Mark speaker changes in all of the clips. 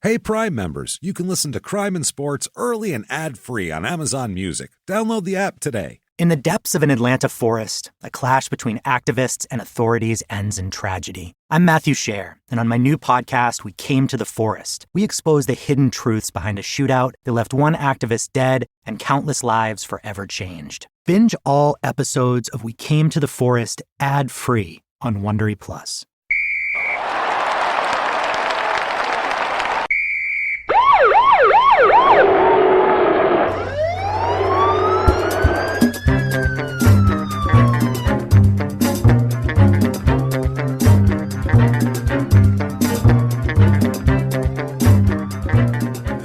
Speaker 1: Hey, Prime members, you can listen to Crime and Sports early and ad-free on Amazon Music. Download the app today.
Speaker 2: In the depths of an Atlanta forest, a clash between activists and authorities ends in tragedy. I'm Matthew Scher, and on my new podcast, We Came to the Forest, we expose the hidden truths behind a shootout that left one activist dead and countless lives forever changed. Binge all episodes of We Came to the Forest ad-free on Wondery Plus.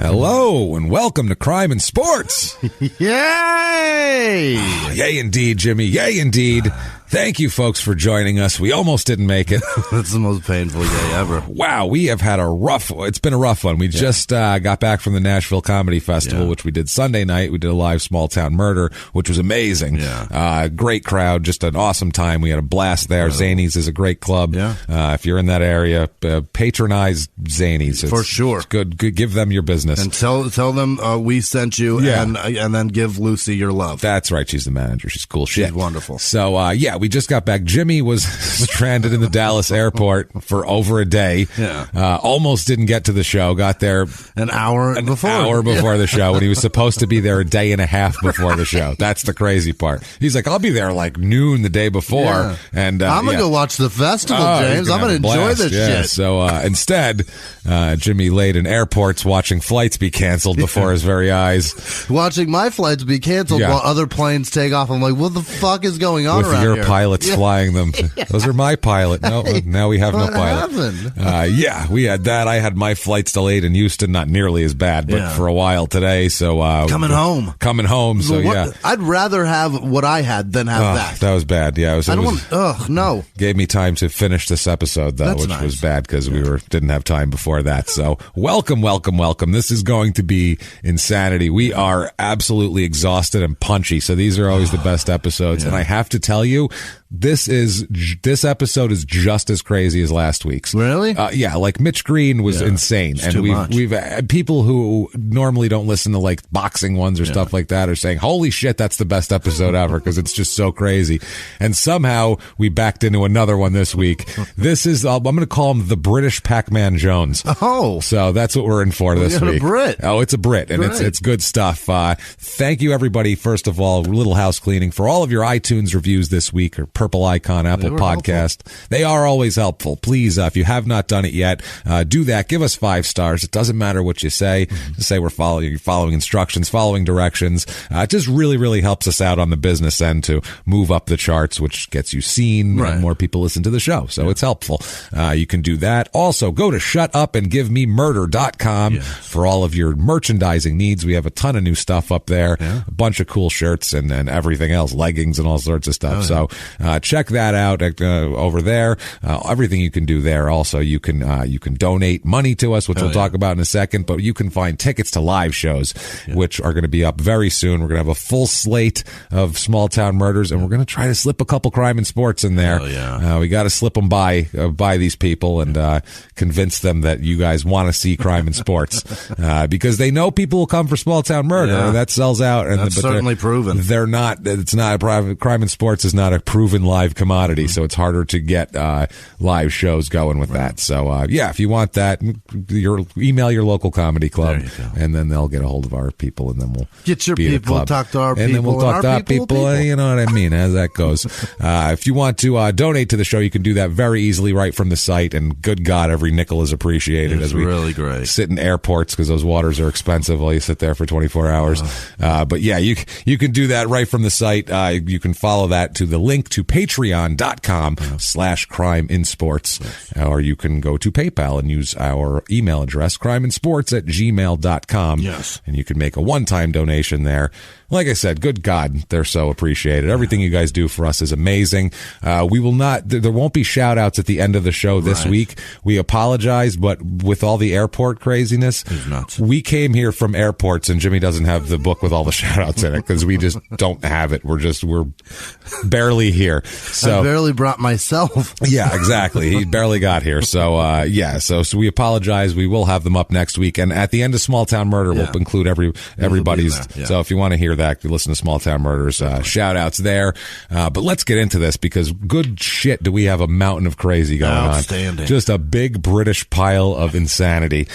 Speaker 1: Hello, and welcome to Crime and Sports.
Speaker 3: Yay!
Speaker 1: Yay, indeed, Jimmy. Yay, indeed. Thank you, folks, for joining us. We almost didn't make it.
Speaker 3: That's the most painful day ever.
Speaker 1: Wow, we have had it's been a rough one. We just got back from the Nashville Comedy Festival, which we did Sunday night. We did a live Small Town Murder, which was amazing. Great crowd, just an awesome time. We had a blast there. Zanies is a great club. If you're in that area, patronize Zanies.
Speaker 3: For sure.
Speaker 1: It's good. Give them your business.
Speaker 3: And tell them we sent you, and then give Lucy your love.
Speaker 1: That's right. She's the manager. She's cool shit.
Speaker 3: She's wonderful.
Speaker 1: So, we just got back. Jimmie was stranded in the Dallas airport for over a day. Almost didn't get to the show. Got there
Speaker 3: an hour before
Speaker 1: the show, when he was supposed to be there a day and a half before the show. That's the crazy part. He's like, I'll be there like noon the day before. And
Speaker 3: I'm going to go watch the festival, James. I'm going to enjoy this shit.
Speaker 1: So instead, Jimmie laid in airports watching flights be canceled before his very eyes.
Speaker 3: Watching my flights be canceled while other planes take off. I'm like, what the fuck is going on around here?
Speaker 1: Pilots flying them. Those are my pilot. No, now we have no pilot. We had that. I had my flights delayed in Houston. Not nearly as bad, but for a while today. So
Speaker 3: coming home.
Speaker 1: So
Speaker 3: I'd rather have what I had than have that.
Speaker 1: That was bad. Yeah,
Speaker 3: no.
Speaker 1: Gave me time to finish this episode though, which was bad because we didn't have time before that. So welcome. This is going to be insanity. We are absolutely exhausted and punchy. So these are always the best episodes, and I have to tell you, this episode is just as crazy as last week's.
Speaker 3: Really?
Speaker 1: Like Mitch Green was insane,
Speaker 3: it's
Speaker 1: and we've had people who normally don't listen to like boxing ones or stuff like that are saying, "Holy shit, that's the best episode ever," because it's just so crazy. And somehow we backed into another one this week. This is I'm going to call him the British Pac-Man Jones.
Speaker 3: Oh,
Speaker 1: so that's what we're in for this week.
Speaker 3: A Brit.
Speaker 1: Oh, it's a Brit, and it's good stuff. Thank you, everybody. First of all, little house cleaning for all of your iTunes reviews this week, or purple icon Apple Podcast.
Speaker 3: Helpful.
Speaker 1: They are always helpful. Please, if you have not done it yet, do that. Give us 5 stars. It doesn't matter what you say. Just say we're following instructions, following directions. It just really, really helps us out on the business end to move up the charts, which gets you seen and more people listen to the show. So it's helpful. You can do that. Also, go to shutupandgivememurder.com for all of your merchandising needs. We have a ton of new stuff up there, a bunch of cool shirts and everything else, leggings and all sorts of stuff. So check that out over there. Everything you can do there. Also, you can donate money to us, which we'll talk about in a second. But you can find tickets to live shows, which are going to be up very soon. We're going to have a full slate of Small Town Murders, and we're going to try to slip a couple Crime and Sports in there. We got to slip them by these people and convince them that you guys want to see Crime and Sports because they know people will come for Small Town Murder. And that sells out. And
Speaker 3: that's certainly proven.
Speaker 1: They're not. It's not a private. Crime and Sports is not a proven live commodity, so it's harder to get live shows going with that. So if you want that, email your local comedy club, and then they'll get a hold of our people, and then we'll
Speaker 3: get your people, talk to our people,
Speaker 1: and then we'll talk to our people. You know what I mean? As that goes. If you want to donate to the show, you can do that very easily right from the site. And good God, every nickel is appreciated.
Speaker 3: It's
Speaker 1: as we
Speaker 3: really great.
Speaker 1: Sit in airports because those waters are expensive while you sit there for 24 hours. But you can do that right from the site. You can follow that to the link to patreon.com/crimeinsports, or you can go to PayPal and use our email address, crimeinsports@gmail.com. And you can make a one-time donation there. Like I said, good God, they're so appreciated. Everything you guys do for us is amazing. We will not, there won't be shout outs at the end of the show this week. We apologize, but with all the airport craziness, we came here from airports, and Jimmie doesn't have the book with all the shout outs in it because we just don't have it. We're barely here. here. So
Speaker 3: I barely brought myself.
Speaker 1: Yeah, exactly. He barely got here. So, so we apologize. We will have them up next week. And at the end of Small Town Murder, we'll include everybody's. Yeah. So if you want to hear that, you listen to Small Town Murders, shout outs there. But let's get into this because good shit do we have a mountain of crazy going on. Just a big British pile of insanity.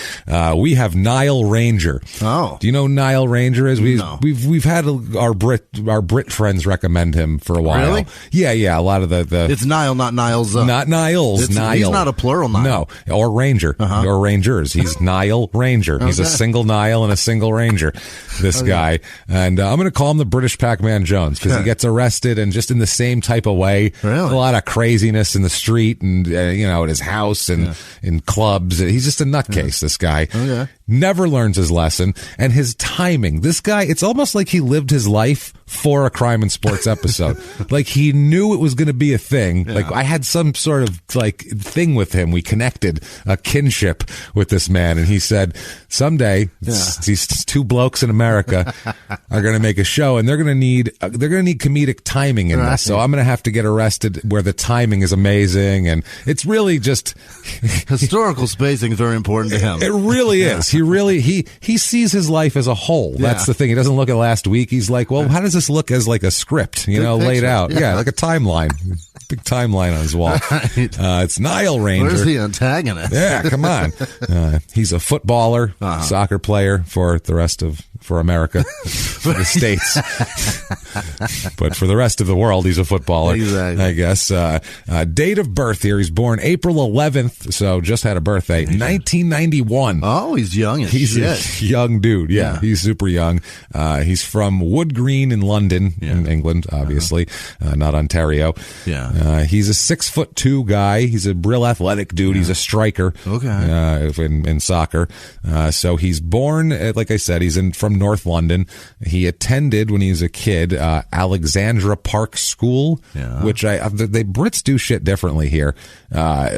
Speaker 1: We have Nile Ranger.
Speaker 3: Oh.
Speaker 1: Do you know who Nile Ranger is?
Speaker 3: No.
Speaker 1: We've had our Brit friends recommend him for a while.
Speaker 3: Really?
Speaker 1: Yeah. A lot of the
Speaker 3: It's Nile, not Niles.
Speaker 1: Not Niles. Nile.
Speaker 3: He's not a plural Nile.
Speaker 1: No, or Ranger, or Rangers. He's Nile Ranger. He's a single Nile and a single Ranger, this guy. And I'm going to call him the British Pac-Man Jones because he gets arrested and just in the same type of way.
Speaker 3: Really?
Speaker 1: A lot of craziness in the street and, at his house and in clubs. He's just a nutcase, this guy.
Speaker 3: Okay.
Speaker 1: Never learns his lesson. And his timing, this guy, it's almost like he lived his life for a crime and sports episode. Like he knew it was going to be a thing. Like I had some sort of thing with him. We connected a kinship with this man. And he said, someday these two blokes in America are going to make a show and they're going to need comedic timing in this. So I'm going to have to get arrested where the timing is amazing. And it's really just
Speaker 3: historical spacing is very important to him.
Speaker 1: It really is. He sees his life as a whole. That's the thing. He doesn't look at last week. He's like, well, how does this look as like a script, laid out? Yeah, like a timeline. Big timeline on his wall. It's Nile Ranger.
Speaker 3: Where's the antagonist?
Speaker 1: Yeah, come on. He's a footballer, soccer player for America, for the States. But for the rest of the world, he's a footballer, I guess. Date of birth here, he's born April 11th, so just had a birthday, 1991.
Speaker 3: Oh, he's young as
Speaker 1: he's
Speaker 3: shit.
Speaker 1: A young dude, he's super young. He's from Wood Green in London, in England, obviously, not Ontario.
Speaker 3: Yeah.
Speaker 1: He's a 6'2" guy. He's a real athletic dude. He's a striker.
Speaker 3: Okay.
Speaker 1: In soccer. So he's born, like I said, he's from North London. He attended when he was a kid Alexandra Park School, which the Brits do shit differently here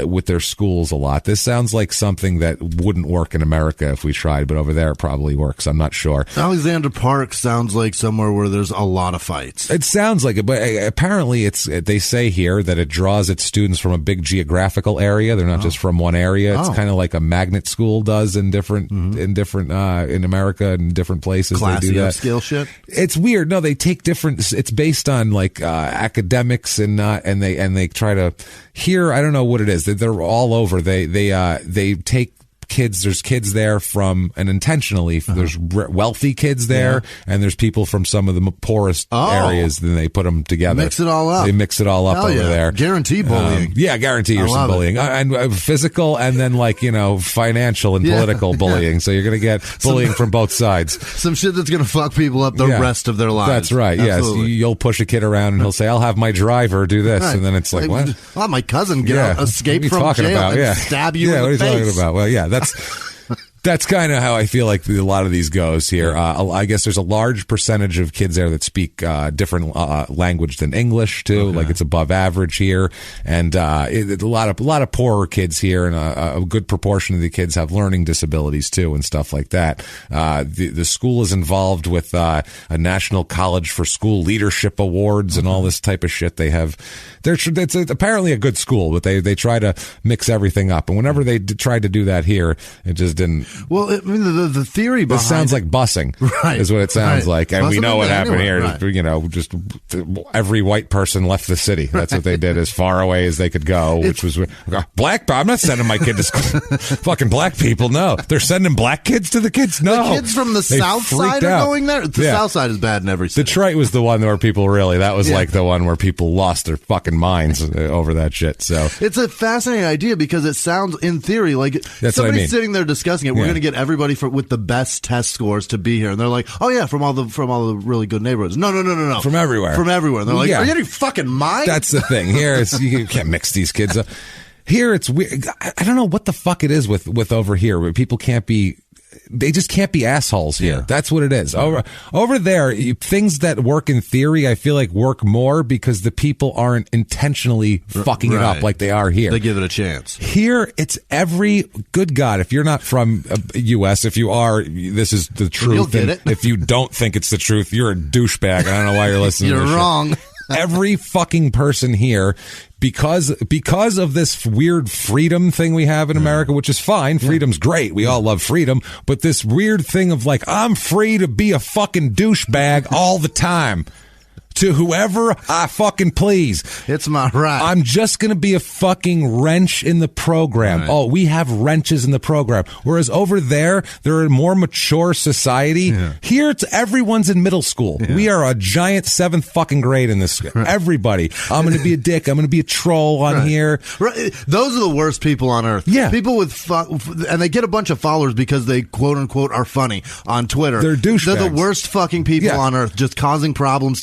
Speaker 1: with their schools a lot. This sounds like something that wouldn't work in America if we tried, but over there it probably works. I'm not sure.
Speaker 3: Alexandra Park sounds like somewhere where there's a lot of fights.
Speaker 1: It sounds like it, but apparently they say here that it draws its students from a big geographical area. They're not just from one area. It's kind of like a magnet school does in different in America and different places.
Speaker 3: Classy
Speaker 1: they do that.
Speaker 3: Upscale shit.
Speaker 1: It's weird. No, they take different. It's based on like academics and they try to. Here, I don't know what it is. They're all over. They take kids. There's kids there from, and intentionally, there's wealthy kids there, and there's people from some of the poorest areas. Then they put them together.
Speaker 3: Mix it all up.
Speaker 1: They mix it all up over there.
Speaker 3: Guarantee bullying.
Speaker 1: Guarantee you're some bullying. And physical, and then financial and political bullying. So you're going to get bullying from both sides.
Speaker 3: Some shit that's going to fuck people up the rest of their lives.
Speaker 1: That's right. Absolutely. Yes. You'll push a kid around and he'll say, I'll have my driver do this. Right. And then it's like, what?
Speaker 3: I'll have my cousin escape from jail and stab you in the face.
Speaker 1: What are you talking about? Well, that's kind of how I feel like a lot of these goes here. I guess there's a large percentage of kids there that speak different language than English too. Like it's above average here, and a lot of poorer kids here, and a good proportion of the kids have learning disabilities too, and stuff like that. The school is involved with a National College for School Leadership Awards and all this type of shit. They have. It's apparently a good school, but they try to mix everything up, and whenever they tried to do that here, it just didn't.
Speaker 3: Well, I mean, the theory behind
Speaker 1: this sounds like busing, is what it sounds like, and we know what happened here. Right. Just every white person left the city. That's what they did, as far away as they could go, which was black. I'm not sending my kid to school. Fucking black people, no. They're sending black kids to the kids. No,
Speaker 3: the kids from the South Side are going there. The South Side is bad in every city.
Speaker 1: Detroit was the one where people that was like the one where people lost their fucking minds over that shit. So
Speaker 3: it's a fascinating idea because it sounds, in theory, like
Speaker 1: that's
Speaker 3: somebody's sitting there discussing it. We're going to get everybody with the best test scores to be here, and they're like, "Oh yeah, from all the really good neighborhoods." No,
Speaker 1: from everywhere.
Speaker 3: And they're like, "Are you out of your fucking mind?"
Speaker 1: That's the thing. Here, you can't mix these kids up. Here, it's weird. I don't know what the fuck it is with over here where people can't be. They just can't be assholes here. That's what it is. Over there, things that work in theory, I feel like work more because the people aren't intentionally fucking it up like they are here.
Speaker 3: They give it a chance.
Speaker 1: Here, it's good God, if you're not from U.S., if you are, this is the truth.
Speaker 3: You'll get it.
Speaker 1: If you don't think it's the truth, you're a douchebag. I don't know why you're listening to this
Speaker 3: wrong.
Speaker 1: shit. every fucking person here, because of this weird freedom thing we have in America, which is fine. Freedom's great. We all love freedom. But this weird thing of like, I'm free to be a fucking douchebag all the time. To whoever I fucking please.
Speaker 3: It's my right.
Speaker 1: I'm just going to be a fucking wrench in the program. Right. Oh, we have wrenches in the program. Whereas over there, they're a more mature society. Yeah. Here, everyone's in middle school. Yeah. We are a giant 7th fucking grade in this. Right. Everybody. I'm going to be a dick. I'm going to be a troll on here.
Speaker 3: Right. Those are the worst people on earth.
Speaker 1: Yeah.
Speaker 3: People with, and they get a bunch of followers because they quote unquote are funny on Twitter.
Speaker 1: They're douchebags.
Speaker 3: They're the worst fucking people on earth, just causing problems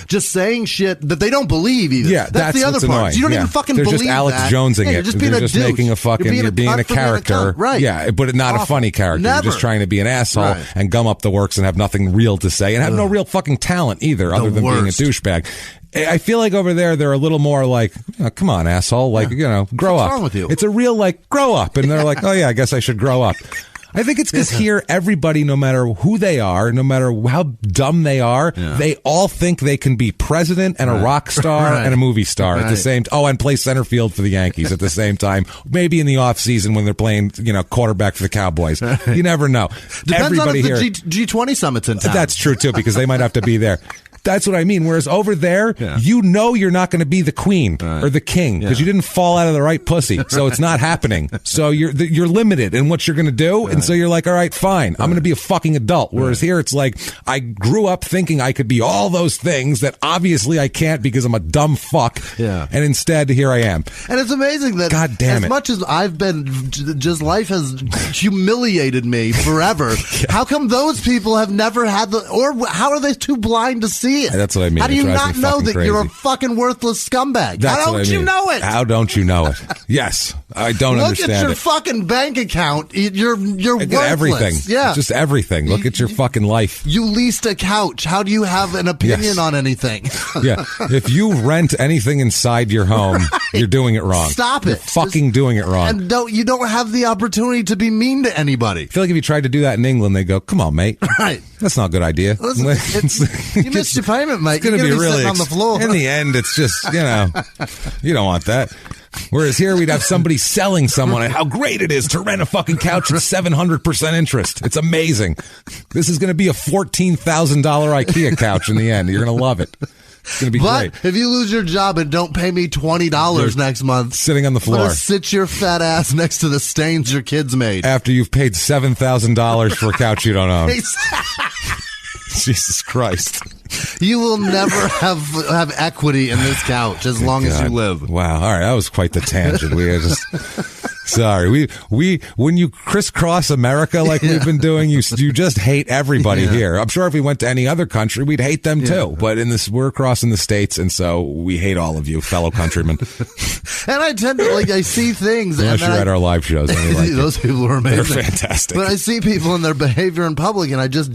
Speaker 3: just saying shit that they don't believe either.
Speaker 1: Yeah,
Speaker 3: that's the other part.
Speaker 1: Annoying.
Speaker 3: You don't even fucking
Speaker 1: they're
Speaker 3: believe
Speaker 1: just Alex
Speaker 3: that.
Speaker 1: Jonesing it.
Speaker 3: You're just being
Speaker 1: they're
Speaker 3: a
Speaker 1: just
Speaker 3: douche.
Speaker 1: making a fucking. You're being a character,
Speaker 3: right?
Speaker 1: Yeah, but not a funny character.
Speaker 3: Never.
Speaker 1: You're just trying to be an asshole and gum up the works and have nothing real to say and have no real fucking talent either, other than being a douchebag. I feel like over there they're a little more like, oh, come on, asshole, like grow
Speaker 3: What's
Speaker 1: up.
Speaker 3: wrong with you?
Speaker 1: It's a real like grow up, and they're like, oh yeah, I guess I should grow up. I think it's because here, everybody, no matter who they are, no matter how dumb they are, they all think they can be president and a rock star and a movie star at the same time. Oh, and play center field for the Yankees at the same time. Maybe in the off season when they're playing, quarterback for the Cowboys. You never know.
Speaker 3: Depends
Speaker 1: Everybody
Speaker 3: on if
Speaker 1: here,
Speaker 3: the G20 summit's in town.
Speaker 1: That's true too, because they might have to be there. That's what I mean. Whereas over there, you're not going to be the queen or the king because you didn't fall out of the right pussy. So it's not happening. So you're limited in what you're going to do. And so you're like, all right, fine. I'm going to be a fucking adult. Whereas here it's like, I grew up thinking I could be all those things that obviously I can't because I'm a dumb fuck.
Speaker 3: Yeah.
Speaker 1: And instead, here I am.
Speaker 3: And it's amazing that
Speaker 1: God damn
Speaker 3: as much as I've been, just life has humiliated me forever. How come those people have never had or how are they too blind to see it?
Speaker 1: That's what I mean.
Speaker 3: How do you not know that you're a fucking worthless scumbag? How don't you know it?
Speaker 1: How don't you know it? Yes. I don't understand it.
Speaker 3: Look at your fucking bank account. You're worthless.
Speaker 1: Everything.
Speaker 3: Yeah.
Speaker 1: Just everything. Look at your fucking life.
Speaker 3: You leased a couch. How do you have an opinion on anything?
Speaker 1: Yeah. If you rent anything inside your home, you're doing it wrong.
Speaker 3: Stop it.
Speaker 1: You're fucking doing it wrong.
Speaker 3: And you don't have the opportunity to be mean to anybody.
Speaker 1: I feel like if you tried to do that in England, they go, come on, mate.
Speaker 3: Right.
Speaker 1: That's not a good idea.
Speaker 3: You missed your payment, mate.
Speaker 1: It's going to be really
Speaker 3: on the floor.
Speaker 1: In the end, it's just, you don't want that. Whereas here we'd have somebody selling someone how great it is to rent a fucking couch at 700% interest. It's amazing. This is going to be a $14,000 IKEA couch in the end. You're going to love it. It's going to be great.
Speaker 3: If you lose your job and don't pay me $20 next month,
Speaker 1: sitting on the floor,
Speaker 3: sit your fat ass next to the stains your kids made.
Speaker 1: After you've paid $7,000 for a couch you don't own. Jesus Christ.
Speaker 3: You will never have equity in this couch as long as you live.
Speaker 1: Wow. All right. That was quite the tangent. We are just sorry. We when you crisscross America like we've been doing, you just hate everybody here. I'm sure if we went to any other country, we'd hate them too. But we're crossing the states, and so we hate all of you, fellow countrymen.
Speaker 3: And I tend to I see things.
Speaker 1: Unless you're at our live shows.
Speaker 3: Those people are amazing.
Speaker 1: They're fantastic.
Speaker 3: But I see people and their behavior in public, and I just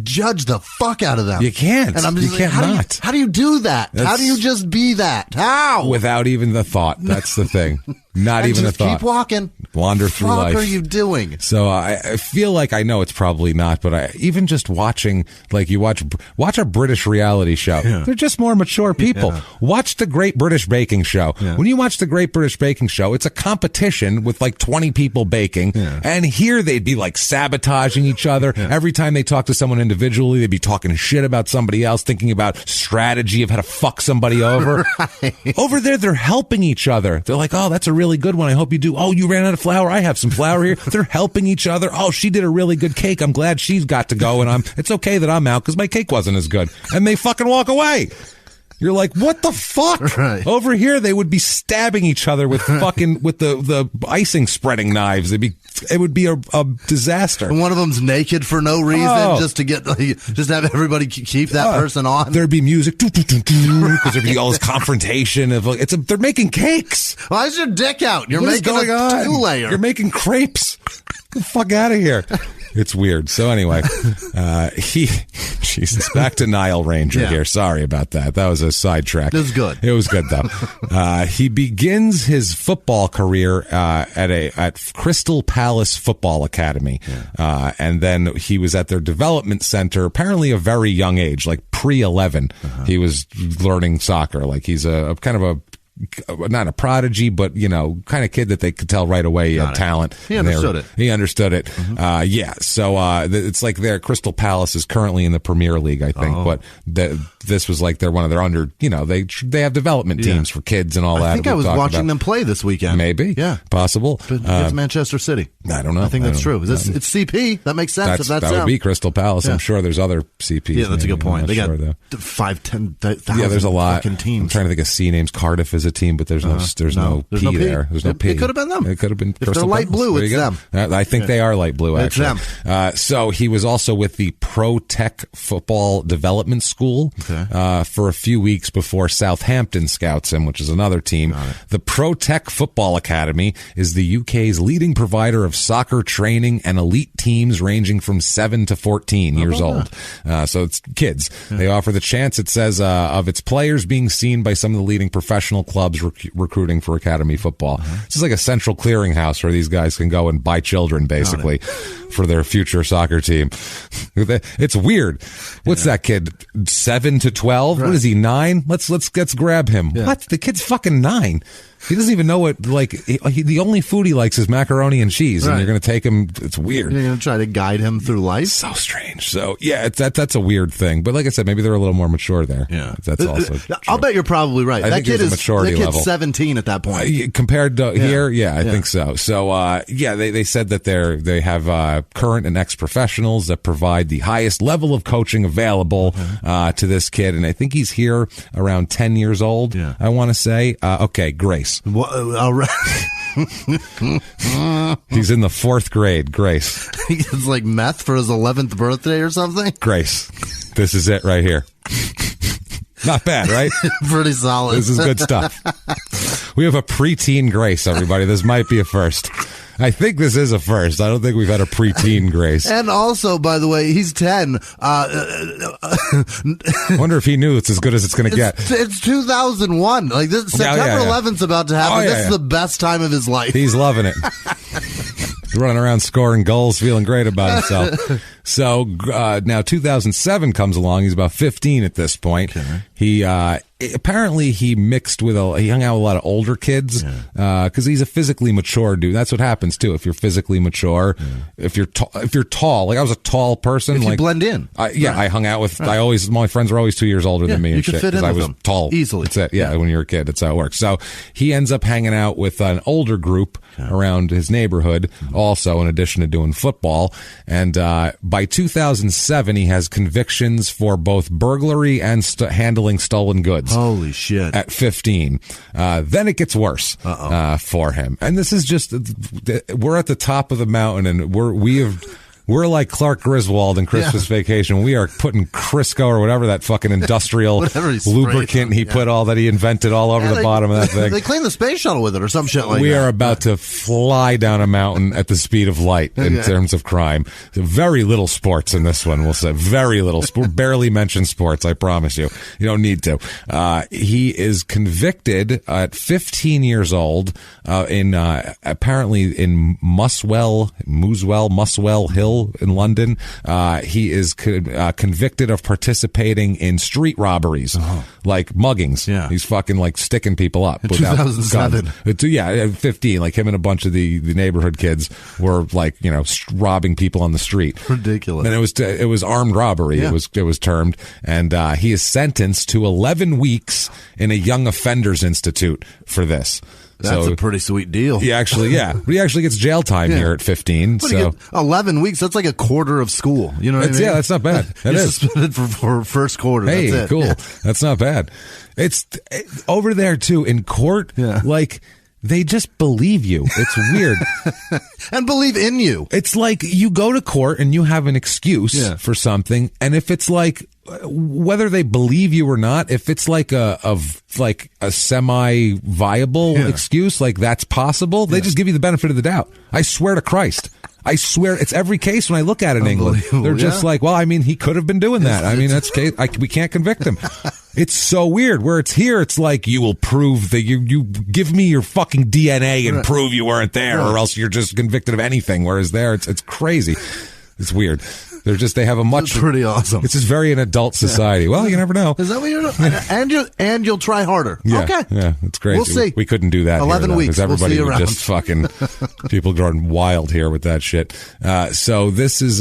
Speaker 3: judge the fuck out of them.
Speaker 1: You can't.
Speaker 3: And I'm just
Speaker 1: how
Speaker 3: do you do that? How do you just be that? How?
Speaker 1: Without even the thought. That's the thing. Not even a thought.
Speaker 3: Keep walking.
Speaker 1: Wander through life.
Speaker 3: What are you doing?
Speaker 1: So I feel like I know it's probably not, but even just watching, like you watch a British reality show. Yeah. They're just more mature people. Yeah. Watch the Great British Baking Show. Yeah. When you watch the Great British Baking Show, it's a competition with like 20 people baking. Yeah. And here they'd be like sabotaging each other. Yeah. Every time they talk to someone individually, they'd be talking shit about somebody else, thinking about strategy of how to fuck somebody over. Right. Over there, they're helping each other. They're like, oh, that's a really good one. I hope you do. Oh, you ran out of flour. I have some flour here. They're helping each other. Oh, she did a really good cake. I'm glad she's got to go, and it's okay that I'm out because my cake wasn't as good. And they fucking walk away. You're like, what the fuck? Right. Over here, they would be stabbing each other with fucking with the icing spreading knives. It would be a disaster.
Speaker 3: And one of them's naked for no reason, just to have everybody keep that person on.
Speaker 1: There'd be music because there'd be all this confrontation of they're making cakes.
Speaker 3: Why is your dick out? You're making a two-layer.
Speaker 1: You're making crepes. Get the fuck out of here. It's weird. So anyway, Jesus, back to Nile Ranger here. Sorry about that. That was a sidetrack.
Speaker 3: It was good.
Speaker 1: It was good though. He begins his football career at Crystal Palace Football Academy, and then he was at their development center. Apparently, a very young age, like pre-11. He was learning soccer. Like he's a kind of not a prodigy, but kind of kid that they could tell right away he had talent.
Speaker 3: He understood it.
Speaker 1: He understood it. So it's like their Crystal Palace is currently in the Premier League, I think. But this was like they're one of their under. They have development teams for kids and all that.
Speaker 3: I think I was watching them play this weekend.
Speaker 1: Maybe, possible.
Speaker 3: Against Manchester City.
Speaker 1: I don't know.
Speaker 3: I think that's true. It's CP. That makes sense.
Speaker 1: That would be Crystal Palace. I'm sure there's other CPs.
Speaker 3: Yeah, that's a good point. They got
Speaker 1: sure,
Speaker 3: 5,000-10,000.
Speaker 1: Yeah, there's a lot.
Speaker 3: Teams.
Speaker 1: I'm trying to think of C names. Cardiff is a team, but there's no P there. There's no P.
Speaker 3: It could have been them.
Speaker 1: It could have been.
Speaker 3: If they're light blue, it's them.
Speaker 1: I think they are light blue. Actually,
Speaker 3: it's them.
Speaker 1: So he was also with the Pro Tech Football Development School for a few weeks before Southampton scouts him, which is another team. The Pro Tech Football Academy is the UK's leading provider of soccer training and elite teams ranging from 7 to 14 years old. So it's kids. They offer the chance, it says, of its players being seen by some of the leading professional clubs recruiting for academy football. This is like a central clearinghouse where these guys can go and buy children, basically, for their future soccer team. It's weird. What's that kid? 7 to 12? What is he, 9? Let's grab him. What? The kid's fucking 9. He doesn't even know what, the only food he likes is macaroni and cheese, and you're going to take him. It's weird.
Speaker 3: You're going to try to guide him through life?
Speaker 1: So strange. So, yeah, that's a weird thing. But like I said, maybe they're a little more mature there. Yeah. That's also true.
Speaker 3: I'll bet you're probably right. That kid is 17 at that point.
Speaker 1: Compared to here, I think so. So, they said that they have current and ex-professionals that provide the highest level of coaching available to this kid. And I think he's here around 10 years old, I want to say. Okay, Grace.
Speaker 3: All right.
Speaker 1: He's in the 4th grade. Grace.
Speaker 3: It's like meth for his 11th birthday or something.
Speaker 1: Grace. This is it right here. Not bad, right?
Speaker 3: Pretty solid.
Speaker 1: This is good stuff. We have a preteen Grace, everybody. This might be a first. I think this is a first. I don't think we've had a preteen Grace.
Speaker 3: And also, by the way, he's 10.
Speaker 1: Wonder if he knew it's as good as it's going to get.
Speaker 3: It's 2001. Like this, September 11th's about to happen. This is the best time of his life.
Speaker 1: He's loving it. He's running around scoring goals, feeling great about himself. So now 2007 comes along. He's about 15 at this point. Okay. He apparently he hung out with a lot of older kids because he's a physically mature dude. That's what happens too. If you're physically mature, if you're tall, like I was a tall person,
Speaker 3: if you blend in.
Speaker 1: I hung out with. My friends were always 2 years older than me.
Speaker 3: You could fit in with
Speaker 1: I was
Speaker 3: them
Speaker 1: tall
Speaker 3: easily.
Speaker 1: That's it. Yeah, when you're a kid, that's how it works. So he ends up hanging out with an older group around his neighborhood, also in addition to doing football. And by 2007, he has convictions for both burglary and handling stolen goods.
Speaker 3: Holy shit.
Speaker 1: At 15. Then it gets worse for him. And this is just, we're at the top of the mountain, and we're like Clark Griswold in Christmas Vacation. We are putting Crisco or whatever that fucking industrial lubricant he put that he invented all over the bottom of that thing.
Speaker 3: They clean the space shuttle with it or some shit like that.
Speaker 1: We are about to fly down a mountain at the speed of light in terms of crime. Very little sports in this one, we'll say. Very little. Barely mention sports, I promise you. You don't need to. He is convicted at 15 years old apparently in Muswell Hill in London. He is convicted of participating in street robberies, like muggings. Yeah. He's fucking like sticking people up.
Speaker 3: In 2007.
Speaker 1: 15. Like him and a bunch of the neighborhood kids were like, robbing people on the street.
Speaker 3: Ridiculous.
Speaker 1: And it was armed robbery. Yeah. It was termed. And he is sentenced to 11 weeks in a young offenders institute for this.
Speaker 3: That's a pretty sweet deal.
Speaker 1: He actually gets jail time here at 15. So
Speaker 3: 11 weeks, that's like a quarter of school. You know what I mean?
Speaker 1: Yeah, that's not bad. That is
Speaker 3: suspended for first quarter.
Speaker 1: Hey,
Speaker 3: that's it.
Speaker 1: Cool. Yeah. That's not bad. It's over there too in court. Yeah. Like they just believe you. It's weird.
Speaker 3: And believe in you.
Speaker 1: It's like you go to court and you have an excuse for something, and if it's like, whether they believe you or not, if it's like a semi-viable excuse, like that's possible, they just give you the benefit of the doubt. I swear to Christ. I swear, it's every case when I look at it in England. They're just like, well, I mean, he could have been doing that. I mean, that's case. We can't convict him. It's so weird. Where it's here, it's like, you will prove that you give me your fucking DNA and prove you weren't there, or else you're just convicted of anything. Whereas there, it's crazy. It's weird. They have a much.
Speaker 3: It's pretty awesome.
Speaker 1: It's just very an adult society. Well, you never know.
Speaker 3: Is that what you're and you'll try harder.
Speaker 1: Yeah,
Speaker 3: okay.
Speaker 1: Yeah, it's crazy.
Speaker 3: We'll see.
Speaker 1: We couldn't do that
Speaker 3: 11
Speaker 1: here,
Speaker 3: weeks.
Speaker 1: Because everybody
Speaker 3: we'll
Speaker 1: would just fucking, people going wild here with that shit. So this is,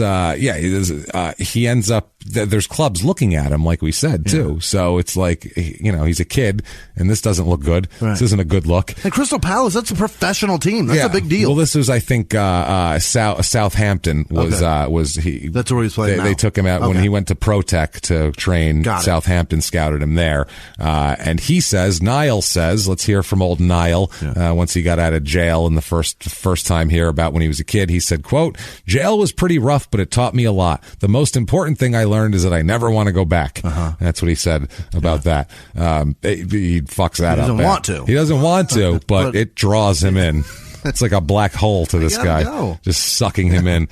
Speaker 1: he ends up, there's clubs looking at him, like we said, too. So it's like, he's a kid, and this doesn't look good. Right. This isn't a good look.
Speaker 3: And Crystal Palace, that's a professional team. That's a big deal.
Speaker 1: Well, this was, I think, Southampton was he.
Speaker 3: That's where he's playing now.
Speaker 1: They took him out when he went to ProTech to train. Southampton scouted him there. And he says, Nile says, let's hear from old Nile, once he got out of jail in the first time here about when he was a kid. He said, quote, jail was pretty rough, but it taught me a lot. The most important thing I learned is that I never want to go back. That's what he said about that. He fucks that up.
Speaker 3: He doesn't want to.
Speaker 1: He doesn't want to, but it draws him in. It's like a black hole to this guy, just sucking him in.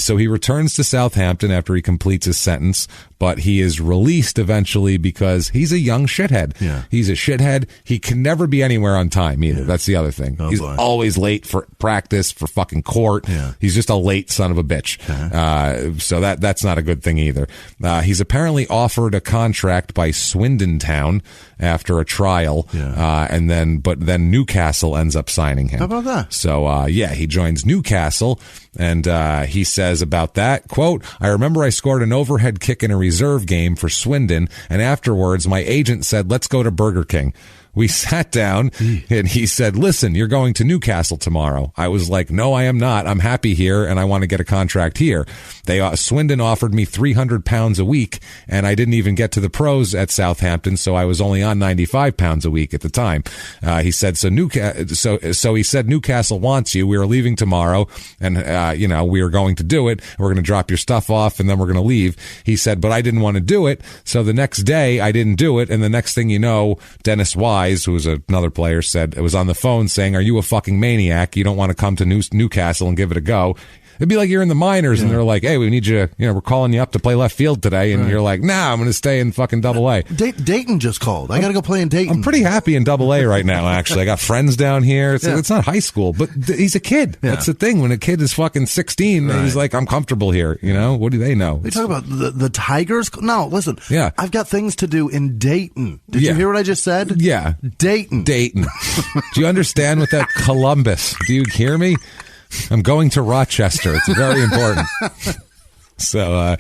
Speaker 1: So he returns to Southampton after he completes his sentence, but he is released eventually because he's a young shithead. Yeah. He's a shithead. He can never be anywhere on time either. Yeah. That's the other thing. He's always late for practice, for fucking court. Yeah. He's just a late son of a bitch. So that's not a good thing either. He's apparently offered a contract by Swindon Town after a trial, but then Newcastle ends up signing him.
Speaker 3: How about that?
Speaker 1: So, he joins Newcastle, and he says about that, quote, I remember I scored an overhead kick in a reserve game for Swindon, and afterwards my agent said, let's go to Burger King. We sat down, and he said, listen, you're going to Newcastle tomorrow. I was like, no, I am not. I'm happy here, and I want to get a contract here. Swindon offered me £300 a week, and I didn't even get to the pros at Southampton, so I was only on £95 a week at the time. He said, so he said, Newcastle wants you. We are leaving tomorrow, and, we are going to do it. We're going to drop your stuff off, and then we're going to leave. He said, but I didn't want to do it, so the next day I didn't do it, and the next thing you know, Dennis Wise, who was another player, said it was on the phone saying, are you a fucking maniac? You don't want to come to Newcastle and give it a go. It'd be like you're in the minors and they're like, hey, we need you, we're calling you up to play left field today. And you're like, nah, I'm going to stay in fucking double A.
Speaker 3: Dayton just called. I got to go play in Dayton.
Speaker 1: I'm pretty happy in double A right now, actually. I got friends down here. It's not high school, but he's a kid. Yeah. That's the thing. When a kid is fucking 16, he's like, I'm comfortable here. What do they know?
Speaker 3: They talk about the Tigers? No, listen. Yeah. I've got things to do in Dayton. Did you hear what I just said?
Speaker 1: Yeah.
Speaker 3: Dayton.
Speaker 1: Do you understand what that Columbus? Do you hear me? I'm going to Rochester. It's very important. So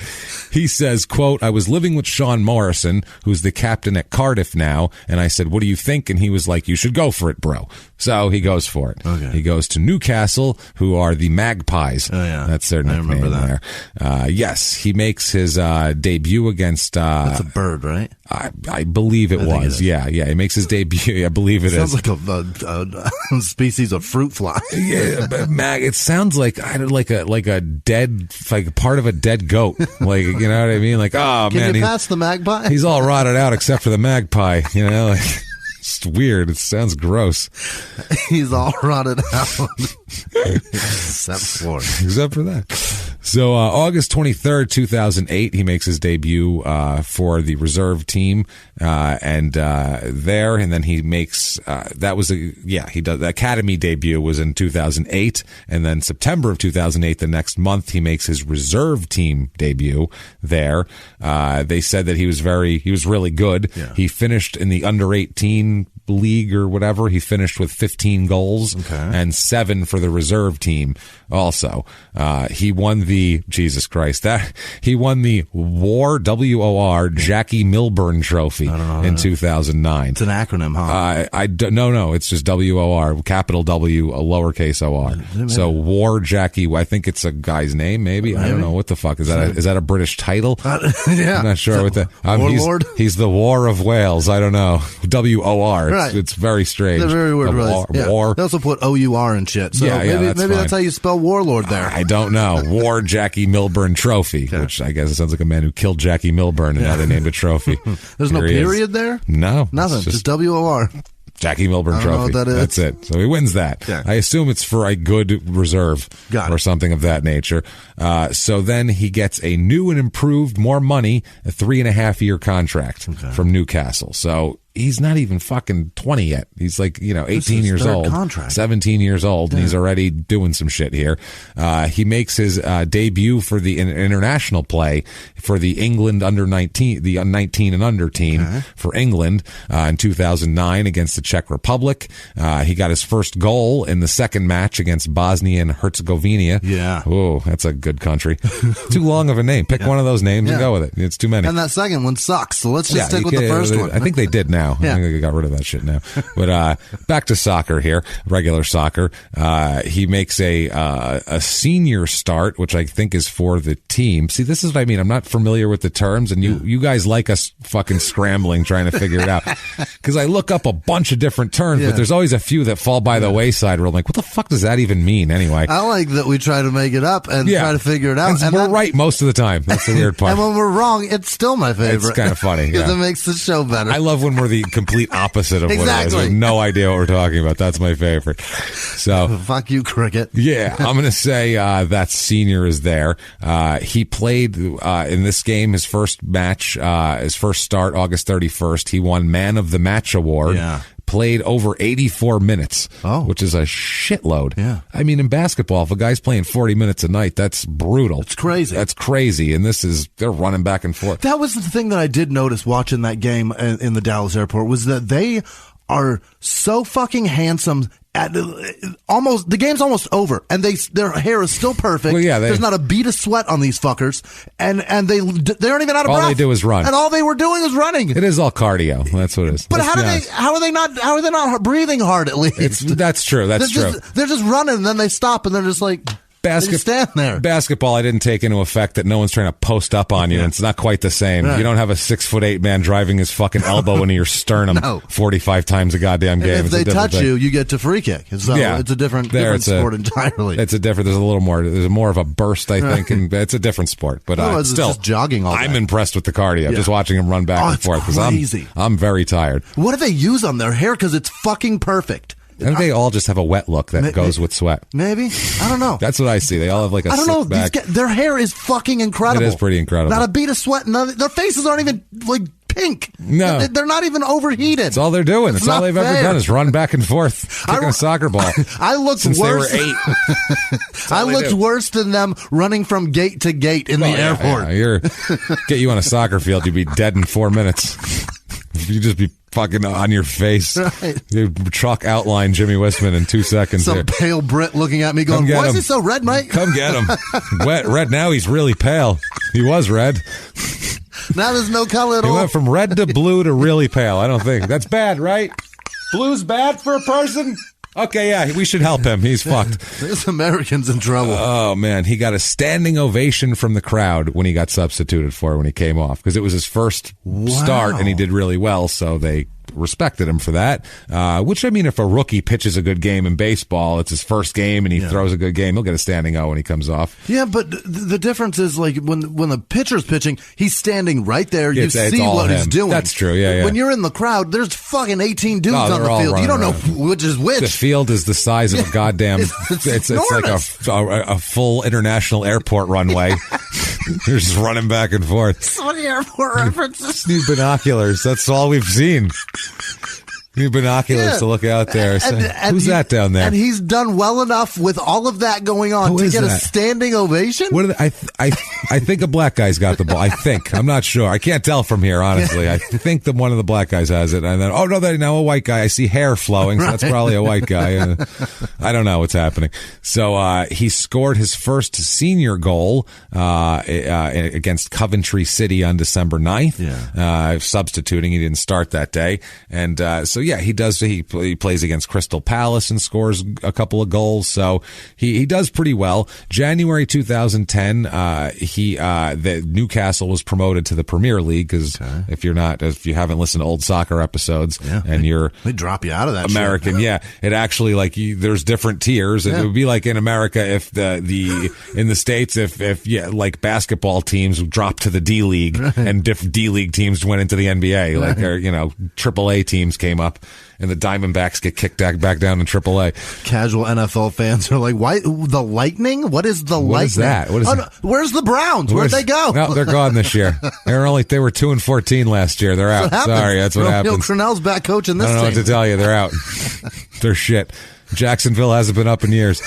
Speaker 1: he says, quote, I was living with Sean Morrison, who's the captain at Cardiff now, and I said, what do you think? And he was like, you should go for it, bro. So he goes for it. Okay. He goes to Newcastle, who are the Magpies. Oh, yeah. That's their nickname there. Yes, he makes his debut against...
Speaker 3: That's a bird, right?
Speaker 1: I believe it was. Yeah. He makes his debut. I believe it is.
Speaker 3: Sounds like a species of fruit fly.
Speaker 1: Yeah, but it sounds like a dead, like part of a dead goat. Like, you know what I mean? Like, oh,
Speaker 3: Can you pass the magpie?
Speaker 1: He's all rotted out except for the magpie, like... It's weird. It sounds gross.
Speaker 3: He's all rotted out. Except for
Speaker 1: that. So August 23rd, 2008, he makes his debut for the reserve team, and then he makes he does the academy debut was in 2008, and then September of 2008, the next month, he makes his reserve team debut there. They said that he was really good. Yeah. He finished in the under 18 league or whatever. He finished with 15 goals and 7 for the reserve team. Also, he won the WAR Jackie Milburn Trophy in 2009.
Speaker 3: It's an acronym, huh?
Speaker 1: No, it's just WOR, capital W, a lowercase OR. So WAR Jackie. I think it's a guy's name. Maybe I don't know what the fuck is that. Is that a British title?
Speaker 3: Yeah,
Speaker 1: I'm not sure what the
Speaker 3: Warlord.
Speaker 1: He's the War of Wales. I don't know. WOR. It's very strange.
Speaker 3: It's very weird.
Speaker 1: War.
Speaker 3: They also put OUR and shit. So maybe that's how you spell warlord there.
Speaker 1: I don't know. War Jackie Milburn Trophy, which I guess it sounds like a man who killed Jackie Milburn and now they named a trophy.
Speaker 3: There's no period there?
Speaker 1: No.
Speaker 3: Nothing. Just WOR.
Speaker 1: Jackie Milburn Trophy.
Speaker 3: know what that is.
Speaker 1: That's it. So he wins that.
Speaker 3: Yeah.
Speaker 1: I assume it's for a good reserve or something of that nature. So then he gets a new and improved, more money, a 3.5-year contract from Newcastle. So he's not even fucking 20 yet. He's like, 18 years old, 17 years old, and he's already doing some shit here. He makes his debut for the international play for the England under 19, the 19 and under team for England in 2009 against the Czech Republic. He got his first goal in the second match against Bosnia and Herzegovina.
Speaker 3: Yeah.
Speaker 1: Oh, that's a good country. Too long of a name. Pick one of those names and go with it. It's too many.
Speaker 3: And that second one sucks, so let's just stick with the first one.
Speaker 1: I think they did now.
Speaker 3: Yeah.
Speaker 1: I think they got rid of that shit now. But back to soccer here, regular soccer. He makes a senior start, which I think is for the team. See, this is what I mean. I'm not familiar with the terms, and you guys like us fucking scrambling trying to figure it out. Because I look up a bunch of different terms, but there's always a few that fall by the wayside where I'm like, what the fuck does that even mean anyway?
Speaker 3: I like that we try to make it up and try to figure it out.
Speaker 1: And we're right most of the time. That's the weird part.
Speaker 3: And when we're wrong, it's still my favorite.
Speaker 1: It's kind of funny.
Speaker 3: Because it makes the show better.
Speaker 1: I love when we're the complete opposite of what it is. I have no idea what we're talking about. That's my favorite. So
Speaker 3: fuck you, cricket.
Speaker 1: Yeah, I'm going to say that senior is there. He played in this game, his first match, his first start, August 31st. He won Man of the Match award.
Speaker 3: Yeah.
Speaker 1: Played over 84 minutes, which is a shitload.
Speaker 3: Yeah.
Speaker 1: I mean, in basketball, if a guy's playing 40 minutes a night, that's brutal.
Speaker 3: It's crazy.
Speaker 1: That's crazy. And they're running back and forth.
Speaker 3: That was the thing that I did notice watching that game in the Dallas airport, was that they are so fucking handsome. The game's almost over, and their hair is still perfect.
Speaker 1: Well, yeah,
Speaker 3: there's not a bead of sweat on these fuckers, and they aren't even out of breath.
Speaker 1: All they do is run,
Speaker 3: and all they were doing was running.
Speaker 1: It is all cardio. That's what it is.
Speaker 3: But how are they not breathing hard at least?
Speaker 1: That's true. That's true.
Speaker 3: They're just running, and then they stop, and they're just like. Stand there.
Speaker 1: Basketball, I didn't take into effect that no one's trying to post up on you, and it's not quite the same. Right. You don't have a 6'8" man driving his fucking elbow into your sternum 45 times a goddamn game.
Speaker 3: And if they touch you, you get to free kick. So it's a different sport entirely.
Speaker 1: It's a different. There's a little more. There's more of a burst, I think, and it's a different sport. But still,
Speaker 3: just jogging all day.
Speaker 1: I'm impressed with the cardio. Just watching him run back and forth because I'm very tired.
Speaker 3: What do they use on their hair? Because it's fucking perfect.
Speaker 1: I think they all just have a wet look that goes with sweat.
Speaker 3: Maybe. I don't know.
Speaker 1: That's what I see. They all have like a
Speaker 3: I don't know.
Speaker 1: back.
Speaker 3: Their hair is fucking incredible.
Speaker 1: It is pretty incredible.
Speaker 3: Not a bead of sweat. Their faces aren't even like pink.
Speaker 1: No.
Speaker 3: They're not even overheated.
Speaker 1: That's all they're doing. It's all they've ever done is run back and forth kicking a soccer ball.
Speaker 3: I looked
Speaker 1: since
Speaker 3: worse.
Speaker 1: They were 8.
Speaker 3: I looked worse than them running from gate to gate in the airport.
Speaker 1: Get you on a soccer field, you'd be dead in 4 minutes. You'd just be fucking on your face.
Speaker 3: Right.
Speaker 1: You chalk outline Jimmie Whisman in 2 seconds.
Speaker 3: Some pale Brit looking at me going, why is he so red, mate?
Speaker 1: Come get him. Red now, he's really pale. He was red.
Speaker 3: Now there's no color at all.
Speaker 1: He went from red to blue to really pale. I don't think. That's bad, right? Blue's bad for a person? Okay, yeah, we should help him. He's fucked.
Speaker 3: This American's in trouble.
Speaker 1: Oh, man. He got a standing ovation from the crowd when he got substituted for when he came off, because it was his first start, and he did really well, so they respected him for that. Which, I mean, if a rookie pitches a good game in baseball, it's his first game, and he throws a good game, he'll get a standing O when he comes off.
Speaker 3: Yeah, but the difference is, like, when the pitcher's pitching, he's standing right there. You see what he's doing.
Speaker 1: That's true, yeah.
Speaker 3: When you're in the crowd, there's fucking 18 dudes on the field. You don't know which is which.
Speaker 1: The field is the size of a goddamn... It's like a full international airport runway. You're just running back and forth.
Speaker 3: So many airport references.
Speaker 1: Need binoculars. That's all we've seen. Need binoculars to look out there. Who's that down there?
Speaker 3: And he's done well enough with all of that going on to get a standing ovation?
Speaker 1: What are I think a black guy's got the ball. I think. I'm not sure. I can't tell from here, honestly. I think that one of the black guys has it. And then, now a white guy. I see hair flowing, so that's probably a white guy. I don't know what's happening. So he scored his first senior goal against Coventry City on December 9th. Substituting. He didn't start that day. And so, yeah, he does. He plays against Crystal Palace and scores a couple of goals. So he does pretty well. January 2010, the Newcastle was promoted to the Premier League, because if you haven't listened to old soccer episodes and you're
Speaker 3: they drop you out of that
Speaker 1: American,
Speaker 3: shit.
Speaker 1: it actually there's different tiers. It would be like in America if in the States if like basketball teams dropped to the D League and different D League teams went into the NBA, like or AAA teams came up. up, and the Diamondbacks get kicked back down in AAA.
Speaker 3: Casual NFL fans are like, "Why the Lightning? What is the Lightning?
Speaker 1: What is that? What is that?
Speaker 3: No, where's the Browns? Where'd they go?
Speaker 1: No, they're gone this year. They were 2-14 last year. They're out. Sorry, that's what happens.
Speaker 3: Cornell's back coaching this
Speaker 1: I don't know
Speaker 3: team.
Speaker 1: what to tell you. They're out. They're shit. Jacksonville hasn't been up in years.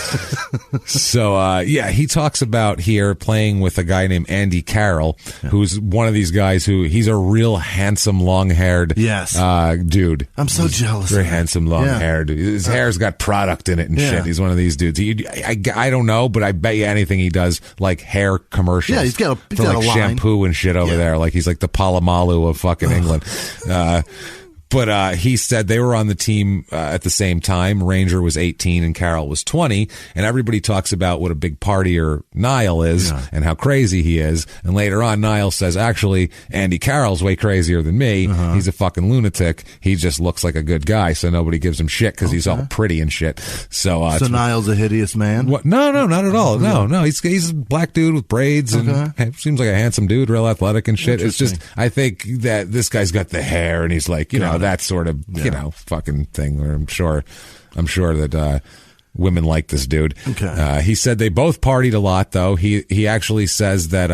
Speaker 1: So, he talks about here playing with a guy named Andy Carroll, who's one of these guys he's a real handsome, long-haired dude.
Speaker 3: I'm so jealous.
Speaker 1: Very handsome, long-haired. His hair's got product in it and shit. He's one of these dudes. I don't know, but I bet you anything he does, like hair commercials.
Speaker 3: Yeah, he's got a
Speaker 1: shampoo and shit over there. Like he's like the Palomalu of fucking England. But he said they were on the team at the same time. Ranger was 18 and Carroll was 20. And everybody talks about what a big partier Nile is and how crazy he is. And later on, Nile says, actually, Andy Carroll's way crazier than me. He's a fucking lunatic. He just looks like a good guy, so nobody gives him shit because he's all pretty and shit. So
Speaker 3: Nile's a hideous man?
Speaker 1: What? No, not at all. No. He's a black dude with braids and seems like a handsome dude, real athletic and shit. It's just, I think that this guy's got the hair and he's like, that sort of, fucking thing where I'm sure that women like this dude. He said they both partied a lot, though. He actually says that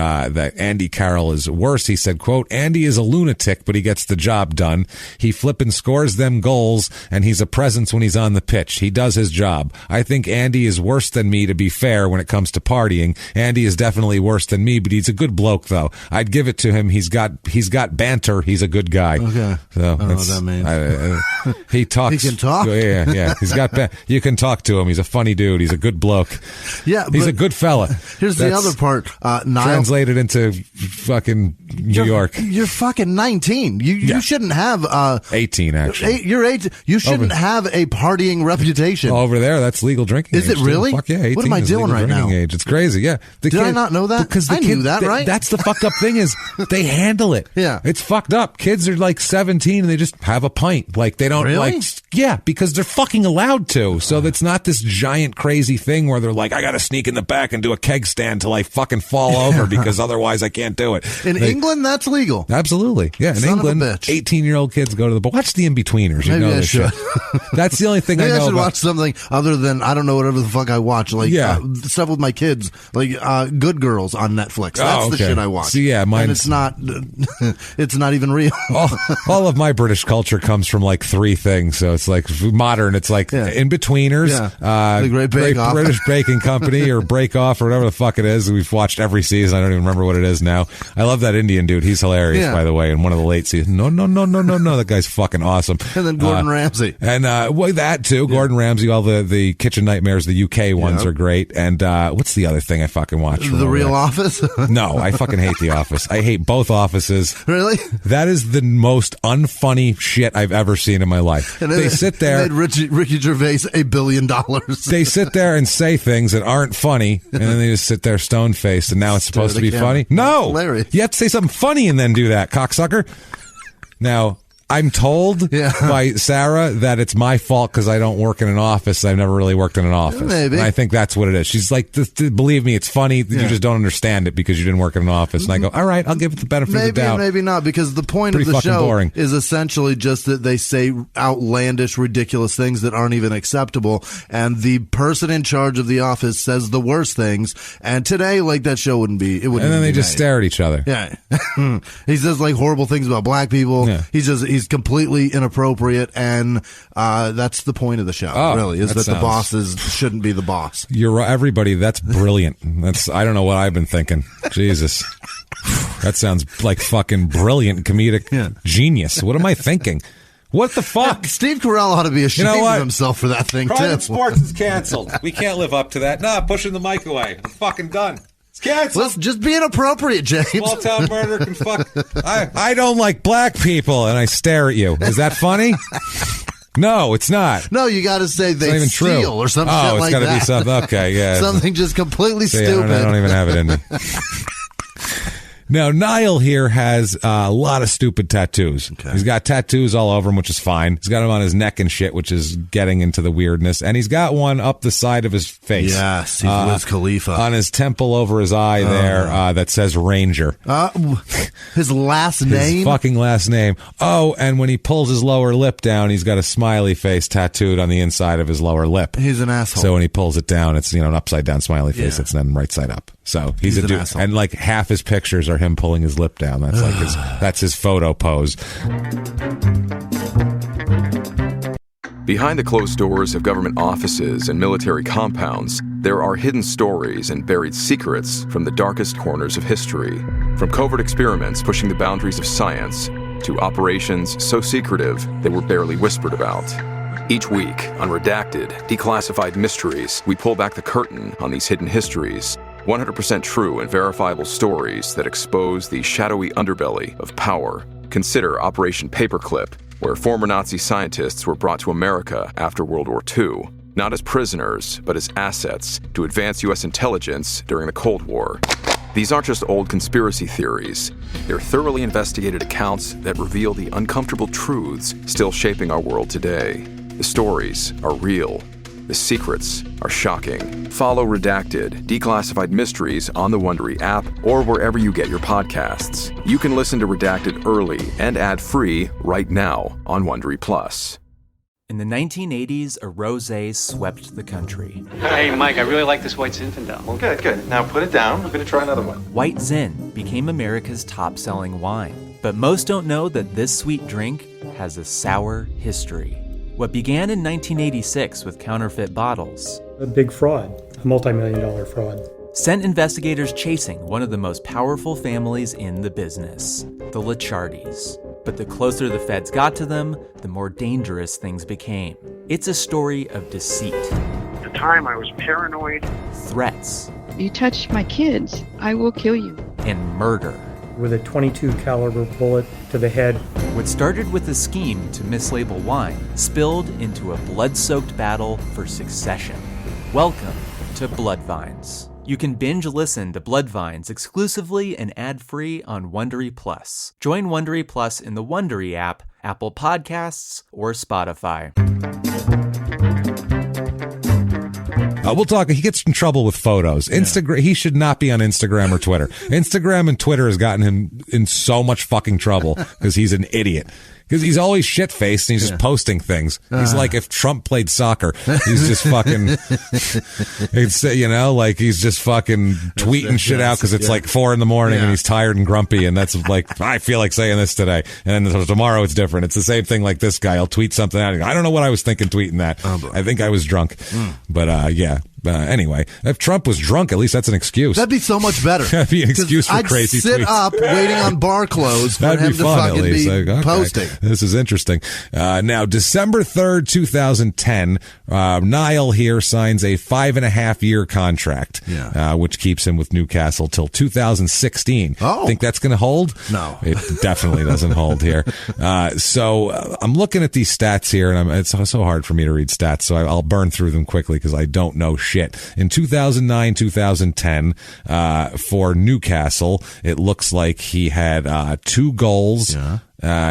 Speaker 1: Andy Carroll is worse. He said, quote, Andy is a lunatic, but he gets the job done. He flippin' scores them goals, and he's a presence when he's on the pitch. He does his job. I think Andy is worse than me, to be fair, when it comes to partying. Andy is definitely worse than me, but he's a good bloke, though. I'd give it to him. He's got banter. He's a good guy.
Speaker 3: Okay.
Speaker 1: So
Speaker 3: I don't know what that means.
Speaker 1: He talks.
Speaker 3: He can talk?
Speaker 1: Yeah. He's got you can talk to him. He's a funny dude. He's a good bloke.
Speaker 3: Yeah,
Speaker 1: he's a good fella.
Speaker 3: Here's the other part. Nile,
Speaker 1: translated into fucking New York.
Speaker 3: You're fucking 19. You shouldn't have
Speaker 1: 18 actually.
Speaker 3: You're 18. You shouldn't have a partying reputation.
Speaker 1: Over there, that's legal drinking.
Speaker 3: Is it really?
Speaker 1: Fuck yeah, 18
Speaker 3: what am I doing right now?
Speaker 1: Age. It's crazy. Yeah.
Speaker 3: Did I not know that?
Speaker 1: Because
Speaker 3: I knew that, right?
Speaker 1: That's the fucked up thing is they handle it.
Speaker 3: Yeah.
Speaker 1: It's fucked up. Kids are like 17 and they just have a pint. Like they don't because they're fucking allowed to. So that's not this giant crazy thing where they're like, I got to sneak in the back and do a keg stand till I fucking fall over because otherwise I can't do it.
Speaker 3: In England, that's legal.
Speaker 1: Absolutely. Yeah. In England, 18-year-old kids go to the bar. Watch the In-Betweeners. You know this shit. That's the only thing I know
Speaker 3: I should
Speaker 1: about.
Speaker 3: watch something other than, I don't know, whatever the fuck I watch. Like stuff with my kids, like Good Girls on Netflix. That's the shit I watch.
Speaker 1: So
Speaker 3: and it's not even real.
Speaker 1: all of my British culture comes from like three things. So it's like modern. It's like In-Betweeners,
Speaker 3: the Great
Speaker 1: British Baking Company or Break Off or whatever the fuck it is. We've watched every season. I don't even remember what it is now. I love that Indian dude. He's hilarious, by the way, in one of the late seasons. No. That guy's fucking awesome.
Speaker 3: And then Gordon Ramsay.
Speaker 1: And that too. Gordon Ramsay, all the Kitchen Nightmares, the UK ones are great. And what's the other thing I fucking watch?
Speaker 3: The Real Office?
Speaker 1: No, I fucking hate The Office. I hate both offices.
Speaker 3: Really?
Speaker 1: That is the most unfunny shit I've ever seen in my life.
Speaker 3: And
Speaker 1: they sit there.
Speaker 3: Made Ricky Gervais $1 billion.
Speaker 1: They sit there and say things that aren't funny, and then they just sit there stone-faced, and now it's supposed to be funny? No!
Speaker 3: Hilarious.
Speaker 1: You have to say something funny and then do that, cocksucker. Now, I'm told by Sarah that it's my fault because I don't work in an office. I've never really worked in an office.
Speaker 3: Maybe.
Speaker 1: And I think that's what it is. She's like, believe me, it's funny. You just don't understand it because you didn't work in an office. And I go, all right, I'll give it the benefit of the doubt.
Speaker 3: Maybe not, because the point of the show is essentially just that they say outlandish, ridiculous things that aren't even acceptable. And the person in charge of the office says the worst things. And today, like, that show wouldn't be. And
Speaker 1: then they just stare at each other.
Speaker 3: Yeah. He says like horrible things about black people. Yeah. He's completely inappropriate, and that's the point of the show. Really, is that the bosses shouldn't be the boss.
Speaker 1: You're right, everybody. That's brilliant. I don't know what I've been thinking. Jesus, that sounds like fucking brilliant comedic genius. What am I thinking? What the fuck?
Speaker 3: Steve Carell ought to be ashamed of himself for that thing.
Speaker 1: Private sports is canceled. We can't live up to that. Nah, pushing the mic away. I'm fucking done.
Speaker 3: Let's just be inappropriate, James.
Speaker 1: Small town murder can fuck. I don't like black people, and I stare at you. Is that funny? No, it's not.
Speaker 3: No, you got to say they steal or something like that.
Speaker 1: Oh, it's got to be something. Okay, yeah.
Speaker 3: Something just completely stupid.
Speaker 1: I don't even have it in me. Now, Nile here has a lot of stupid tattoos. Okay. He's got tattoos all over him, which is fine. He's got them on his neck and shit, which is getting into the weirdness. And he's got one up the side of his face.
Speaker 3: Yes, he's Wiz Khalifa.
Speaker 1: On his temple over his eye there that says Ranger.
Speaker 3: His last name?
Speaker 1: His fucking last name. Oh, and when he pulls his lower lip down, he's got a smiley face tattooed on the inside of his lower lip.
Speaker 3: He's an asshole.
Speaker 1: So when he pulls it down, it's, an upside down smiley face. It's then right side up. So he's a dude. Asshole. And like half his pictures are him pulling his lip down. That's like that's his photo pose.
Speaker 4: Behind the closed doors of government offices and military compounds, there are hidden stories and buried secrets from the darkest corners of history. From covert experiments pushing the boundaries of science to operations so secretive they were barely whispered about. Each week, on Redacted, Declassified Mysteries, we pull back the curtain on these hidden histories. 100% true and verifiable stories that expose the shadowy underbelly of power. Consider Operation Paperclip, where former Nazi scientists were brought to America after World War II, not as prisoners, but as assets to advance U.S. intelligence during the Cold War. These aren't just old conspiracy theories. They're thoroughly investigated accounts that reveal the uncomfortable truths still shaping our world today. The stories are real. The secrets are shocking. Follow Redacted, Declassified Mysteries on the Wondery app or wherever you get your podcasts. You can listen to Redacted early and ad-free right now on Wondery Plus.
Speaker 5: In the 1980s, a rosé swept the country.
Speaker 6: Hey, Mike, I really like this White Zinfandel.
Speaker 7: Well, good. Now put it down. We're going to try another one.
Speaker 5: White Zin became America's top-selling wine. But most don't know that this sweet drink has a sour history. What began in 1986 with counterfeit bottles.
Speaker 8: A big fraud, a multi-million-dollar fraud.
Speaker 5: Sent investigators chasing one of the most powerful families in the business, the Licciardis. But the closer the feds got to them, the more dangerous things became. It's a story of deceit.
Speaker 9: At the time, I was paranoid.
Speaker 5: Threats.
Speaker 10: You touch my kids, I will kill you.
Speaker 5: And murder.
Speaker 8: With a .22 caliber bullet to the head.
Speaker 5: What started with a scheme to mislabel wine spilled into a blood-soaked battle for succession. Welcome to Bloodvines. You can binge listen to Bloodvines exclusively and ad-free on Wondery Plus. Join Wondery Plus in the Wondery app, Apple Podcasts, or Spotify.
Speaker 1: We'll talk. He gets in trouble with photos. Instagram. He should not be on Instagram or Twitter. Instagram and Twitter has gotten him in so much fucking trouble because he's an idiot. Because he's always shit-faced and he's just posting things. He's like if Trump played soccer. He's just fucking, like he's just fucking tweeting shit out because it's like 4 a.m. and he's tired and grumpy. And that's like, I feel like saying this today. And then tomorrow it's different. It's the same thing like this guy. I'll tweet something out. I don't know what I was thinking tweeting that. I think I was drunk. But anyway, if Trump was drunk, at least that's an excuse.
Speaker 3: That'd be so much better.
Speaker 1: That'd be an excuse for crazy tweets.
Speaker 3: I'd sit up waiting on bar clothes for
Speaker 1: That'd
Speaker 3: him
Speaker 1: be
Speaker 3: to
Speaker 1: fun,
Speaker 3: fucking be posting.
Speaker 1: This is interesting. Now, December 3rd, 2010, Nile here signs a 5.5-year contract, which keeps him with Newcastle till 2016.
Speaker 3: Oh.
Speaker 1: Think that's going to hold?
Speaker 3: No.
Speaker 1: It definitely doesn't hold here. So I'm looking at these stats here, and it's so hard for me to read stats, so I'll burn through them quickly because I don't know shit. In 2009, 2010, for Newcastle, it looks like he had 2 goals. Yeah.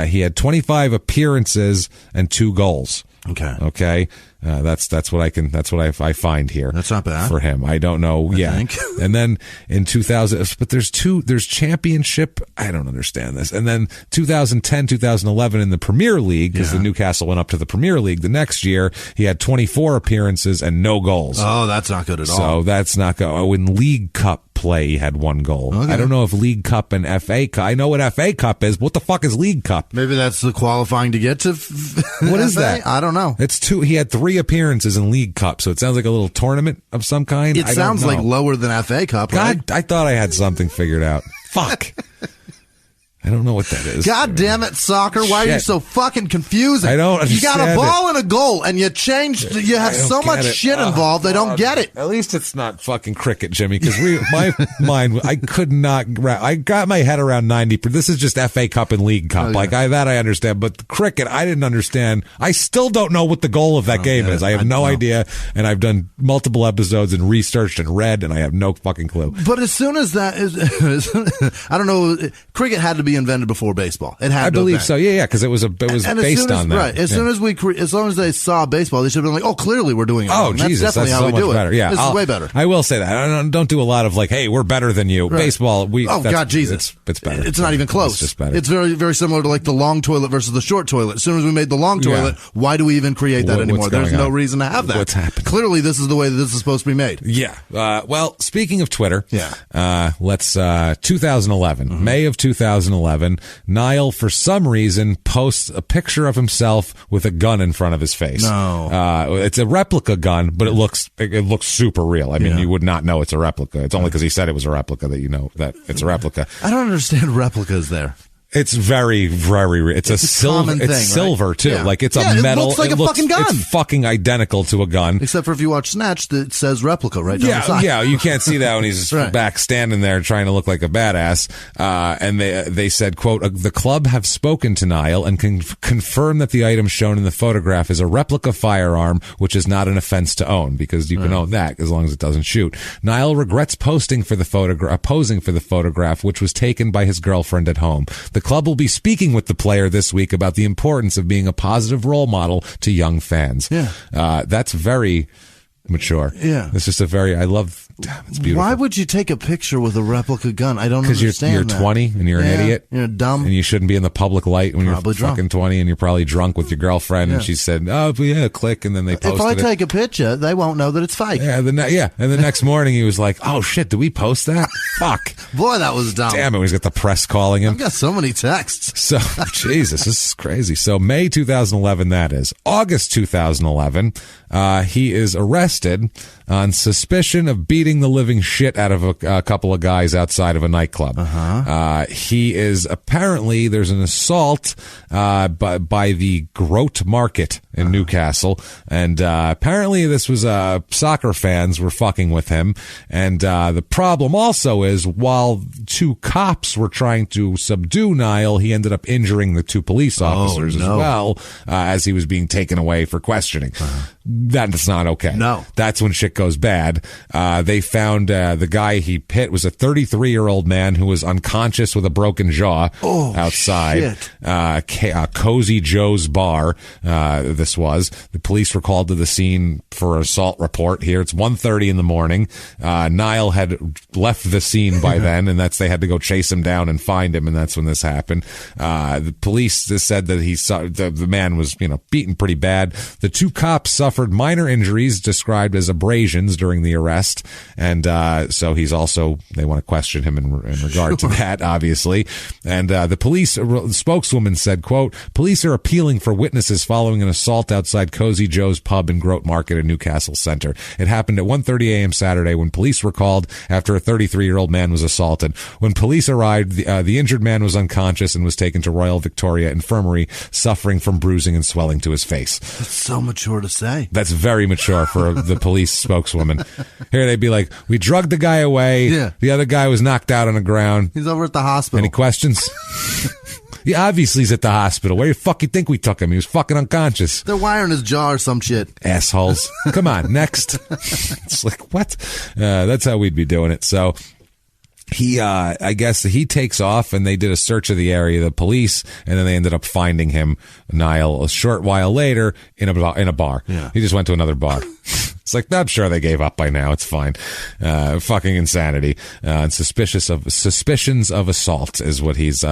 Speaker 1: He had 25 appearances and 2 goals. Okay. That's what I find here.
Speaker 3: That's not bad
Speaker 1: for him. I don't know. I think. And then in 2000, but there's championship. I don't understand this. And then 2010, 2011 in the Premier League, because the Newcastle went up to the Premier League the next year. He had 24 appearances and no goals.
Speaker 3: Oh, that's not good at all.
Speaker 1: So that's not good. Oh, in League Cup play, he had 1 goal. Okay. I don't know if League Cup and FA Cup. I know what FA Cup is. But what the fuck is League Cup?
Speaker 3: Maybe that's the qualifying to get to.
Speaker 1: What is that?
Speaker 3: I don't know.
Speaker 1: It's 2. He had 3 appearances in League Cup, so it sounds like a little tournament of some kind.
Speaker 3: It sounds like lower than FA Cup, right?
Speaker 1: God, I thought I had something figured out. Fuck. I don't know what that is.
Speaker 3: God damn it, soccer. Why are you so fucking confusing?
Speaker 1: I don't understand.
Speaker 3: You got a ball and a goal, and you have so much shit involved, I don't get it.
Speaker 1: At least it's not fucking cricket, Jimmy, because my mind, I could not, I got my head around 90, this is just FA Cup and League Cup. That I understand, but the cricket, I didn't understand. I still don't know what the goal of that game is. I have no idea, and I've done multiple episodes and researched and read, and I have no fucking clue.
Speaker 3: But as soon as that is, I don't know, cricket had to be invented before baseball. It had.
Speaker 1: I believe so. Yeah, because it was based on that.
Speaker 3: Right. As soon as they saw baseball, they should have been like, "Oh, clearly we're doing it."
Speaker 1: Oh, Jesus,
Speaker 3: that's definitely how we do
Speaker 1: better.
Speaker 3: it.
Speaker 1: Yeah,
Speaker 3: this is way better.
Speaker 1: I will say that. I don't do a lot of like, "Hey, we're better than you." Right. Baseball,
Speaker 3: God, Jesus,
Speaker 1: it's better.
Speaker 3: It's not even close.
Speaker 1: It's just better.
Speaker 3: It's very, very similar to like the long toilet versus the short toilet. As soon as we made the long toilet, why do we even create that anymore? There's no reason to have that.
Speaker 1: What's happening?
Speaker 3: Clearly, this is the way that this is supposed to be made.
Speaker 1: Yeah. Well, speaking of Twitter, let's 2011, May of 2011, Nile, for some reason, posts a picture of himself with a gun in front of his face.
Speaker 3: No.
Speaker 1: It's a replica gun, but it looks super real. I mean, you would not know it's a replica. It's only because he said it was a replica that you know that it's a replica.
Speaker 3: I don't understand replicas there.
Speaker 1: It's very, very. It's a silver. It's silver
Speaker 3: right?
Speaker 1: too.
Speaker 3: Yeah.
Speaker 1: Like it's a metal.
Speaker 3: It looks like a fucking gun.
Speaker 1: It's fucking identical to a gun.
Speaker 3: Except for if you watch Snatch, it says replica right down the side.
Speaker 1: Yeah, you can't see that when he's back standing there trying to look like a badass. And they said, quote, "The club have spoken to Nile and can confirm that the item shown in the photograph is a replica firearm, which is not an offense to own because you can own that as long as it doesn't shoot." Nile regrets posing for the photograph, which was taken by his girlfriend at home. The club will be speaking with the player this week about the importance of being a positive role model to young fans.
Speaker 3: Yeah.
Speaker 1: That's very mature.
Speaker 3: Yeah.
Speaker 1: It's just it's beautiful.
Speaker 3: Why would you take a picture with a replica gun? I don't understand
Speaker 1: Because you're 20 and you're an idiot.
Speaker 3: You're dumb.
Speaker 1: And you shouldn't be in the public light when you're fucking 20 and you're probably drunk with your girlfriend. And she said, "Oh, yeah, click." And then they posted it.
Speaker 3: If I take a picture, they won't know that it's fake.
Speaker 1: Yeah. And the next morning he was like, "Oh shit, did we post that? Fuck."
Speaker 3: Boy, that was dumb.
Speaker 1: Damn it. He's got the press calling him.
Speaker 3: I've got so many texts.
Speaker 1: So, Jesus, this is crazy. So May 2011, that is. August 2011, he is arrested on suspicion of beating the living shit out of a couple of guys outside of a nightclub. He is apparently, there's an assault by the Grote Market in Newcastle, and apparently this was soccer fans were fucking with him. And the problem also is, while two cops were trying to subdue Nile, he ended up injuring the two police officers as well as he was being taken away for questioning. That's not okay.
Speaker 3: No.
Speaker 1: That's when shit goes bad. They found the guy he hit was a 33-year-old man who was unconscious with a broken jaw outside. Cozy Joe's bar. This was. The police were called to the scene for an assault report here. It's 1:30 in the morning. Nile had left the scene by then, and they had to go chase him down and find him, and that's when this happened. The police said that he saw the man was, beaten pretty bad. The two cops suffered minor injuries described as abrasions during the arrest, and so he's also, they want to question him in regard to that, obviously. And the police spokeswoman said, quote, "Police are appealing for witnesses following an assault outside Cozy Joe's pub in Grote Market in Newcastle Center. It happened at 1:30 a.m. Saturday when police were called after a 33-year-old man was assaulted. When police arrived, the injured man was unconscious and was taken to Royal Victoria Infirmary, suffering from bruising and swelling to his face."
Speaker 3: That's so mature to say.
Speaker 1: That's very mature for the police spokeswoman. Here they'd be like, "We drugged the guy away.
Speaker 3: Yeah.
Speaker 1: The other guy was knocked out on the ground.
Speaker 3: He's over at the hospital.
Speaker 1: Any questions?" Yeah, obviously he's at the hospital. Where the fuck you think we took him? He was fucking unconscious.
Speaker 3: They're wiring his jaw or some shit.
Speaker 1: Assholes. Come on, next. It's like, what? That's how we'd be doing it. So he, I guess he takes off, and they did a search of the area, the police, and then they ended up finding him, Nile, a short while later in a bar.
Speaker 3: Yeah.
Speaker 1: He just went to another bar. It's like, I'm sure they gave up by now. It's fine. Fucking insanity. And suspicions of assault is what he's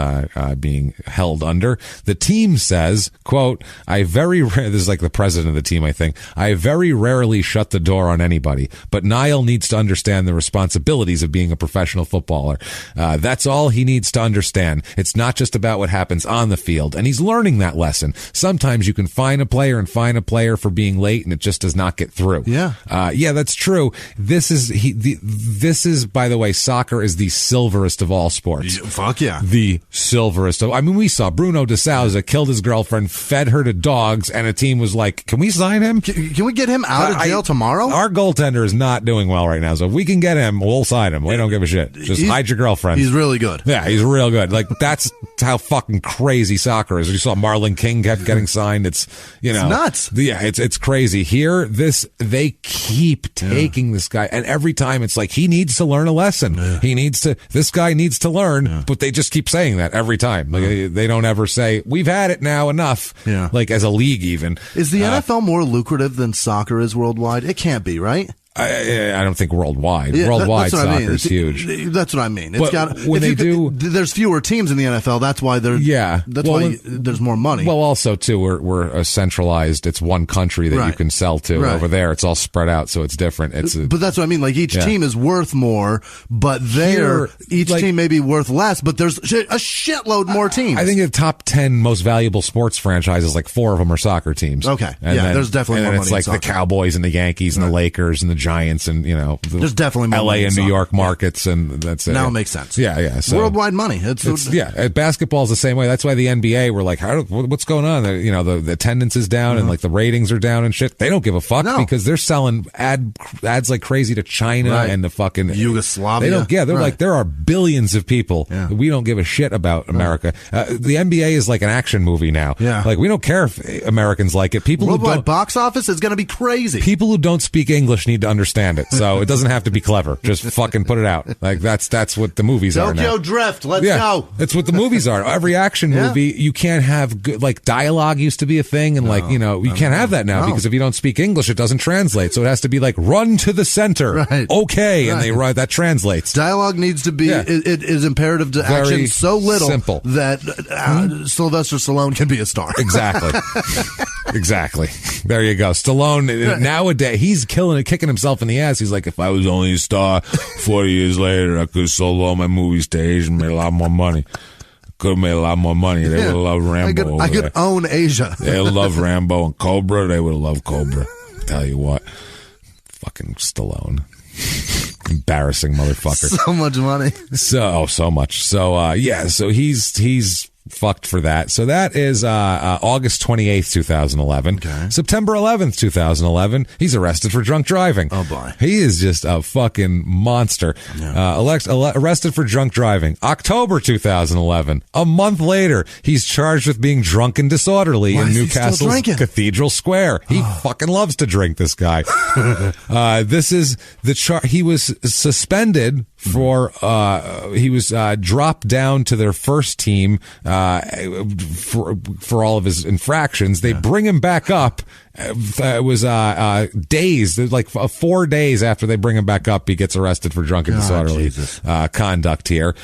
Speaker 1: being held under. The team says, quote, this is like the president of the team, I think, "I very rarely shut the door on anybody, but Nile needs to understand the responsibilities of being a professional footballer. That's all he needs to understand. It's not just about what happens on the field, and he's learning that lesson. Sometimes you can fine a player for being late, and it just does not get through."
Speaker 3: Yeah.
Speaker 1: Yeah, that's true. This is, by the way, soccer is the silverest of all sports.
Speaker 3: Fuck yeah.
Speaker 1: The silverest of, I mean, we saw Bruno de Souza killed his girlfriend, fed her to dogs, and a team was like, can we sign him?
Speaker 3: Can we get him out of jail tomorrow?
Speaker 1: Our goaltender is not doing well right now, so if we can get him, we'll sign him. We don't give a shit. Just hide your girlfriend.
Speaker 3: He's really good.
Speaker 1: Yeah, he's real good. Like, that's how fucking crazy soccer is. You saw Marlon King kept getting signed. It's, you know.
Speaker 3: It's nuts.
Speaker 1: Yeah, it's crazy. Here, they keep taking this guy, and every time it's like, he needs to learn a lesson. This guy needs to learn, but they just keep saying that every time. Like, they don't ever say, we've had it now, enough.
Speaker 3: Yeah.
Speaker 1: Like, as a league even.
Speaker 3: Is the NFL more lucrative than soccer is worldwide? It can't be, right?
Speaker 1: I don't think worldwide.
Speaker 3: Yeah,
Speaker 1: worldwide
Speaker 3: that's what
Speaker 1: soccer is huge.
Speaker 3: That's what I mean.
Speaker 1: There's
Speaker 3: fewer teams in the NFL. That's why there's more money.
Speaker 1: Well, also too, we're a centralized. It's one country that you can sell to. Over there, it's all spread out, so it's different.
Speaker 3: But that's what I mean. Like, each team is worth more, but each team may be worth less. But there's a shitload more teams.
Speaker 1: I think the top 10 most valuable sports franchises, like 4 of them are soccer teams.
Speaker 3: Okay,
Speaker 1: and
Speaker 3: there's definitely more money.
Speaker 1: It's like the Cowboys and the Yankees and the Lakers and the Giants and, you know,
Speaker 3: there's definitely more
Speaker 1: LA
Speaker 3: money
Speaker 1: and New York markets, and that's it.
Speaker 3: Now it makes sense.
Speaker 1: Yeah. So
Speaker 3: worldwide money.
Speaker 1: Basketball's the same way. That's why the NBA were like, what's going on? You know, the attendance is down and like the ratings are down and shit. They don't give a fuck because they're selling ads like crazy to China and the fucking
Speaker 3: Yugoslavia.
Speaker 1: They're like, there are billions of people. We don't give a shit about America. The NBA is like an action movie now. Like, we don't care if Americans like it.
Speaker 3: Worldwide box office is going to be crazy.
Speaker 1: People who don't speak English need to understand it. So it doesn't have to be clever. Just fucking put it out. Like, that's what the movies are now.
Speaker 3: Tokyo Drift. Let's go.
Speaker 1: That's what the movies are. Every action movie, you can't have good, like, dialogue used to be a thing, and you can't have that now because if you don't speak English, it doesn't translate. So it has to be like, run to the center. Okay. And they write, that translates.
Speaker 3: Dialogue needs to be, it is imperative to
Speaker 1: very
Speaker 3: action so little
Speaker 1: simple
Speaker 3: that Sylvester Stallone can be a star.
Speaker 1: Exactly. Exactly. There you go. Stallone, nowadays, he's kicking himself in the ass. He's like, if I was only a star 40 years later, I could have sold all my movies to Asia and made a lot more money. Could have made a lot more money. They would have loved Rambo.
Speaker 3: I could own Asia.
Speaker 1: They would love Rambo and Cobra. They would have loved Cobra. Tell you what. Fucking Stallone. Embarrassing motherfucker.
Speaker 3: So much money.
Speaker 1: So much. So, so he's fucked for that. So that is August 28th, 2011.
Speaker 3: Okay.
Speaker 1: September 11th, 2011, he's arrested for drunk driving.
Speaker 3: Oh, boy.
Speaker 1: He is just a fucking monster. Yeah. Arrested for drunk driving. October 2011. A month later, he's charged with being drunk and disorderly in Newcastle's Cathedral Square. He fucking loves to drink, this guy. This is the he was suspended for he was dropped down to their first team for all of his infractions. They bring him back up. It was days, like 4 days after they bring him back up, he gets arrested for drunk and disorderly conduct here.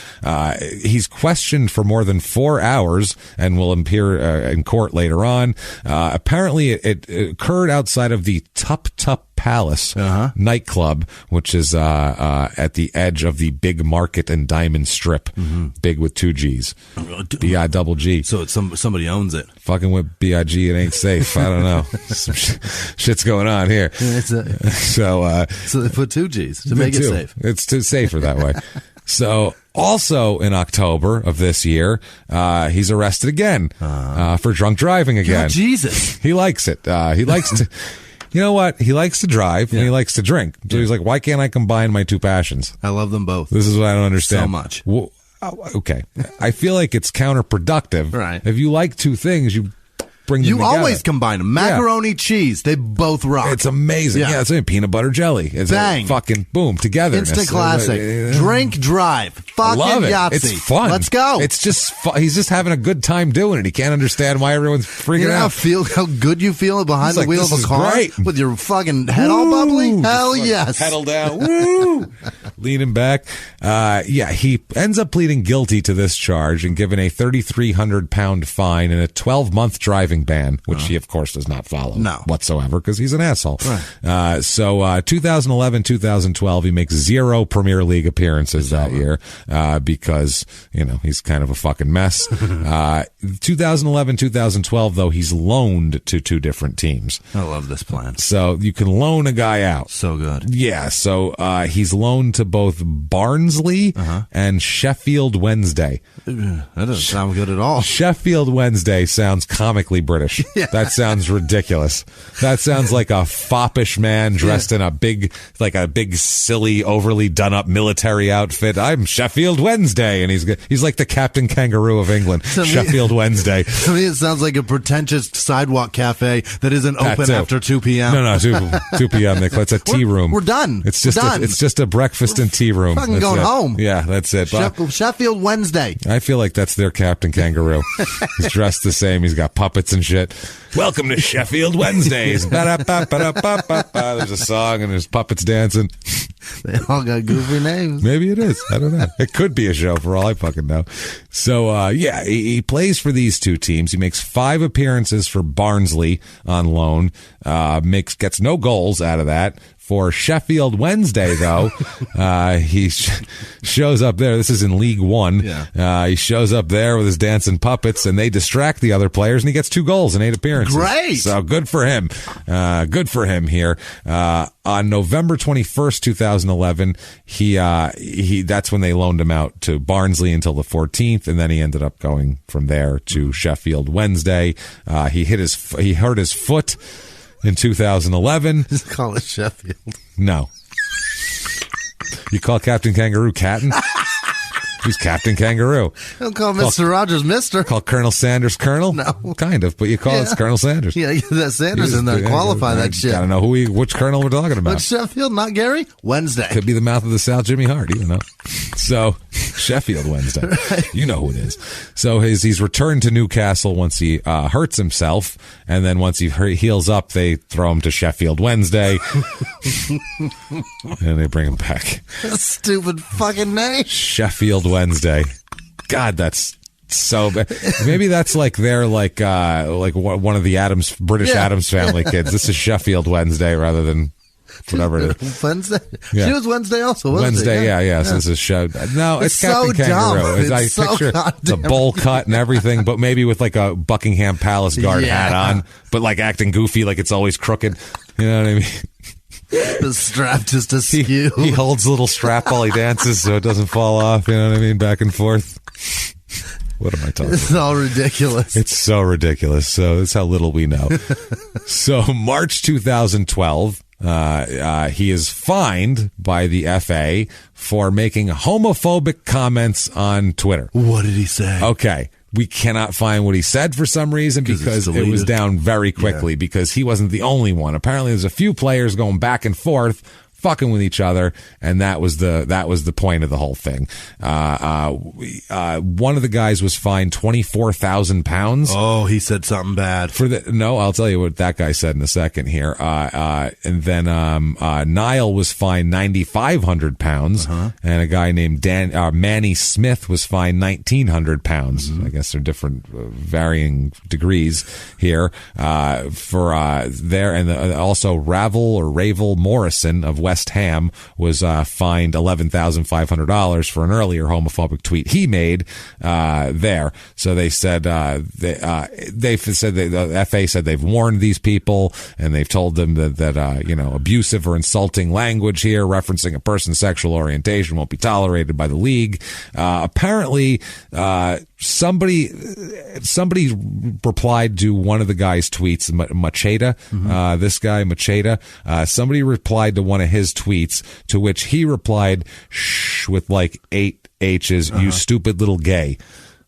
Speaker 1: He's questioned for more than 4 hours and will appear in court later on. Apparently, it occurred outside of the Tup Palace nightclub, which is at the edge of the Big Market and Diamond Strip. Big with 2 G's. B-I-double-G.
Speaker 3: So it's somebody owns it.
Speaker 1: Fucking with B-I-G, it ain't safe. I don't know. Some shit's going on here.
Speaker 3: So they put 2 G's to make it safe.
Speaker 1: It's too safer that way. So also in October of this year, he's arrested again for drunk driving again.
Speaker 3: God, Jesus.
Speaker 1: He likes it. He likes to... You know what? He likes to drive and he likes to drink. So he's like, why can't I combine my 2 passions?
Speaker 3: I love them both.
Speaker 1: This is what I don't understand.
Speaker 3: So much.
Speaker 1: Well, okay. I feel like it's counterproductive.
Speaker 3: Right.
Speaker 1: If you like 2 things, you bring them together.
Speaker 3: You always combine them. Macaroni, cheese, they both rock.
Speaker 1: It's amazing. Yeah, it's peanut butter jelly. It's
Speaker 3: bang.
Speaker 1: Fucking boom, together.
Speaker 3: Instant classic. Drink, drive. Fucking
Speaker 1: love it.
Speaker 3: Yahtzee.
Speaker 1: It's fun.
Speaker 3: Let's go.
Speaker 1: It's just he's just having a good time doing it. He can't understand why everyone's freaking out.
Speaker 3: How good you feel behind the wheel of a car
Speaker 1: great.
Speaker 3: with your fucking head all bubbly? Hell yes.
Speaker 1: Pedal down. Woo. Leaning back. He ends up pleading guilty to this charge and given a 3,300-pound fine and a 12-month driving ban, which he, of course, does not follow whatsoever because he's an asshole. Right. 2011, 2012, he makes 0 Premier League appearances that year because, he's kind of a fucking mess. 2011, 2012, though, he's loaned to 2 different teams.
Speaker 3: I love this plan.
Speaker 1: So you can loan a guy out.
Speaker 3: So good.
Speaker 1: Yeah, so he's loaned to both Barnsley and Sheffield Wednesday.
Speaker 3: That doesn't sound good at all.
Speaker 1: Sheffield Wednesday sounds comically British. Yeah. That sounds ridiculous. That sounds like a foppish man dressed in a big, silly, overly done-up military outfit. I'm Sheffield Wednesday, and he's like the Captain Kangaroo of England. Sheffield Wednesday.
Speaker 3: To me, it sounds like a pretentious sidewalk cafe that isn't open after 2 p.m.
Speaker 1: No, 2 p.m. It's a tea room.
Speaker 3: We're done.
Speaker 1: It's just a breakfast and tea room.
Speaker 3: Fucking going home.
Speaker 1: Yeah, that's it.
Speaker 3: Sheffield Wednesday.
Speaker 1: I feel like that's their Captain Kangaroo. He's dressed the same. He's got puppets and shit. Welcome to Sheffield Wednesdays. There's a song and there's puppets dancing.
Speaker 3: They all got goofy names.
Speaker 1: Maybe it is. I don't know. It could be a show for all I fucking know. So, he plays for these 2 teams. He makes 5 appearances for Barnsley on loan. Gets no goals out of that. For Sheffield Wednesday, though, he shows up there. This is in League One. Yeah. He shows up there with his dancing puppets, and they distract the other players, and he gets 2 goals in 8 appearances.
Speaker 3: Great!
Speaker 1: So good for him. Good for him here. On November 21st, 2011, that's when they loaned him out to Barnsley until the 14th, and then he ended up going from there to Sheffield Wednesday. He hurt his foot in 2011.
Speaker 3: Just call it Sheffield.
Speaker 1: No. You call Captain Kangaroo Captain? He's Captain Kangaroo.
Speaker 3: Don't call Mr. Rogers Mister.
Speaker 1: Call Colonel Sanders Colonel?
Speaker 3: No.
Speaker 1: Kind of, but you call it Colonel Sanders.
Speaker 3: Yeah, get that Sanders in there. Qualify that shit.
Speaker 1: Gotta know which Colonel we're talking about.
Speaker 3: But Sheffield, not Gary? Wednesday.
Speaker 1: Could be the mouth of the South, Jimmie Hart. You know. So, Sheffield Wednesday. Right. You know who it is. So he's returned to Newcastle once he hurts himself, and then once he heals up, they throw him to Sheffield Wednesday, and they bring him back.
Speaker 3: That stupid fucking name.
Speaker 1: Sheffield Wednesday. God, that's so bad. Maybe that's like they're like one of the British Addams Family kids. This is Sheffield Wednesday rather than whatever it is.
Speaker 3: Wednesday? Yeah. She was Wednesday also, wasn't
Speaker 1: Wednesday,
Speaker 3: she?
Speaker 1: Yeah. So this is show. No, it's Captain
Speaker 3: so
Speaker 1: Kangaroo. I picture the bowl cut and everything, but maybe with like a Buckingham Palace guard hat on, but like acting goofy, like it's always crooked. You know what I mean?
Speaker 3: The strap just askew.
Speaker 1: He holds a little strap while he dances so it doesn't fall off, you know what I mean, back and forth. What am I talking about?
Speaker 3: It's all ridiculous.
Speaker 1: It's so ridiculous. So that's how little we know. So March 2012, he is fined by the FA for making homophobic comments on Twitter.
Speaker 3: What did he say?
Speaker 1: Okay. We cannot find what he said for some reason because it was down very quickly because he wasn't the only one. Apparently there's a few players going back and forth fucking with each other, and that was the point of the whole thing. One of the guys was fined £24,000.
Speaker 3: Oh, he said something bad.
Speaker 1: No, I'll tell you what that guy said in a second here. And then Nile was fined £9,500, and a guy named Manny Smith was fined £1,900. I guess they're different, varying degrees here for there, and also Ravel Morrison of West Ham was fined $11,500 for an earlier homophobic tweet he made there. So they said the FA said they've warned these people and they've told them that abusive or insulting language here referencing a person's sexual orientation won't be tolerated by the league. Apparently, somebody replied to one of the guy's tweets, Macheda, this guy Macheda. Somebody replied to one of his tweets, to which he replied, "Shh," with like 8 H's, "you stupid little gay."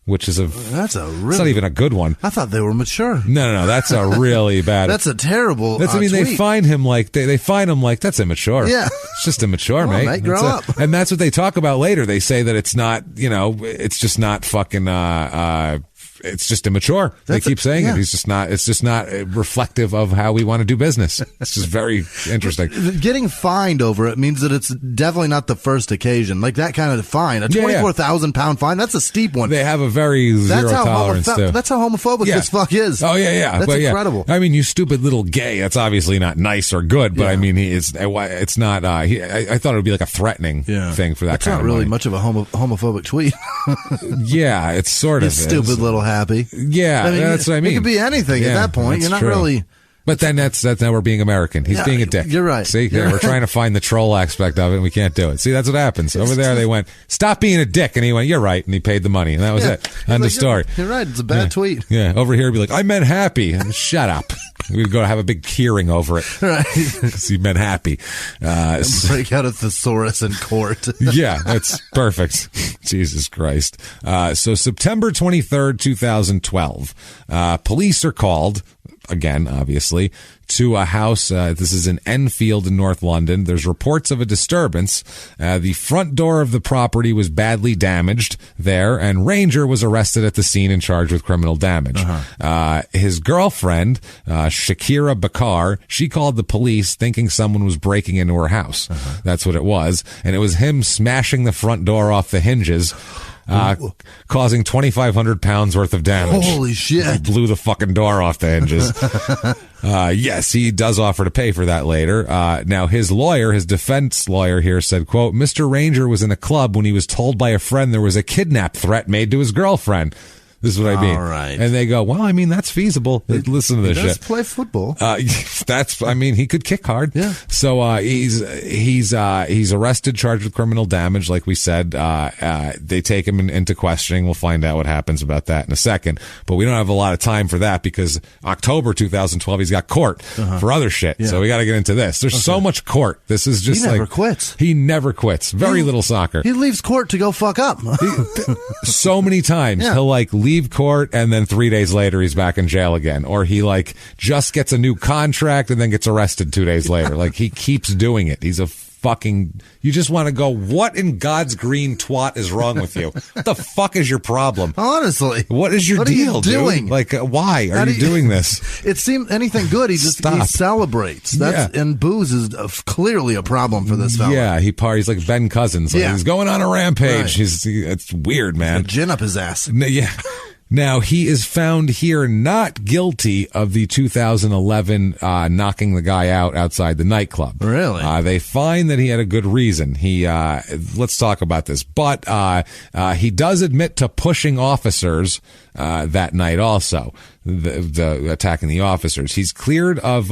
Speaker 1: Which is it's not even a good one.
Speaker 3: I thought they were mature.
Speaker 1: No, that's a really bad.
Speaker 3: That's a terrible.
Speaker 1: Tweet. They find him like they find him like that's immature.
Speaker 3: Yeah,
Speaker 1: it's just immature, mate.
Speaker 3: Grow up.
Speaker 1: And that's what they talk about later. They say that it's not, it's just not fucking. it's just immature. They keep saying it. It's just not reflective of how we want to do business. It's just very interesting.
Speaker 3: Getting fined over it means that it's definitely not the first occasion. Like that kind of fine, a 24,000 pound fine, that's a steep one.
Speaker 1: They have a very zero tolerance too.
Speaker 3: That's how homophobic this fuck is.
Speaker 1: Oh yeah.
Speaker 3: That's incredible.
Speaker 1: I mean, you stupid little gay. That's obviously not nice or good. But I mean, it's not. I thought it would be like a threatening thing for that.
Speaker 3: That's
Speaker 1: kind
Speaker 3: not
Speaker 1: of
Speaker 3: really
Speaker 1: money.
Speaker 3: much of a homophobic tweet.
Speaker 1: Yeah, it's sort of.
Speaker 3: Stupid little happy.
Speaker 1: Yeah, I mean, that's what I mean.
Speaker 3: It could be anything at that point. You're not really.
Speaker 1: But then that's now we're being American. He's being a dick.
Speaker 3: You're right.
Speaker 1: See, we're trying to find the troll aspect of it, and we can't do it. See, that's what happens. Over there, they went, stop being a dick. And he went, you're right. And he paid the money. And that was it. End of story.
Speaker 3: You're right. It's a bad tweet.
Speaker 1: Yeah. Over here, he'd be like, I meant happy. And shut up. We'd go to have a big hearing over it.
Speaker 3: Right.
Speaker 1: Because he meant happy.
Speaker 3: Break out a thesaurus in court.
Speaker 1: Yeah, that's perfect. Jesus Christ. So September 23rd, 2012, police are called, again, obviously, to a house. This is in Enfield in North London. There's reports of a disturbance. The front door of the property was badly damaged there, and Ranger was arrested at the scene and charged with criminal damage. His girlfriend, Shakira Bakar, she called the police thinking someone was breaking into her house. That's what it was. And it was him smashing the front door off the hinges, causing 2,500 pounds worth of damage.
Speaker 3: Holy shit.
Speaker 1: He blew the fucking door off the hinges. Yes, he does offer to pay for that later. Now, his lawyer, his defense lawyer here said, quote, Mr. Ranger was in a club when he was told by a friend there was a kidnap threat made to his girlfriend. This is what I mean.
Speaker 3: All right.
Speaker 1: And they go, well, I mean, that's feasible. Listen to this shit.
Speaker 3: He does play football.
Speaker 1: He could kick hard.
Speaker 3: Yeah.
Speaker 1: So, he's arrested, charged with criminal damage. Like we said, they take him into questioning. We'll find out what happens about that in a second. But we don't have a lot of time for that because October 2012, he's got court for other shit. Yeah. So we got to get into this. There's so much court. This is just
Speaker 3: he never quits.
Speaker 1: He never quits. Very little soccer.
Speaker 3: He leaves court to go fuck up.
Speaker 1: So many times he'll leave court and then 3 days later he's back in jail again, or he just gets a new contract and then gets arrested 2 days later. He keeps doing it. He's a fucking, you just want to go, what in God's green twat is wrong with you? What the fuck is your problem?
Speaker 3: Honestly,
Speaker 1: what is your deal,
Speaker 3: doing?
Speaker 1: Dude? Why are you doing this?
Speaker 3: It seems anything good, he celebrates. And booze is clearly a problem for this fella.
Speaker 1: Yeah, he parties like Ben Cousins. He's going on a rampage.
Speaker 3: Right.
Speaker 1: It's weird, man.
Speaker 3: Gin up his ass.
Speaker 1: Yeah. Now, he is found here not guilty of the 2011 knocking the guy out outside the nightclub.
Speaker 3: Really?
Speaker 1: They find that he had a good reason. Let's talk about this. But he does admit to pushing officers that night also. The attacking the officers. He's cleared of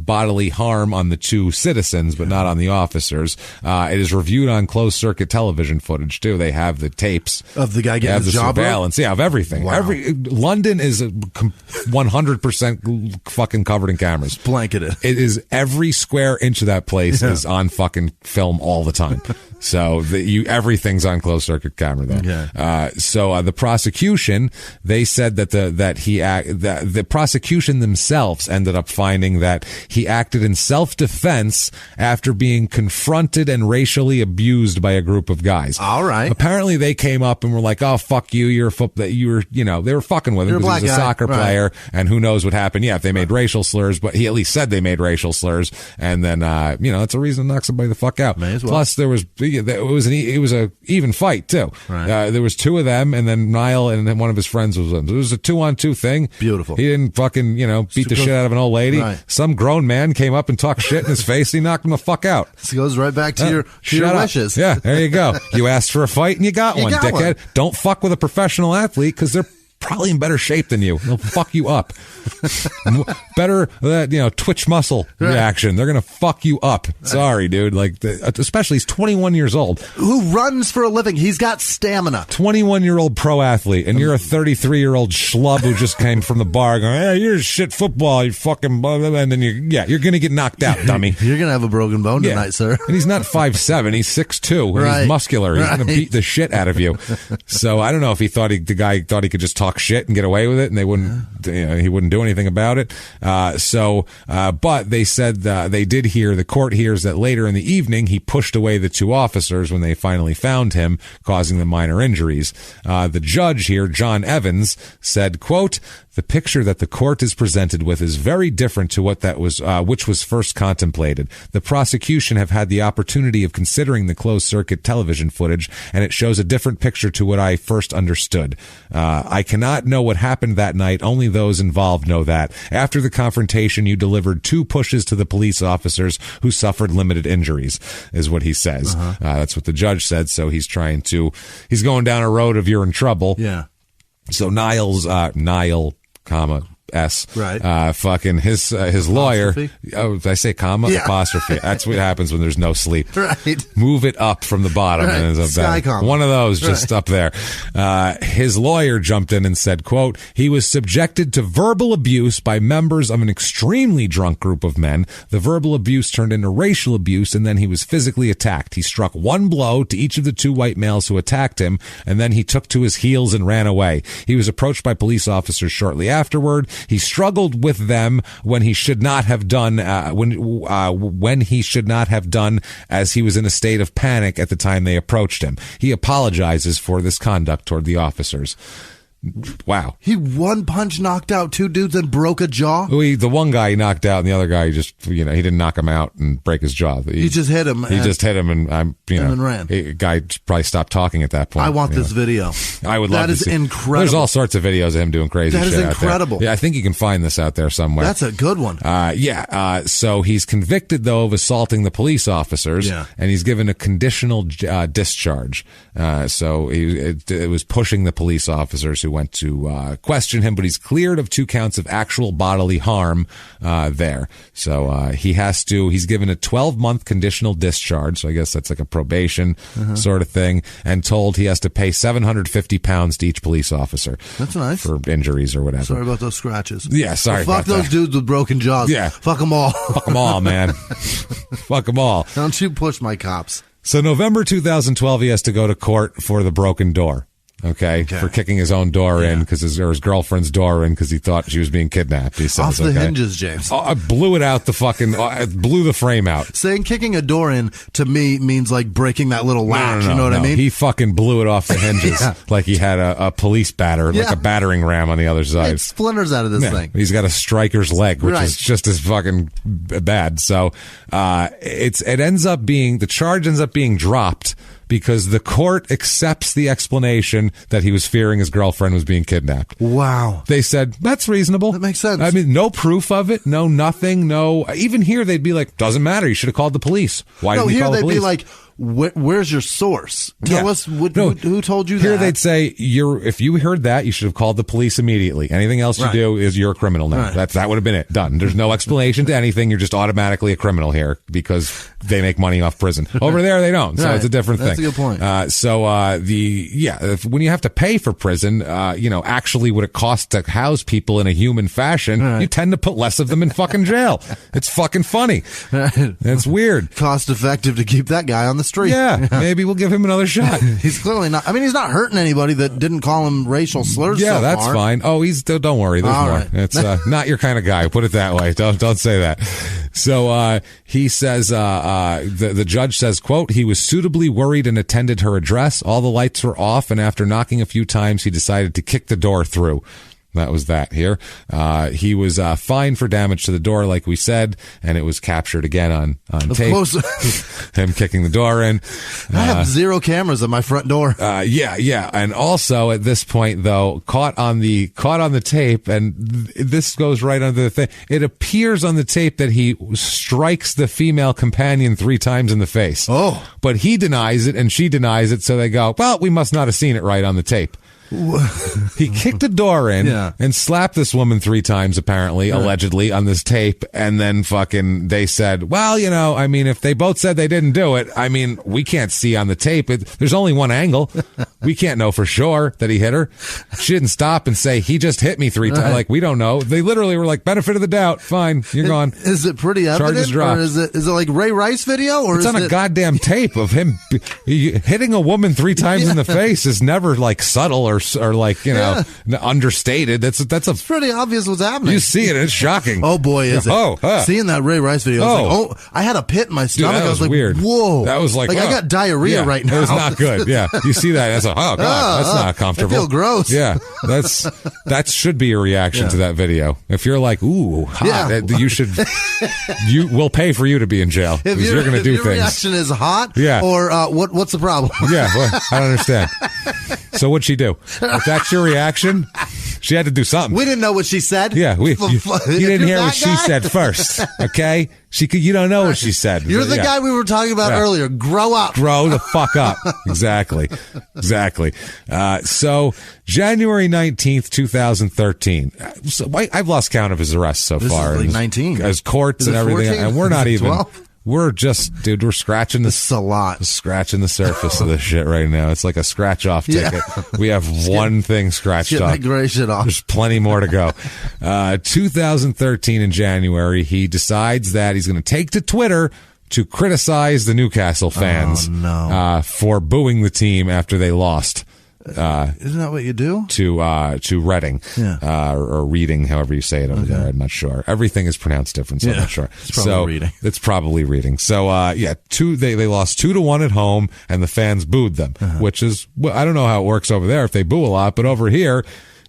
Speaker 1: bodily harm on the two citizens, but not on the officers. It is reviewed on closed circuit television footage too. They have the tapes
Speaker 3: of the guy getting
Speaker 1: the
Speaker 3: job
Speaker 1: surveillance. Of everything.
Speaker 3: Wow.
Speaker 1: London is 100% fucking covered in cameras.
Speaker 3: Blanketed.
Speaker 1: It is every square inch of that place is on fucking film all the time. So everything's on closed circuit camera there.
Speaker 3: Okay.
Speaker 1: So the prosecution, they said that the prosecution themselves ended up finding that he acted in self-defense after being confronted and racially abused by a group of guys.
Speaker 3: All right.
Speaker 1: Apparently they came up and were like, "Oh fuck you, they were fucking with him because he's a soccer player, and who knows what happened." Yeah, if they made racial slurs, but he at least said they made racial slurs, and then that's a reason to knock somebody the fuck out.
Speaker 3: May as well.
Speaker 1: Plus there was it was a even fight too.
Speaker 3: Right.
Speaker 1: There was two of them, and then Nile and then one of his friends was with him. It was a 2-on-2 thing.
Speaker 3: Beautiful.
Speaker 1: He didn't fucking beat the shit out of an old lady.
Speaker 3: Right.
Speaker 1: Some grown man came up and talked shit in his face. And he knocked him the fuck out.
Speaker 3: This goes right back to your wishes.
Speaker 1: Yeah, there you go. You asked for a fight and you got one, dickhead. Don't fuck with a professional athlete because they're probably in better shape than you. They'll fuck you up. Better, twitch muscle reaction. They're going to fuck you up. Sorry, dude. Especially he's 21 years old.
Speaker 3: Who runs for a living. He's got stamina.
Speaker 1: 21-year-old pro athlete, and you're a 33-year-old schlub who just came from the bar going, "Hey, you're shit football, you fucking blah, blah, blah," and then you're going to get knocked out, dummy.
Speaker 3: You're going to have a broken bone tonight, sir.
Speaker 1: And he's not 5'7", he's 6'2", and he's muscular. He's going to beat the shit out of you. So I don't know if the guy thought he could just talk talk shit and get away with it, and they wouldn't. He wouldn't do anything about it. But they said they did hear. The court hears that later in the evening he pushed away the two officers when they finally found him, causing them minor injuries. The judge here, John Evans, said, quote, "The picture that the court is presented with is very different to what that was, which was first contemplated. The prosecution have had the opportunity of considering the closed-circuit television footage, and it shows a different picture to what I first understood. I cannot know what happened that night. Only those involved know that. After the confrontation, you delivered 2 pushes to the police officers who suffered limited injuries," is what he says. That's what the judge said. So he's he's going down a road of you're in trouble.
Speaker 3: Yeah.
Speaker 1: So Nile, comma, S.
Speaker 3: Right.
Speaker 1: Fucking his lawyer. Oh, did I say comma? Yeah. Apostrophe. That's what happens when there's no sleep.
Speaker 3: Right.
Speaker 1: Move it up from the bottom.
Speaker 3: Right.
Speaker 1: And
Speaker 3: Sky comma.
Speaker 1: One of those just up there. His lawyer jumped in and said, quote, "He was subjected to verbal abuse by members of an extremely drunk group of men. The verbal abuse turned into racial abuse, and then he was physically attacked. He struck 1 blow to each of the 2 white males who attacked him, and then he took to his heels and ran away. He was approached by police officers shortly afterward. He struggled with them when he should not have done when he should not have done, as he was in a state of panic at the time they approached him. He apologizes for this conduct toward the officers." Wow.
Speaker 3: He 1 punch knocked out 2 dudes and broke a jaw?
Speaker 1: The one guy he knocked out, and the other guy he didn't knock him out and break his jaw. He
Speaker 3: just hit him.
Speaker 1: He just hit him and
Speaker 3: then ran.
Speaker 1: The guy probably stopped talking at that point.
Speaker 3: I want this video.
Speaker 1: I would love to see.
Speaker 3: That is incredible.
Speaker 1: There's all sorts of videos of him doing crazy shit out there.
Speaker 3: That is incredible.
Speaker 1: Yeah, I think you can find this out there somewhere.
Speaker 3: That's a good one.
Speaker 1: So he's convicted, though, of assaulting the police officers, and he's given a conditional discharge. So it was pushing the police officers who went to question him, but he's cleared of 2 counts of actual bodily harm there. So he's given a 12-month conditional discharge, so I guess that's like a probation sort of thing, and told he has to pay £750 to each police officer.
Speaker 3: That's nice.
Speaker 1: For injuries or whatever.
Speaker 3: Sorry about those scratches.
Speaker 1: Yeah, sorry
Speaker 3: about that. Fuck those dudes with broken jaws.
Speaker 1: Yeah.
Speaker 3: Fuck them all.
Speaker 1: Fuck them all, man. Fuck them all.
Speaker 3: Don't you push my cops.
Speaker 1: So November 2012, he has to go to court for the broken door. Okay, for kicking his own door in his girlfriend's door in because he thought she was being kidnapped. He says,
Speaker 3: off the hinges, James.
Speaker 1: I blew it out blew the frame out.
Speaker 3: Saying kicking a door in to me means like breaking that little latch. You know what I mean?
Speaker 1: He fucking blew it off the hinges like he had a police batter, like a battering ram on the other side.
Speaker 3: It splinters out of this thing.
Speaker 1: He's got a striker's leg, which is just as fucking bad. So the charge ends up being dropped because the court accepts the explanation that he was fearing his girlfriend was being kidnapped.
Speaker 3: Wow.
Speaker 1: They said, that's reasonable.
Speaker 3: That makes sense.
Speaker 1: I mean, no proof of it, no nothing, no. Even here, they'd be like, doesn't matter. You should have called the police. Why didn't you call the police?
Speaker 3: Here they'd be like, where's your source? Tell us who told you that.
Speaker 1: Here they'd say, if you heard that, you should have called the police immediately. Anything else you do is you're a criminal now. Right. That would have been it. Done. There's no explanation to anything. You're just automatically a criminal here because they make money off prison. Over there, they don't. So it's a different thing.
Speaker 3: That's a good point.
Speaker 1: When you have to pay for prison, actually what it costs to house people in a human fashion, you tend to put less of them in fucking jail. It's fucking funny. It's weird.
Speaker 3: Cost effective to keep that guy on the street.
Speaker 1: Yeah, maybe we'll give him another shot.
Speaker 3: He's clearly not. I mean, he's not hurting anybody that didn't call him racial slurs.
Speaker 1: Yeah,
Speaker 3: so
Speaker 1: that's
Speaker 3: far.
Speaker 1: fine. Oh, don't worry. There's more.
Speaker 3: Right.
Speaker 1: It's not your kind of guy. Put it that way. Don't say that. So he says the judge says, quote, he was suitably worried and attended her address. All the lights were off, and after knocking a few times, he decided to kick the door through. That was that here. He was fined for damage to the door, like we said, and it was captured again on tape. Him kicking the door in.
Speaker 3: I have 0 cameras at my front door.
Speaker 1: Yeah. And also at this point, though, caught on the tape, and this goes right under the thing. It appears on the tape that he strikes the female companion 3 times in the face.
Speaker 3: Oh.
Speaker 1: But he denies it, and she denies it, so they go, well, we must not have seen it right on the tape. He kicked the door in and slapped this woman 3 times, apparently, allegedly, on this tape. And then they said, well, if they both said they didn't do it, we can't see on the tape. There's only one angle. We can't know for sure that he hit her. She didn't stop and say, he just hit me 3 times.
Speaker 3: Right.
Speaker 1: Like, we don't know. They literally were like, benefit of the doubt. Fine, you're gone.
Speaker 3: Is it pretty evident?
Speaker 1: Charges dropped.
Speaker 3: Or is it like Ray Rice video? Or
Speaker 1: it's on a goddamn tape of him hitting a woman 3 times in the face is never like subtle or like, understated. That's
Speaker 3: it's pretty obvious what's happening.
Speaker 1: You see it, and it's shocking.
Speaker 3: Oh boy, is it. Seeing that Ray Rice video, I was like, I had a pit in my stomach.
Speaker 1: Dude, that
Speaker 3: I was like,
Speaker 1: weird.
Speaker 3: Whoa.
Speaker 1: That was like,
Speaker 3: I got diarrhea right now.
Speaker 1: It was not good. Yeah. You see that, and it's like, oh God, that's not comfortable.
Speaker 3: I feel gross.
Speaker 1: Yeah. That should be your reaction to that video. If you're like, ooh, hot, we'll pay for you to be in jail. If you're going to do
Speaker 3: your
Speaker 1: things.
Speaker 3: Reaction is hot.
Speaker 1: Yeah.
Speaker 3: Or what's the problem?
Speaker 1: Yeah. Well, I don't understand. So what'd she do? If that's your reaction, she had to do something.
Speaker 3: We didn't know what she said.
Speaker 1: Yeah. You didn't hear what she said first. Okay. You don't know what she said.
Speaker 3: You're the guy we were talking about earlier. Grow up.
Speaker 1: Grow the fuck up. Exactly. So January 19th, 2013. So I've lost count of his arrests so far.
Speaker 3: Is like 19.
Speaker 1: As courts and everything.
Speaker 3: 14?
Speaker 1: And we're not even.
Speaker 3: 12?
Speaker 1: We're just, dude, we're scratching
Speaker 3: This is a lot.
Speaker 1: Scratching the surface of this shit right now. It's like a scratch off ticket. We have one thing scratched off.
Speaker 3: That gray shit off.
Speaker 1: There's plenty more to go. 2013 in January, he decides that he's going to take to Twitter to criticize the Newcastle fans for booing the team after they lost.
Speaker 3: Isn't that what you do?
Speaker 1: To Reading, or Reading, however you say it over there. I'm not sure. Everything is pronounced different, so I'm not sure.
Speaker 3: It's probably Reading.
Speaker 1: It's probably Reading. So, they lost 2-1 at home, and the fans booed them, which is, I don't know how it works over there if they boo a lot, but over here,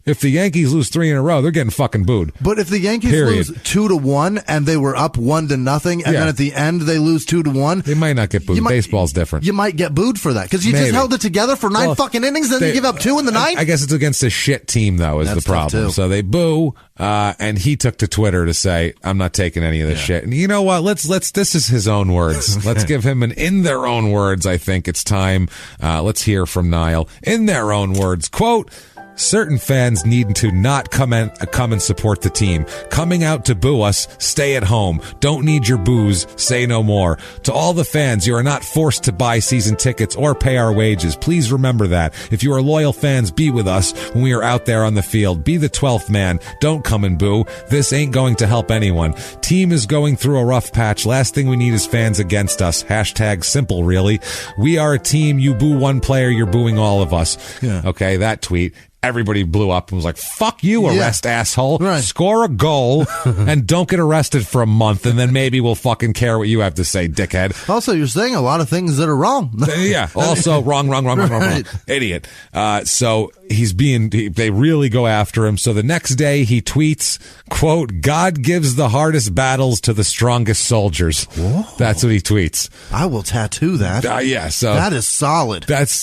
Speaker 1: if the Yankees lose 3 in a row, they're getting fucking booed.
Speaker 3: But if the Yankees lose 2-1 and they were up 1-0, and then at the end they lose 2-1,
Speaker 1: they might not get booed. Baseball's different.
Speaker 3: You might get booed for that because you just held it together for 9 fucking innings, then you give up 2 in the 9th.
Speaker 1: I guess it's against a shit team though. Is the problem? So they boo, and he took to Twitter to say, "I'm not taking any of this shit." And you know what? Let's. This is his own words. Let's give him in their own words. I think it's time. Let's hear from Nile in their own words. Quote. Certain fans need to not come and support the team. Coming out to boo us, stay at home. Don't need your boos, say no more. To all the fans, you are not forced to buy season tickets or pay our wages. Please remember that. If you are loyal fans, be with us when we are out there on the field. Be the 12th man. Don't come and boo. This ain't going to help anyone. Team is going through a rough patch. Last thing we need is fans against us. Hashtag simple, really. We are a team. You boo one player, you're booing all of us. Yeah. Okay, that tweet. Everybody blew up and was like, fuck you, arrest asshole. Right. Score a goal and don't get arrested for a month, and then maybe we'll fucking care what you have to say, dickhead.
Speaker 3: Also, you're saying a lot of things that are wrong.
Speaker 1: Also wrong. Idiot. So they really go after him. So the next day he tweets, quote, God gives the hardest battles to the strongest soldiers. Whoa. That's what he tweets.
Speaker 3: I will tattoo that.
Speaker 1: So
Speaker 3: that is solid.
Speaker 1: It's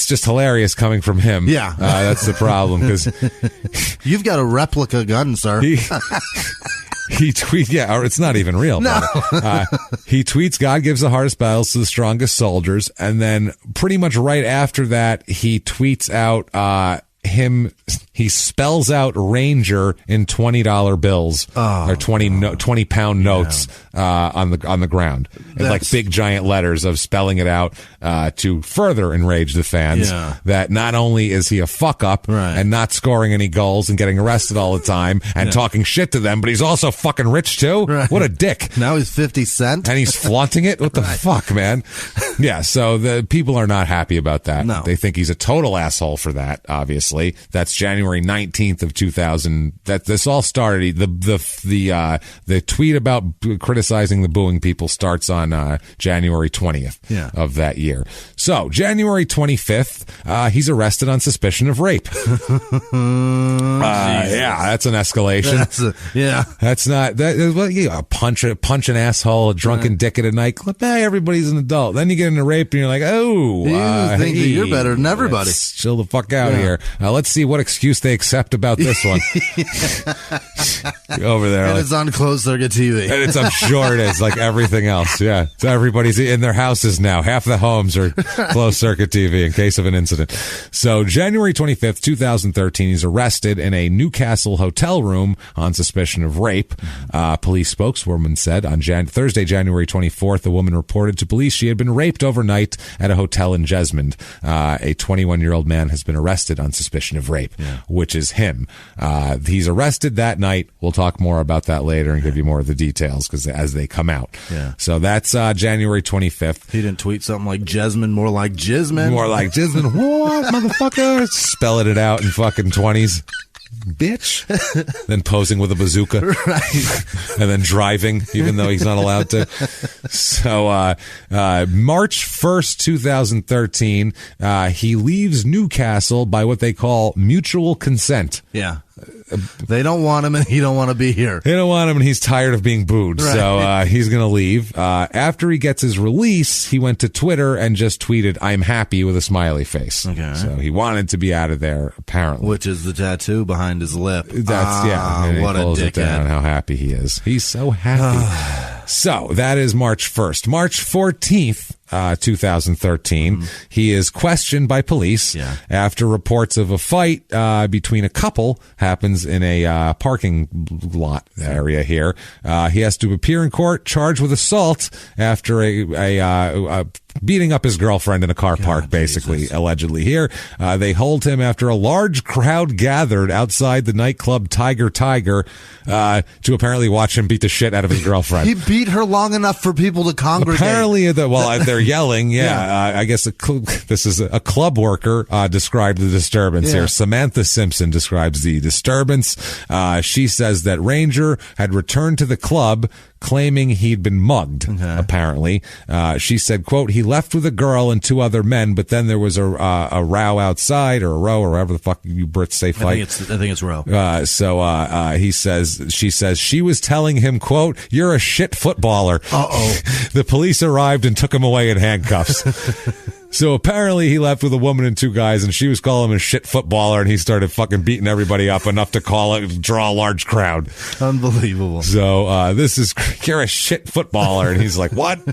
Speaker 1: just hilarious coming from him.
Speaker 3: Yeah.
Speaker 1: That's the problem, because
Speaker 3: you've got a replica gun, sir.
Speaker 1: He tweets, or it's not even real.
Speaker 3: No.
Speaker 1: He tweets, God gives the hardest battles to the strongest soldiers. And then pretty much right after that, he tweets out, he spells out Ranger in $20 bills or 20 pound notes on the ground in like big giant letters of spelling it out to further enrage the fans that not only is he a fuck up and not scoring any goals and getting arrested all the time and talking shit to them, but he's also fucking rich too. What a dick.
Speaker 3: Now he's 50 Cent
Speaker 1: and he's flaunting it. What the fuck, man? So the people are not happy about that.
Speaker 3: No.
Speaker 1: They think he's a total asshole for that. Obviously, that's January 19th of 2000. That this all started. The tweet about criticizing the booing people starts on January 20th of that year. So January 25th, he's arrested on suspicion of rape. That's an escalation. That's not that. Well, punch an asshole, a drunken dick at a nightclub. Everybody's an adult. Then you get into rape, and you're like,
Speaker 3: you think that you're better than everybody.
Speaker 1: Chill the fuck out here. Let's see what excuse excuse they accept about this one? Over there.
Speaker 3: And it's on closed circuit TV.
Speaker 1: And I'm sure it is, like everything else. Yeah. So everybody's in their houses now. Half the homes are closed circuit TV in case of an incident. So January 25th, 2013, he's arrested in a Newcastle hotel room on suspicion of rape. Police spokeswoman said on Thursday, January 24th, a woman reported to police she had been raped overnight at a hotel in Jesmond. A 21-year-old man has been arrested on suspicion of rape, which is him. He's arrested that night. We'll talk more about that later and give you more of the details because as they come out.
Speaker 3: Yeah.
Speaker 1: So that's January 25th.
Speaker 3: He didn't tweet something like Jesmond, more like Jisman.
Speaker 1: More like Jisman. What, motherfucker? Spelling it out in fucking 20s. Bitch. Then posing with a bazooka.
Speaker 3: Right.
Speaker 1: And then driving, even though he's not allowed to. So, March 1st, 2013, he leaves Newcastle by what they call mutual consent.
Speaker 3: Yeah. They don't want him and he don't want to be here.
Speaker 1: They don't want him and he's tired of being booed. Right. So he's going to leave. After he gets his release, he went to Twitter and just tweeted, "I'm happy," with a smiley face.
Speaker 3: Okay.
Speaker 1: So he wanted to be out of there, apparently.
Speaker 3: Which is the tattoo behind his lip.
Speaker 1: That's, yeah. And
Speaker 3: what
Speaker 1: he pulls
Speaker 3: a
Speaker 1: it down, how happy he is. He's so happy. So that is March 1st. March 14th. 2013. He is questioned by police after reports of a fight between a couple happens in a parking lot area here. He has to appear in court charged with assault after a beating up his girlfriend in a car park, basically, Jesus. Allegedly here. They hold him after a large crowd gathered outside the nightclub Tiger to apparently watch him beat the shit out of his girlfriend.
Speaker 3: He beat her long enough for people to congregate.
Speaker 1: Apparently, they're yelling. I guess this is a club worker described the disturbance here. Samantha Simpson describes the disturbance. She says that Ranger had returned to the club claiming he'd been mugged, apparently. She said, quote, "He left with a girl and two other men, but then there was a row outside, or a row, or whatever the fuck you Brits say fight."
Speaker 3: I think it's row.
Speaker 1: She says she was telling him, quote, "You're a shit footballer."
Speaker 3: Uh-oh.
Speaker 1: The police arrived and took him away in handcuffs. So apparently he left with a woman and two guys, and she was calling him a shit footballer, and he started fucking beating everybody up enough to draw a large crowd.
Speaker 3: Unbelievable.
Speaker 1: So this is, "You're a shit footballer," and he's like, "What?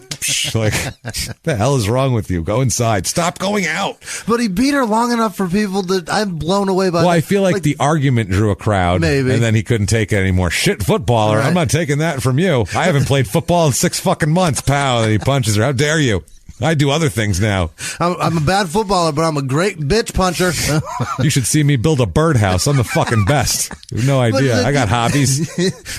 Speaker 1: Like, what the hell is wrong with you? Go inside. Stop going out."
Speaker 3: But he beat her long enough for people to. I'm blown away by.
Speaker 1: Well, I feel like the argument drew a crowd,
Speaker 3: maybe,
Speaker 1: and then he couldn't take it anymore. "Shit footballer, right. I'm not taking that from you. I haven't played football in 6 fucking months." Pow! And he punches her. "How dare you? I do other things now.
Speaker 3: I'm a bad footballer, but I'm a great bitch puncher."
Speaker 1: You should see me build a birdhouse. I'm the fucking best. You have no idea. I got hobbies.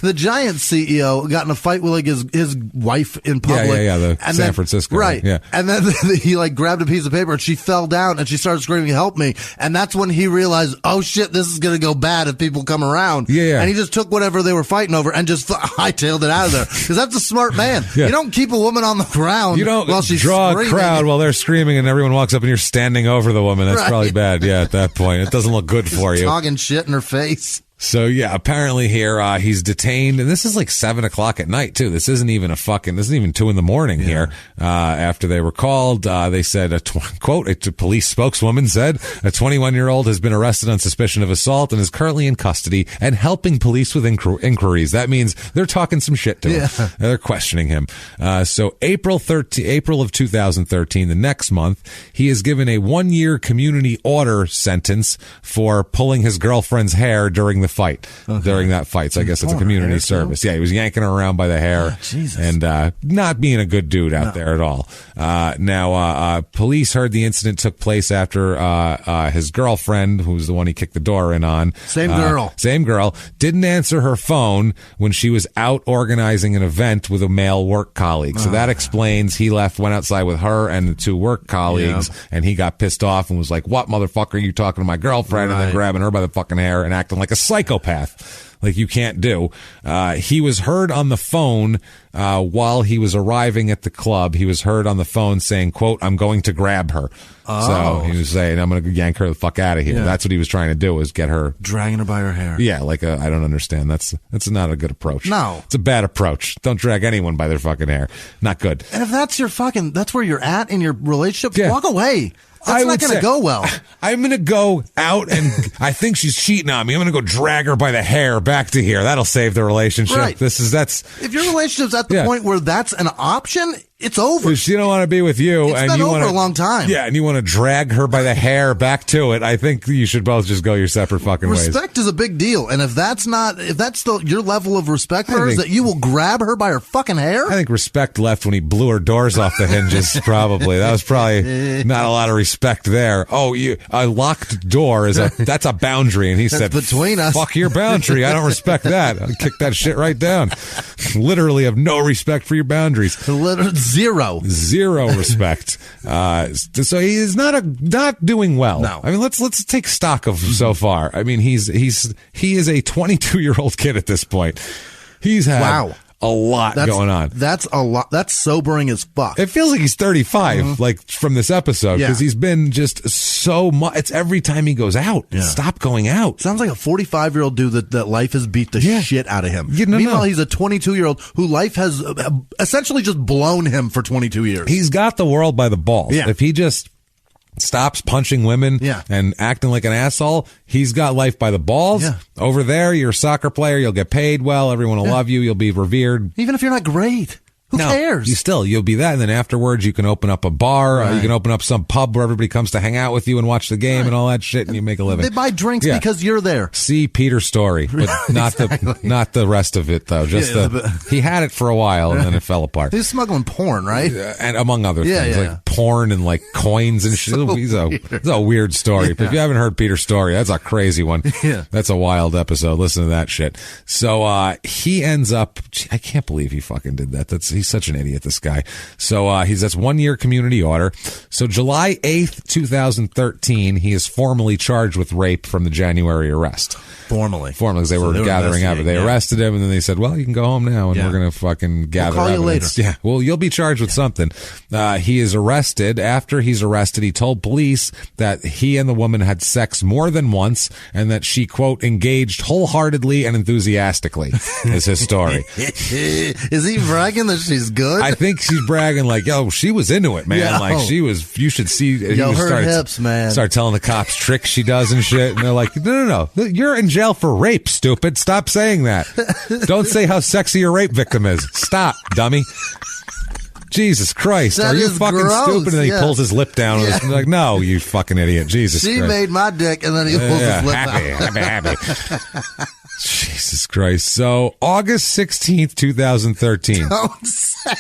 Speaker 3: The Giants CEO got in a fight with like his wife in public.
Speaker 1: Yeah. San Francisco.
Speaker 3: Right.
Speaker 1: Yeah.
Speaker 3: And then he like grabbed a piece of paper and she fell down and she started screaming, "Help me." And that's when he realized, oh shit, this is going to go bad if people come around.
Speaker 1: Yeah.
Speaker 3: And he just took whatever they were fighting over and just hightailed it out of there. Because that's a smart man. Yeah. You don't keep a woman on the ground while she's
Speaker 1: draw
Speaker 3: screaming.
Speaker 1: A crowd while they're screaming and everyone walks up and you're standing over the woman. That's probably bad. Yeah, at that point. It doesn't look good for you.
Speaker 3: Talking shit in her face.
Speaker 1: So, yeah, apparently here, he's detained, and this is like 7 o'clock at night, too. This isn't even this isn't even 2 a.m. here. After they were called, they said, quote, a police spokeswoman said, "A 21-year-old has been arrested on suspicion of assault and is currently in custody and helping police with inquiries." That means they're talking some shit to him. They're questioning him. So April of 2013, the next month, he is given a 1-year community order sentence for pulling his girlfriend's hair during the during that fight. So I guess it's a community service. Yeah, he was yanking her around by the hair and not being a good dude out there at all. Now, police heard the incident took place after his girlfriend, who was the one he kicked the door in on.
Speaker 3: Same girl,
Speaker 1: didn't answer her phone when she was out organizing an event with a male work colleague. So that explains he went outside with her and the 2 work colleagues, and he got pissed off and was like, "What, motherfucker, are you talking to my girlfriend?" And then grabbing her by the fucking hair and acting like a psychopath. Like you can't do. He was heard on the phone while he was arriving at the club. He was heard on the phone saying, quote, "I'm going to grab her." So he was saying, "I'm going to yank her the fuck out of here." Yeah. That's what he was trying to do, was get her.
Speaker 3: Dragging her by her hair.
Speaker 1: Yeah, like I don't understand. That's not a good approach.
Speaker 3: No.
Speaker 1: It's a bad approach. Don't drag anyone by their fucking hair. Not good.
Speaker 3: And if that's that's where you're at in your relationship, walk away. That's not going to go well.
Speaker 1: I'm going to go out and I think she's cheating on me. I'm going to go drag her by the hair back to here. That'll save the relationship.
Speaker 3: Right. If your relationship's at the point where that's an option, it's over.
Speaker 1: If she don't want to be with you,
Speaker 3: it's
Speaker 1: and
Speaker 3: been
Speaker 1: you
Speaker 3: over
Speaker 1: want
Speaker 3: a long time.
Speaker 1: Yeah, and you want to drag her by the hair back to it, I think you should both just go your separate fucking ways.
Speaker 3: Respect is a big deal, and if that's still your level of respect for her, is that you will grab her by her fucking hair?
Speaker 1: I think respect left when he blew her doors off the hinges. Probably that was probably not a lot of respect there. Oh, a locked door that's a boundary, and he said,
Speaker 3: between us.
Speaker 1: Fuck your boundary. I don't respect that. I'll kick that shit right down. Literally have no respect for your boundaries.
Speaker 3: Zero
Speaker 1: respect. So he is not doing well.
Speaker 3: No.
Speaker 1: I mean, let's take stock of so far. I mean, he is a 22-year-old kid at this point. He's had a lot going on.
Speaker 3: That's a lot. That's sobering as fuck.
Speaker 1: It feels like he's 35, like from this episode, because he's been just so much. It's every time he goes out. Yeah. Stop going out.
Speaker 3: Sounds like a 45-year-old dude that life has beat the shit out of him. Meanwhile, he's a 22-year-old who life has essentially just blown him for 22 years.
Speaker 1: He's got the world by the balls. Yeah. If he just stops punching women and acting like an asshole, he's got life by the balls. Yeah. Over there, you're a soccer player, you'll get paid well, everyone will love you, you'll be revered.
Speaker 3: Even if you're not great. Who cares?
Speaker 1: You'll be that, and then afterwards you can open up a bar, you can open up some pub where everybody comes to hang out with you and watch the game and all that shit, and you make a living.
Speaker 3: They buy drinks because you're there.
Speaker 1: See Peter's story, but not the rest of it though. Just he had it for a while and then it fell apart.
Speaker 3: He's smuggling porn, right?
Speaker 1: And among other things, like porn and like coins and shit. It's a weird story. But if you haven't heard Peter's story, that's a crazy one. Yeah. That's a wild episode. Listen to that shit. So he ends up. I can't believe he fucking did that. He's such an idiot, this guy. So that's 1 year community order. So July 8th, 2013, he is formally charged with rape from the January arrest. Formally, because they were gathering evidence. They arrested him, and then they said, well, you can go home now, and we're going to fucking gather
Speaker 3: we'll call
Speaker 1: evidence.
Speaker 3: You later.
Speaker 1: Yeah, well, you'll be charged with something. He is arrested. After he's arrested, he told police that he and the woman had sex more than once, and that she, quote, engaged wholeheartedly and enthusiastically, is his story.
Speaker 3: Is he bragging that she's good?
Speaker 1: I think she's bragging like, yo, she was into it, man. Like, she was, you should see.
Speaker 3: Her hips, man.
Speaker 1: Start telling the cops tricks she does and shit. And they're like, no. You're in jail for rape, stupid. Stop saying that. Don't say how sexy your rape victim is. Stop, dummy. Jesus Christ.
Speaker 3: That
Speaker 1: are you fucking
Speaker 3: gross.
Speaker 1: Stupid? And then he pulls his lip down. And like, no, you fucking idiot. Jesus Christ.
Speaker 3: She made my dick, and then he pulls his lip out.
Speaker 1: Happy. Jesus Christ. So, August 16th, 2013.
Speaker 3: Don't say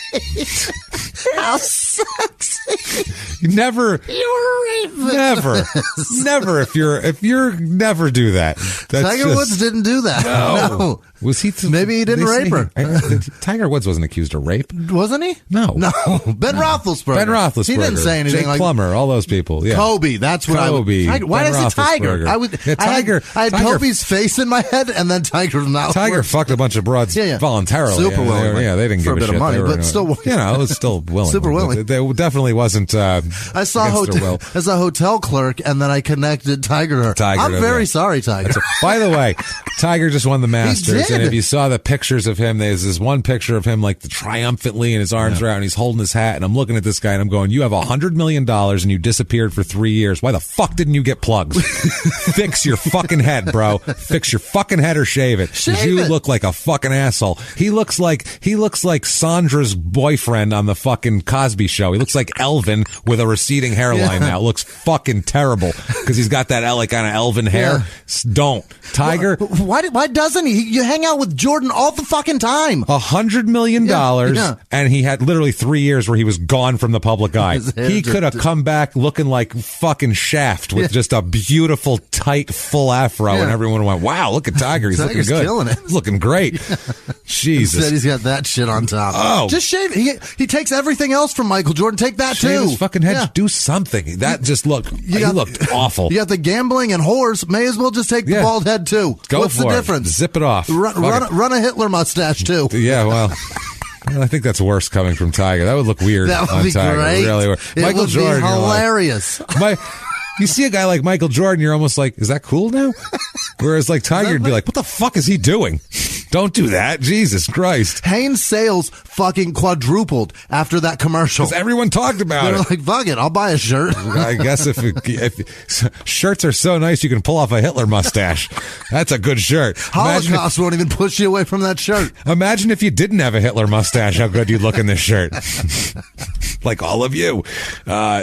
Speaker 3: how sexy.
Speaker 1: Never.
Speaker 3: You're a rape victim.
Speaker 1: Never. If you're never do that.
Speaker 3: Tiger Woods didn't do that.
Speaker 1: No. Was he?
Speaker 3: Maybe he didn't rape her.
Speaker 1: Tiger Woods wasn't accused of rape.
Speaker 3: Wasn't he?
Speaker 1: No.
Speaker 3: Ben Roethlisberger. He didn't say anything.
Speaker 1: Jake
Speaker 3: like
Speaker 1: Plummer, all those people. Yeah.
Speaker 3: Kobe. That's what
Speaker 1: Kobe.
Speaker 3: Why is it Tiger?
Speaker 1: Tiger.
Speaker 3: I had Kobe's face in my head, and then Tiger's mouth.
Speaker 1: Tiger fucked a bunch of broads voluntarily.
Speaker 3: Super willing.
Speaker 1: Yeah, they didn't give
Speaker 3: a bit
Speaker 1: shit.
Speaker 3: of money, but still,
Speaker 1: it was still willing.
Speaker 3: Super willing.
Speaker 1: They definitely wasn't.
Speaker 3: I saw as a hotel clerk, and then I connected Tiger. I'm very sorry, Tiger.
Speaker 1: By the way, Tiger just won the Masters, and if you saw the pictures of him, there's this one picture of him like triumphantly, and his arms are out, and he's holding his hat, and I'm looking at this guy, and I'm going, you have $100 million, and you disappeared for 3 years. Why the fuck didn't you get plugs? Fix your fucking head, bro. Fix your fucking head or shave it. You look like a fucking asshole. He looks like Sandra's boyfriend on the fucking Cosby Show. He looks like Elvin with a receding hairline now. It looks fucking terrible because he's got that like kind of Elvin hair. Yeah. Don't. Tiger.
Speaker 3: Why doesn't he? You hang out with Jordan all the fucking time.
Speaker 1: $100 million, and he had literally 3 years where he was gone from the public eye. He could have come back looking like fucking Shaft with just a beautiful, tight, full afro, and everyone went, wow, look at Tiger. He's looking good.
Speaker 3: Killing it.
Speaker 1: He's looking great. Jesus.
Speaker 3: He said he's got that shit on top.
Speaker 1: Oh.
Speaker 3: Just shave it. He takes everything else from Michael Jordan. Take that
Speaker 1: shave
Speaker 3: too.
Speaker 1: His fucking head. Yeah. Do something. That just looked, he looked awful.
Speaker 3: You got the gambling and whores. May as well just take the bald head too. What's the difference?
Speaker 1: Zip it off.
Speaker 3: Run a Hitler mustache too.
Speaker 1: Yeah, well. I think that's worse coming from Tiger. That would look weird
Speaker 3: that would
Speaker 1: on
Speaker 3: be
Speaker 1: Tiger.
Speaker 3: Great.
Speaker 1: Really weird. Michael Jordan,
Speaker 3: hilarious.
Speaker 1: You see a guy like Michael Jordan, you're almost like, is that cool now? Whereas like Tiger would be like, what the fuck is he doing? Don't do that. Jesus Christ.
Speaker 3: Hanes sales fucking quadrupled after that commercial.
Speaker 1: Because everyone talked about
Speaker 3: They're
Speaker 1: it.
Speaker 3: like, fuck it, I'll buy a shirt.
Speaker 1: I guess if shirts are so nice, you can pull off a Hitler mustache. That's a good shirt.
Speaker 3: Holocaust won't even push you away from that shirt.
Speaker 1: Imagine if you didn't have a Hitler mustache, how good you'd look in this shirt. Like all of you.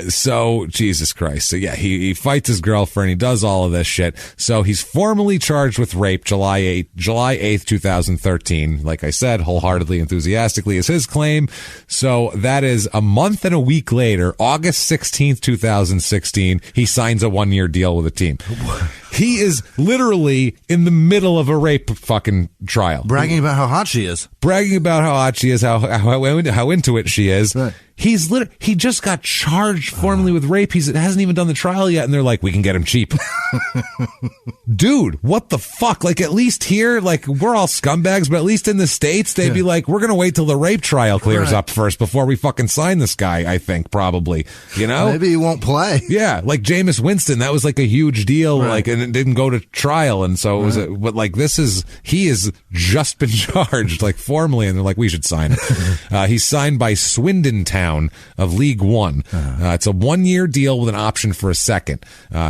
Speaker 1: So, Jesus Christ. So, yeah, he fights his girlfriend. He does all of this shit. So, he's formally charged with rape July 8th, 2013. Like I said, wholeheartedly, enthusiastically is his claim. So, that is a month and a week later, August 16th, 2016, he signs a 1-year deal with a team. He is literally in the middle of a rape fucking trial.
Speaker 3: Bragging about how hot she is.
Speaker 1: Bragging about how hot she is, how into it she is.
Speaker 3: Right.
Speaker 1: He just got charged formally with rape. He hasn't even done the trial yet, and they're like, we can get him cheap. Dude, what the fuck? Like, at least here, like, we're all scumbags, but at least in the States, they'd be like, we're gonna wait till the rape trial clears up first before we fucking sign this guy, I think, probably. You know?
Speaker 3: Maybe he won't play.
Speaker 1: Yeah, like Jameis Winston, that was like a huge deal, like, and it didn't go to trial, and so it was, but like, he has just been charged, like, formally, and they're like, we should sign it. He's signed by Swindon Town of League One. It's a 1-year deal with an option for a second.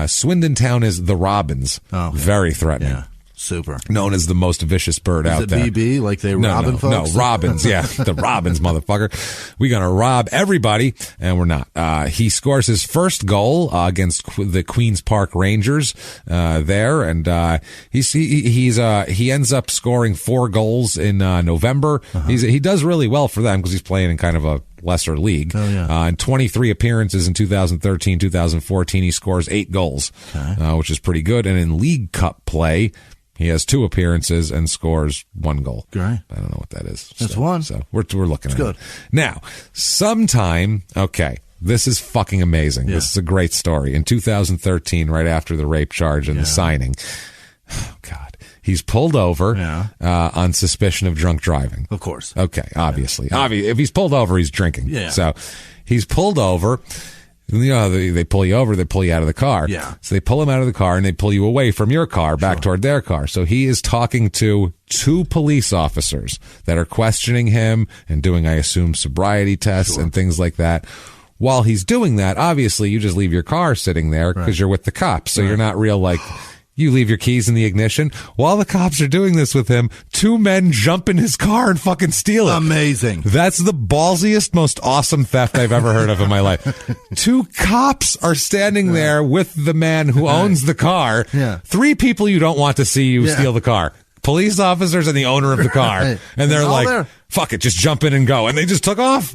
Speaker 1: Swindon Town is the Robins. Oh, okay. Very threatening. Yeah.
Speaker 3: Super.
Speaker 1: Known as the most vicious bird out there.
Speaker 3: Is it BB? Like they robbing folks?
Speaker 1: No, Robins. Yeah, the Robins, motherfucker. We're going to rob everybody, and we're not. He scores his first goal against the Queen's Park Rangers there, and he ends up scoring 4 goals in November. He does really well for them because he's playing in kind of a lesser league.
Speaker 3: Oh, yeah.
Speaker 1: In 23 appearances in 2013, 2014, he scores 8 goals, which is pretty good. And in League Cup play, he has 2 appearances and scores 1 goal.
Speaker 3: Great.
Speaker 1: I don't know what that is.
Speaker 3: That's 1.
Speaker 1: So we're looking at
Speaker 3: good.
Speaker 1: it. Now, this is fucking amazing. Yeah. This is a great story. In 2013, right after the rape charge and the signing, oh God, he's pulled over on suspicion of drunk driving.
Speaker 3: Of course.
Speaker 1: Okay, obviously. If he's pulled over, he's drinking.
Speaker 3: Yeah.
Speaker 1: So he's pulled over. You know, they pull you over, they pull you out of the car.
Speaker 3: Yeah.
Speaker 1: So they pull him out of the car and they pull you away from your car back toward their car. So he is talking to 2 police officers that are questioning him and doing, I assume, sobriety tests and things like that. While he's doing that, obviously you just leave your car sitting there because you're with the cops. So you're not real like... You leave your keys in the ignition. While the cops are doing this with him, 2 men jump in his car and fucking steal it.
Speaker 3: Amazing.
Speaker 1: That's the ballsiest, most awesome theft I've ever heard of in my life. 2 cops are standing there with the man who owns the car.
Speaker 3: Yeah.
Speaker 1: 3 people you don't want to see you steal the car. Police officers and the owner of the car. And they're like, fuck it, just jump in and go. And they just took off.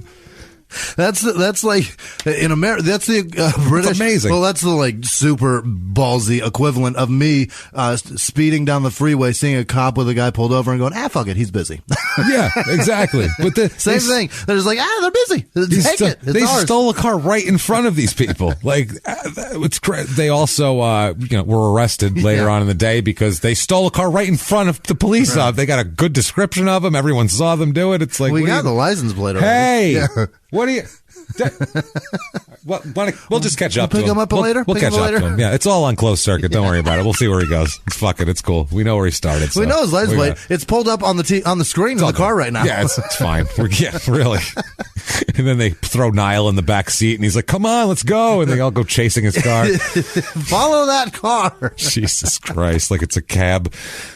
Speaker 3: That's like in America. That's the British.
Speaker 1: It's amazing.
Speaker 3: Well, that's the like super ballsy equivalent of me speeding down the freeway, seeing a cop with a guy pulled over, and going, fuck it, he's busy.
Speaker 1: Yeah, exactly. But
Speaker 3: same thing. They're just like, they're busy. Take it. It's
Speaker 1: they
Speaker 3: ours.
Speaker 1: Stole a car right in front of these people. Like, it's they also were arrested later on in the day because they stole a car right in front of the police. They got a good description of them. Everyone saw them do it. It's like,
Speaker 3: we got the license plate already.
Speaker 1: Hey. What do you... We'll just catch up to him.
Speaker 3: Pick him up later?
Speaker 1: We'll catch up to him. Yeah, it's all on closed circuit. Don't worry about it. We'll see where he goes. Fuck it. It's cool. We know where he started. So
Speaker 3: we know his license plate. It's pulled up on the screen in the car right now.
Speaker 1: Yeah, it's fine. Really. And then they throw Nile in the back seat, and he's like, come on, let's go. And they all go chasing his car.
Speaker 3: Follow that car.
Speaker 1: Jesus Christ, like it's a cab.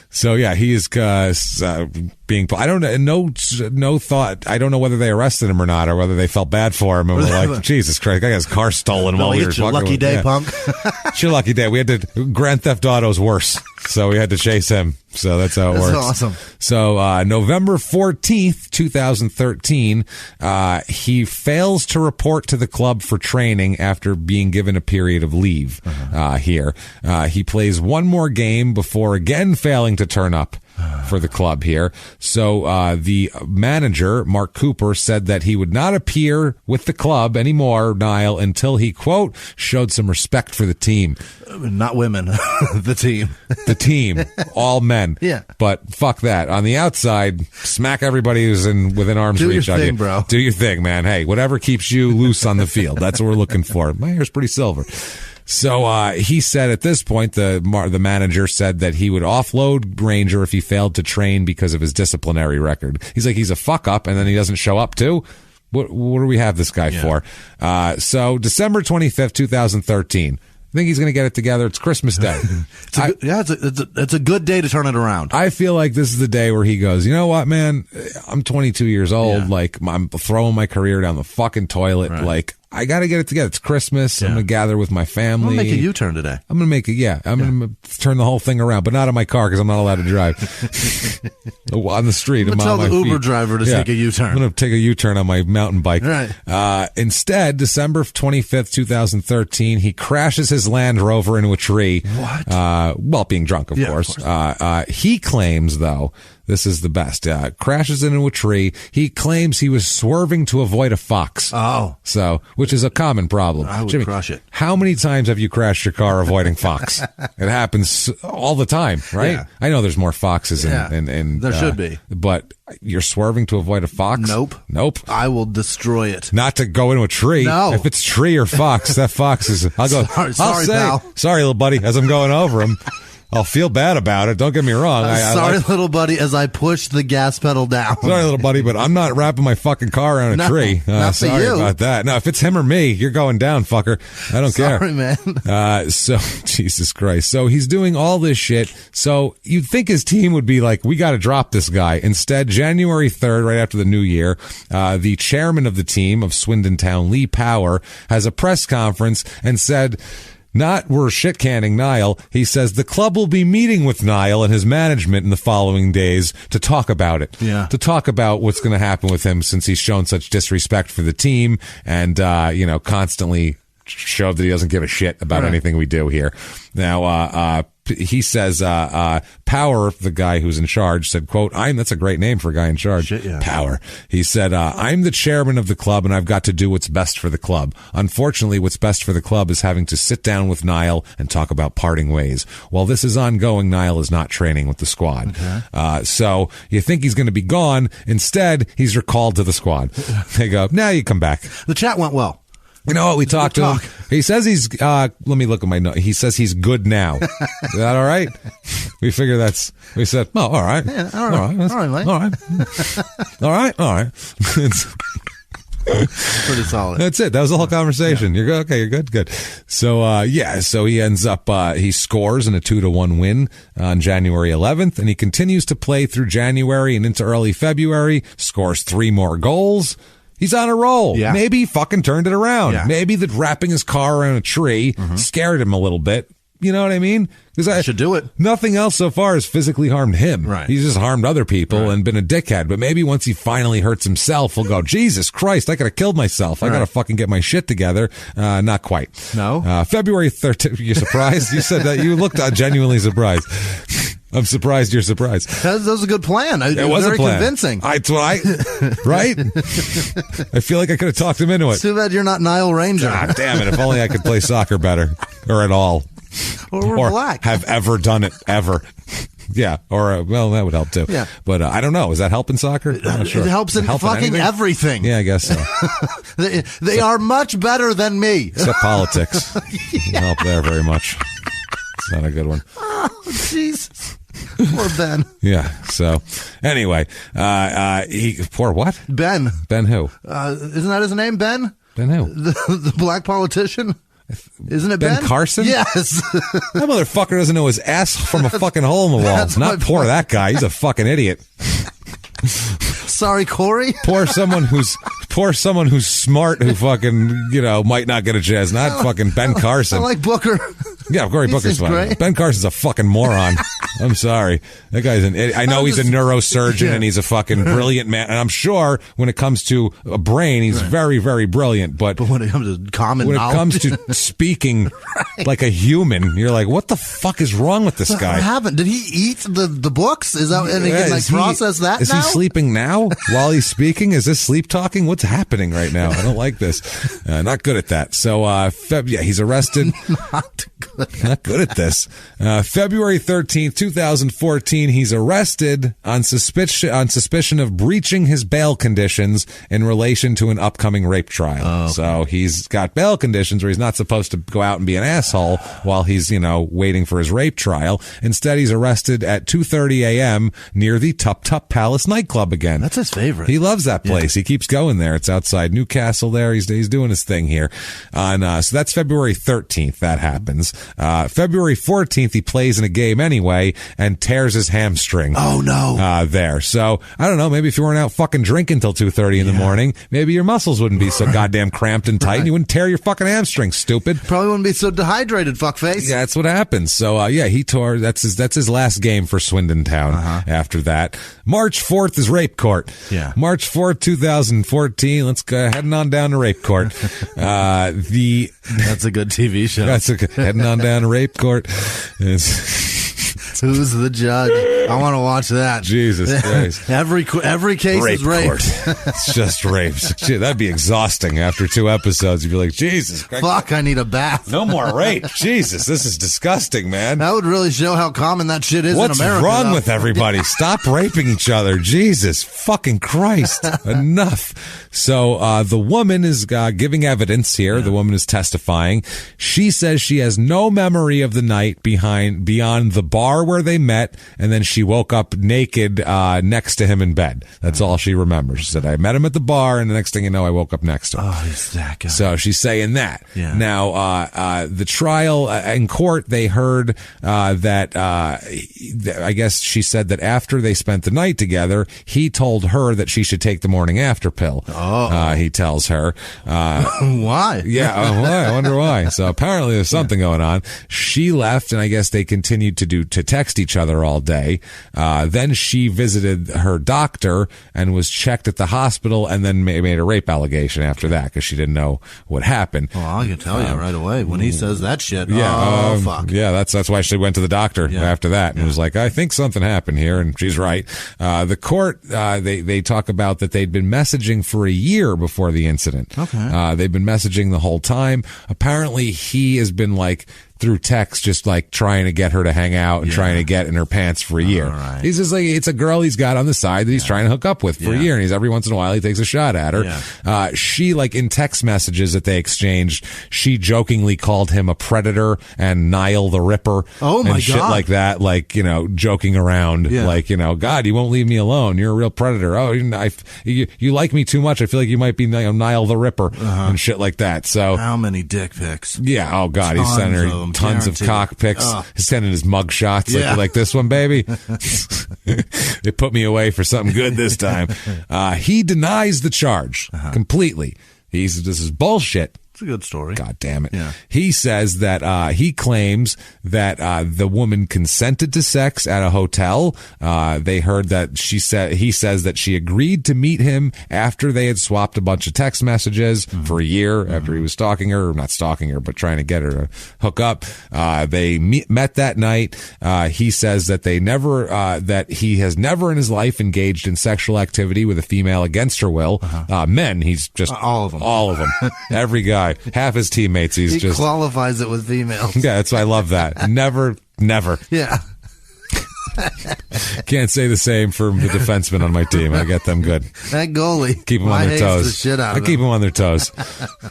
Speaker 1: So yeah, he is being. I don't know. No thought. I don't know whether they arrested him or not, or whether they felt bad for him and were like, "Jesus Christ, I got his car stolen while we were
Speaker 3: fucking." Lucky day, punk.
Speaker 1: It's your lucky day. We had to. Grand Theft Auto's worse, so we had to chase him. So that's how it works.
Speaker 3: Awesome.
Speaker 1: So November 14th, 2013, he fails to report to the club for training after being given a period of leave here. He plays 1 more game before again failing to turn up for the club here. So the manager, Mark Cooper, said that he would not appear with the club anymore, Nile, until he, quote, showed some respect for the team.
Speaker 3: Not women. The team.
Speaker 1: The team. All men.
Speaker 3: Yeah.
Speaker 1: But fuck that. On the outside, smack everybody who's within arm's reach of you.
Speaker 3: Do your thing, bro.
Speaker 1: Do your thing, man. Hey, whatever keeps you loose on the field. That's what we're looking for. My hair's pretty silver. So he said at this point, the manager said that he would offload Ranger if he failed to train because of his disciplinary record. He's like, he's a fuck up, and then he doesn't show up too? What do we have this guy for? So December 25th, 2013. I think he's going to get it together. It's Christmas Day.
Speaker 3: It's a good day to turn it around.
Speaker 1: I feel like this is the day where he goes, you know what, man? I'm 22 years old. Yeah. Like, I'm throwing my career down the fucking toilet. Right. Like, I got to get it together. It's Christmas. Yeah. I'm going to gather with my family.
Speaker 3: I'm going to make a U-turn today.
Speaker 1: I'm going to make it, I'm going to turn the whole thing around, but not in my car because I'm not allowed to drive. On the street.
Speaker 3: I'm going to tell the Uber driver to take a U-turn.
Speaker 1: I'm going to take a U-turn on my mountain bike.
Speaker 3: Right.
Speaker 1: Instead, December 25th, 2013, he crashes his Land Rover into a tree.
Speaker 3: What?
Speaker 1: Well, being drunk, of course. He claims, though, this is the best. Crashes into a tree. He claims he was swerving to avoid a fox.
Speaker 3: Oh.
Speaker 1: So, which is a common problem.
Speaker 3: I would
Speaker 1: Jimmie,
Speaker 3: crush it.
Speaker 1: How many times have you crashed your car avoiding fox? It happens all the time, right?
Speaker 3: Yeah.
Speaker 1: I know there's more foxes in
Speaker 3: there should be.
Speaker 1: But you're swerving to avoid a fox?
Speaker 3: Nope. I will destroy it.
Speaker 1: Not to go into a tree.
Speaker 3: No.
Speaker 1: If it's tree or fox, that fox is, I'll go,
Speaker 3: sorry, pal.
Speaker 1: Sorry, little buddy, as I'm going over him. I'll feel bad about it. Don't get me wrong.
Speaker 3: Sorry, little buddy, as I push the gas pedal down.
Speaker 1: Sorry, little buddy, but I'm not wrapping my fucking car around a tree. Sorry about that. No, if it's him or me, you're going down, fucker. I don't care.
Speaker 3: Sorry, man.
Speaker 1: So, Jesus Christ. So he's doing all this shit. So you'd think his team would be like, we got to drop this guy. Instead, January 3rd, right after the new year, the chairman of the team of Swindon Town, Lee Power, has a press conference and said, we're shit canning Nile. He says the club will be meeting with Nile and his management in the following days to talk about it.
Speaker 3: Yeah.
Speaker 1: To talk about what's going to happen with him since he's shown such disrespect for the team and, constantly showed that he doesn't give a shit about anything we do here. Now, he says, Power, the guy who's in charge, said, quote, that's a great name for a guy in charge.
Speaker 3: Shit, yeah.
Speaker 1: Power. He said, I'm the chairman of the club and I've got to do what's best for the club. Unfortunately, what's best for the club is having to sit down with Nile and talk about parting ways. While this is ongoing, Nile is not training with the squad. Okay. So you think he's going to be gone. Instead, he's recalled to the squad. They go, now you come back.
Speaker 3: The chat went well.
Speaker 1: You know what? We talked to him. He says he's, let me look at my note. He says he's good now. Is that all right? We figure we said, all right.
Speaker 3: Yeah, all right. All right, mate.
Speaker 1: All right. All right.
Speaker 3: Pretty solid.
Speaker 1: That's it. That was the whole conversation. Yeah. You're good. Okay, you're good. So, so he ends up, he scores in a 2-1 win on January 11th, and he continues to play through January and into early February, scores 3 more goals. He's on a roll.
Speaker 3: Yeah.
Speaker 1: Maybe he fucking turned it around.
Speaker 3: Yeah.
Speaker 1: Maybe that wrapping his car around a tree scared him a little bit. You know what I mean? Because I
Speaker 3: should do it.
Speaker 1: Nothing else so far has physically harmed him.
Speaker 3: Right.
Speaker 1: He's just harmed other people and been a dickhead. But maybe once he finally hurts himself, he'll go, Jesus Christ, I could have killed myself. I got to fucking get my shit together. Not quite.
Speaker 3: No.
Speaker 1: February 13th. You surprised? You said that you looked genuinely surprised. I'm surprised you're surprised.
Speaker 3: That was a good plan. It was very convincing.
Speaker 1: Right? I feel like I could have talked him into it.
Speaker 3: It's too bad you're not Nile Ranger.
Speaker 1: God damn it. If only I could play soccer better. Or at all.
Speaker 3: Or black.
Speaker 1: Have ever done it, ever. Yeah. Or, that would help too.
Speaker 3: Yeah.
Speaker 1: But I don't know. Does that help in soccer? I'm not sure.
Speaker 3: It helps in fucking everything.
Speaker 1: Yeah, I guess so.
Speaker 3: They are much better than me.
Speaker 1: Except politics. Doesn't help there very much. It's not a good one.
Speaker 3: Oh, Jesus. Poor Ben.
Speaker 1: Yeah. So, anyway, poor what?
Speaker 3: Ben.
Speaker 1: Ben who?
Speaker 3: Isn't that his name, Ben?
Speaker 1: Ben who?
Speaker 3: The black politician? Isn't it Ben?
Speaker 1: Ben Carson?
Speaker 3: Yes.
Speaker 1: That motherfucker doesn't know his ass from a fucking hole in the wall. Not poor that guy. He's a fucking idiot.
Speaker 3: Sorry, Corey.
Speaker 1: Poor someone who's smart, who fucking, might not get a chance. Not fucking Ben Carson.
Speaker 3: I like Booker.
Speaker 1: Yeah, Cory Booker's fine.
Speaker 3: Great.
Speaker 1: Ben Carson's a fucking moron. I'm sorry. That guy's an idiot. I know he's a neurosurgeon and he's a fucking brilliant man. And I'm sure when it comes to a brain, he's very, very brilliant. But
Speaker 3: when it comes to common knowledge.
Speaker 1: When it comes to speaking like a human, you're like, what the fuck is wrong with this guy?
Speaker 3: What happened? Did he eat the books? Is that, and he can process that
Speaker 1: Is
Speaker 3: now?
Speaker 1: he sleeping now while he's speaking? Is this sleep talking? What's happening right now? I don't like this. Not good at that. So, he's arrested.
Speaker 3: Not good.
Speaker 1: Not good at this. February 13th, 2014, he's arrested on suspicion of breaching his bail conditions in relation to an upcoming rape trial. Oh, okay. So he's got bail conditions where he's not supposed to go out and be an asshole while he's, waiting for his rape trial. Instead, he's arrested at 2:30 a.m. near the Tup Tup Palace nightclub again.
Speaker 3: That's his favorite.
Speaker 1: He loves that place. Yeah. He keeps going there. It's outside Newcastle there. He's doing his thing here. So that's February 13th. That happens. February 14th, he plays in a game anyway and tears his hamstring.
Speaker 3: Oh, no.
Speaker 1: There. So, I don't know. Maybe if you weren't out fucking drinking till 2:30 in the morning, maybe your muscles wouldn't be so goddamn cramped and tight and you wouldn't tear your fucking hamstring, stupid.
Speaker 3: Probably wouldn't be so dehydrated, fuckface.
Speaker 1: Yeah, that's what happens. So, he tore. That's his last game for Swindon Town after that. March 4th is rape court.
Speaker 3: Yeah.
Speaker 1: March 4th, 2014. Let's go heading on down to rape court.
Speaker 3: That's a good TV show.
Speaker 1: Heading on down to rape court.
Speaker 3: Who's the judge? I want to watch that.
Speaker 1: Jesus Christ.
Speaker 3: Every case
Speaker 1: rape
Speaker 3: is rape.
Speaker 1: Court. It's just rape. Gee, that'd be exhausting after 2 episodes. You'd be like, Jesus Christ.
Speaker 3: Fuck, I need a bath.
Speaker 1: No more rape. Jesus, this is disgusting, man.
Speaker 3: That would really show how common that shit is in America.
Speaker 1: What's wrong with everybody? Stop raping each other. Jesus fucking Christ. Enough. So the woman is giving evidence here. Yeah. The woman is testifying. She says she has no memory of the night beyond the bar where they met, and then she woke up naked next to him in bed. That's all she remembers. She said, I met him at the bar, and the next thing you know, I woke up next to him.
Speaker 3: Oh, he's that guy.
Speaker 1: So she's saying that.
Speaker 3: Yeah.
Speaker 1: Now, the trial in court, they heard that I guess she said that after they spent the night together, he told her that she should take the morning after pill.
Speaker 3: Oh.
Speaker 1: He tells her.
Speaker 3: Why?
Speaker 1: Yeah, why? I wonder why. So apparently there's something going on. She left, and I guess they continued to text each other all day. Then she visited her doctor and was checked at the hospital, and then made a rape allegation after that because she didn't know what happened.
Speaker 3: Well, I can tell you right away when he says that shit.
Speaker 1: Yeah,
Speaker 3: fuck.
Speaker 1: Yeah, that's why she went to the doctor after that and was like, I think something happened here, and she's right. The court, they talk about that they'd been messaging for a year before the incident.
Speaker 3: Okay.
Speaker 1: They've been messaging the whole time. Apparently, he has been through text, just trying to get her to hang out and trying to get in her pants for a year.
Speaker 3: Right.
Speaker 1: He's just it's a girl he's got on the side that he's trying to hook up with for a year, and he's every once in a while he takes a shot at her.
Speaker 3: Yeah.
Speaker 1: She in text messages that they exchanged, she jokingly called him a predator and Nile the Ripper.
Speaker 3: Oh my
Speaker 1: and shit
Speaker 3: God.
Speaker 1: like that, joking around, God, you won't leave me alone. You're a real predator. Oh, you like me too much. I feel like you might be Nile the Ripper and shit like that. So
Speaker 3: how many dick pics?
Speaker 1: Yeah. Oh God, he's sending her tons of cock pics. He's sending his mug shots like this one, baby. They put me away for something good this time. He denies the charge completely. This is bullshit.
Speaker 3: It's a good story.
Speaker 1: God damn it.
Speaker 3: Yeah.
Speaker 1: He says that he claims that the woman consented to sex at a hotel. They heard that he says that she agreed to meet him after they had swapped a bunch of text messages for a year after he was stalking her, or not stalking her, but trying to get her to hook up. They met that night. He says that that he has never in his life engaged in sexual activity with a female against her will. Men, he's just
Speaker 3: all of them.
Speaker 1: All of them. Every guy. Half his teammates, he just
Speaker 3: qualifies it with females.
Speaker 1: Yeah, that's why I love that. Never.
Speaker 3: Yeah.
Speaker 1: Can't say the same for the defensemen on my team. I get them good.
Speaker 3: That goalie.
Speaker 1: Keep them on their toes.
Speaker 3: The shit out of
Speaker 1: I keep them on their toes.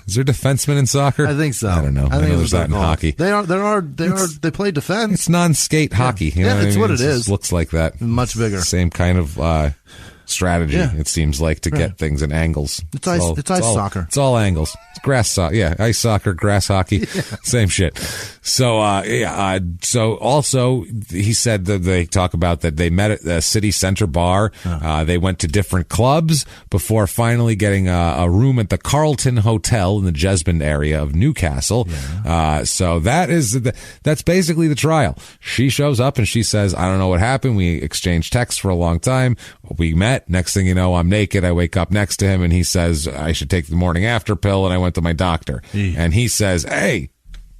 Speaker 1: Is there defensemen in soccer?
Speaker 3: I think so.
Speaker 1: I don't know. I know there's that in hockey.
Speaker 3: They play defense.
Speaker 1: It's non-skate hockey. You know
Speaker 3: it's what it is.
Speaker 1: It looks like that.
Speaker 3: Much bigger.
Speaker 1: Same kind of strategy, it seems like, to get things in angles.
Speaker 3: It's ice soccer.
Speaker 1: It's all angles. It's grass soccer. Yeah, ice soccer, grass hockey, same shit. So, so also he said that they talk about that they met at the city center bar. They went to different clubs before finally getting a room at the Carlton Hotel in the Jesmond area of Newcastle. So that's basically the trial. She shows up and she says, I don't know what happened. We exchanged texts for a long time. We met. Next thing you know, I'm naked. I wake up next to him and he says I should take the morning after pill, and I went to my doctor. And he says, hey,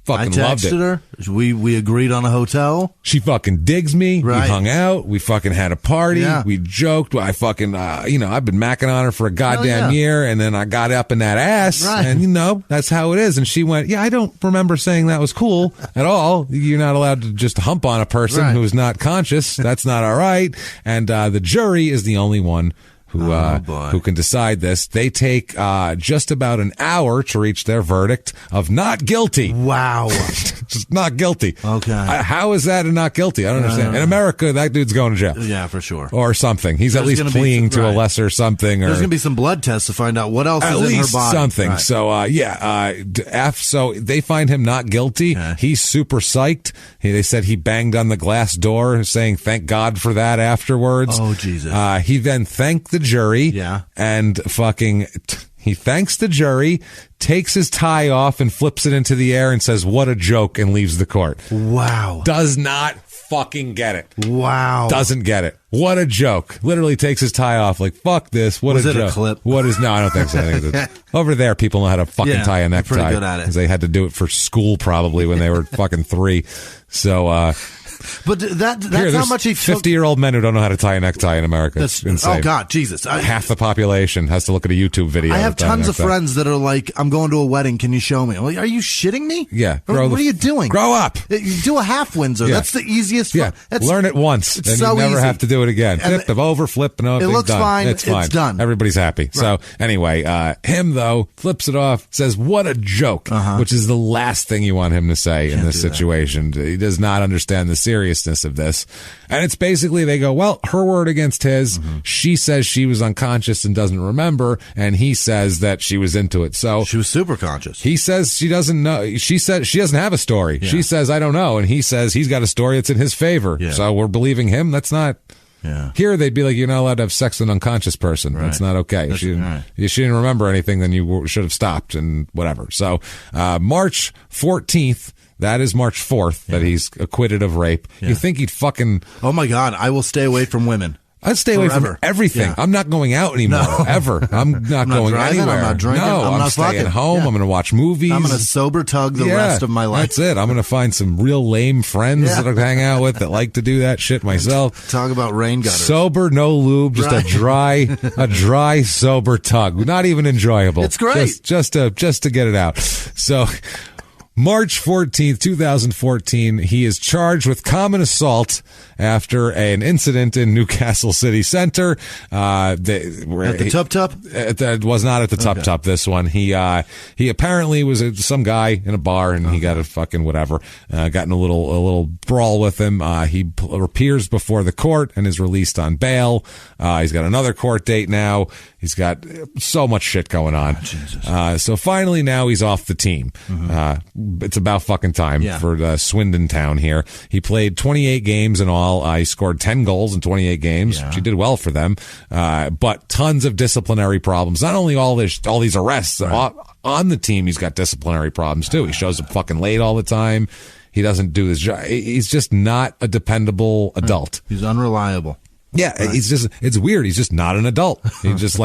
Speaker 1: Fucking loved it.
Speaker 3: I texted her. We agreed on a hotel.
Speaker 1: She fucking digs me.
Speaker 3: Right.
Speaker 1: We hung out. We fucking had a party.
Speaker 3: Yeah.
Speaker 1: We joked. I fucking, I've been macking on her for a goddamn year, and then I got up in that ass, and that's how it is. And she went, I don't remember saying that was cool at all. You're not allowed to just hump on a person who's not conscious. That's not all right. And the jury is the only one who can decide this. They take just about an hour to reach their verdict of not guilty.
Speaker 3: Wow.
Speaker 1: Just not guilty.
Speaker 3: Okay.
Speaker 1: How is that a not guilty? I don't understand. In America, that dude's going to jail.
Speaker 3: Yeah, for sure.
Speaker 1: Or something. He's at least pleading to a lesser something.
Speaker 3: There's going to be some blood tests to find out what else is in her body. At least
Speaker 1: something.
Speaker 3: Right.
Speaker 1: So, so they find him not guilty. Okay. He's super psyched. They said he banged on the glass door saying thank God for that afterwards.
Speaker 3: Oh, Jesus.
Speaker 1: He then thanked the jury.
Speaker 3: Yeah.
Speaker 1: And he thanks the jury, takes his tie off and flips it into the air and says, what a joke, and leaves the court.
Speaker 3: Wow.
Speaker 1: Does not fucking get it.
Speaker 3: Wow.
Speaker 1: Doesn't get it. What a joke. Literally takes his tie off like, fuck this. What a joke. Was it
Speaker 3: a clip?
Speaker 1: No, I don't think so. I think over there, people know how to fucking tie a necktie.
Speaker 3: Pretty good at it.
Speaker 1: Because they had to do it for school probably when they were fucking 3. So,
Speaker 3: but that's how much he took.
Speaker 1: 50-year-old men who don't know how to tie a necktie in America. It's insane.
Speaker 3: Oh, God, Jesus.
Speaker 1: Half the population has to look at a YouTube video.
Speaker 3: I have tons of friends that are like, I'm going to a wedding. Can you show me? I'm like, are you shitting me?
Speaker 1: Yeah.
Speaker 3: What are you doing?
Speaker 1: Grow up.
Speaker 3: You do a half Windsor. Yeah. That's the easiest.
Speaker 1: Yeah. Learn it once. And
Speaker 3: so
Speaker 1: you never
Speaker 3: easy.
Speaker 1: have to do it again. Flip over, flip, and over.
Speaker 3: It looks
Speaker 1: done.
Speaker 3: fine.
Speaker 1: It's fine.
Speaker 3: It's done.
Speaker 1: Everybody's happy. Right. So anyway, him, though, flips it off, says, what a joke, which is the last thing you want him to say in this situation. He does not understand the seriousness of this. And it's basically, they go, well, her word against his. She says she was unconscious and doesn't remember, and he says that she was into it. So
Speaker 3: she was super conscious.
Speaker 1: He says she doesn't know. She said she doesn't have a story. Yeah. She says, I don't know. And he says he's got a story that's in his favor. Yeah. So we're believing him. That's not. Yeah. Here they'd be like, you're not allowed to have sex with an unconscious person. Right. That's not okay. If she didn't remember anything, then you should have stopped and whatever. So March 14th. That is March 4th that he's acquitted of rape. Yeah. You think he'd fucking...
Speaker 3: Oh, my God. I will stay away from women.
Speaker 1: I'd stay away from everything. Yeah. I'm not going out anymore, ever. I'm not going
Speaker 3: driving,
Speaker 1: anywhere.
Speaker 3: I'm not drinking.
Speaker 1: No, I'm staying home. Yeah. I'm going to watch movies.
Speaker 3: I'm going to sober tug the rest of my life.
Speaker 1: That's it. I'm going to find some real lame friends that I hang out with that like to do that shit myself.
Speaker 3: Talk about rain gutters.
Speaker 1: Sober, no lube, just a dry, sober tug. Not even enjoyable.
Speaker 3: It's great.
Speaker 1: Just to get it out. So... March 14th, 2014, he is charged with common assault after an incident in Newcastle City Center.
Speaker 3: At the Tup?
Speaker 1: It was not at the Tup, this one. He apparently was some guy in a bar, and he got a fucking whatever, got in a little brawl with him. He appears before the court and is released on bail. He's got another court date now. He's got so much shit going on. So finally now he's off the team. It's about fucking time for Swindon Town here. He played 28 games in all. He scored 10 goals in 28 games. She did well for them. But tons of disciplinary problems. Not only all these arrests on the team, he's got disciplinary problems too. He shows up fucking late all the time. He doesn't do his job. He's just not a dependable adult.
Speaker 3: He's unreliable.
Speaker 1: Yeah, it's weird. He's just not an adult. He's just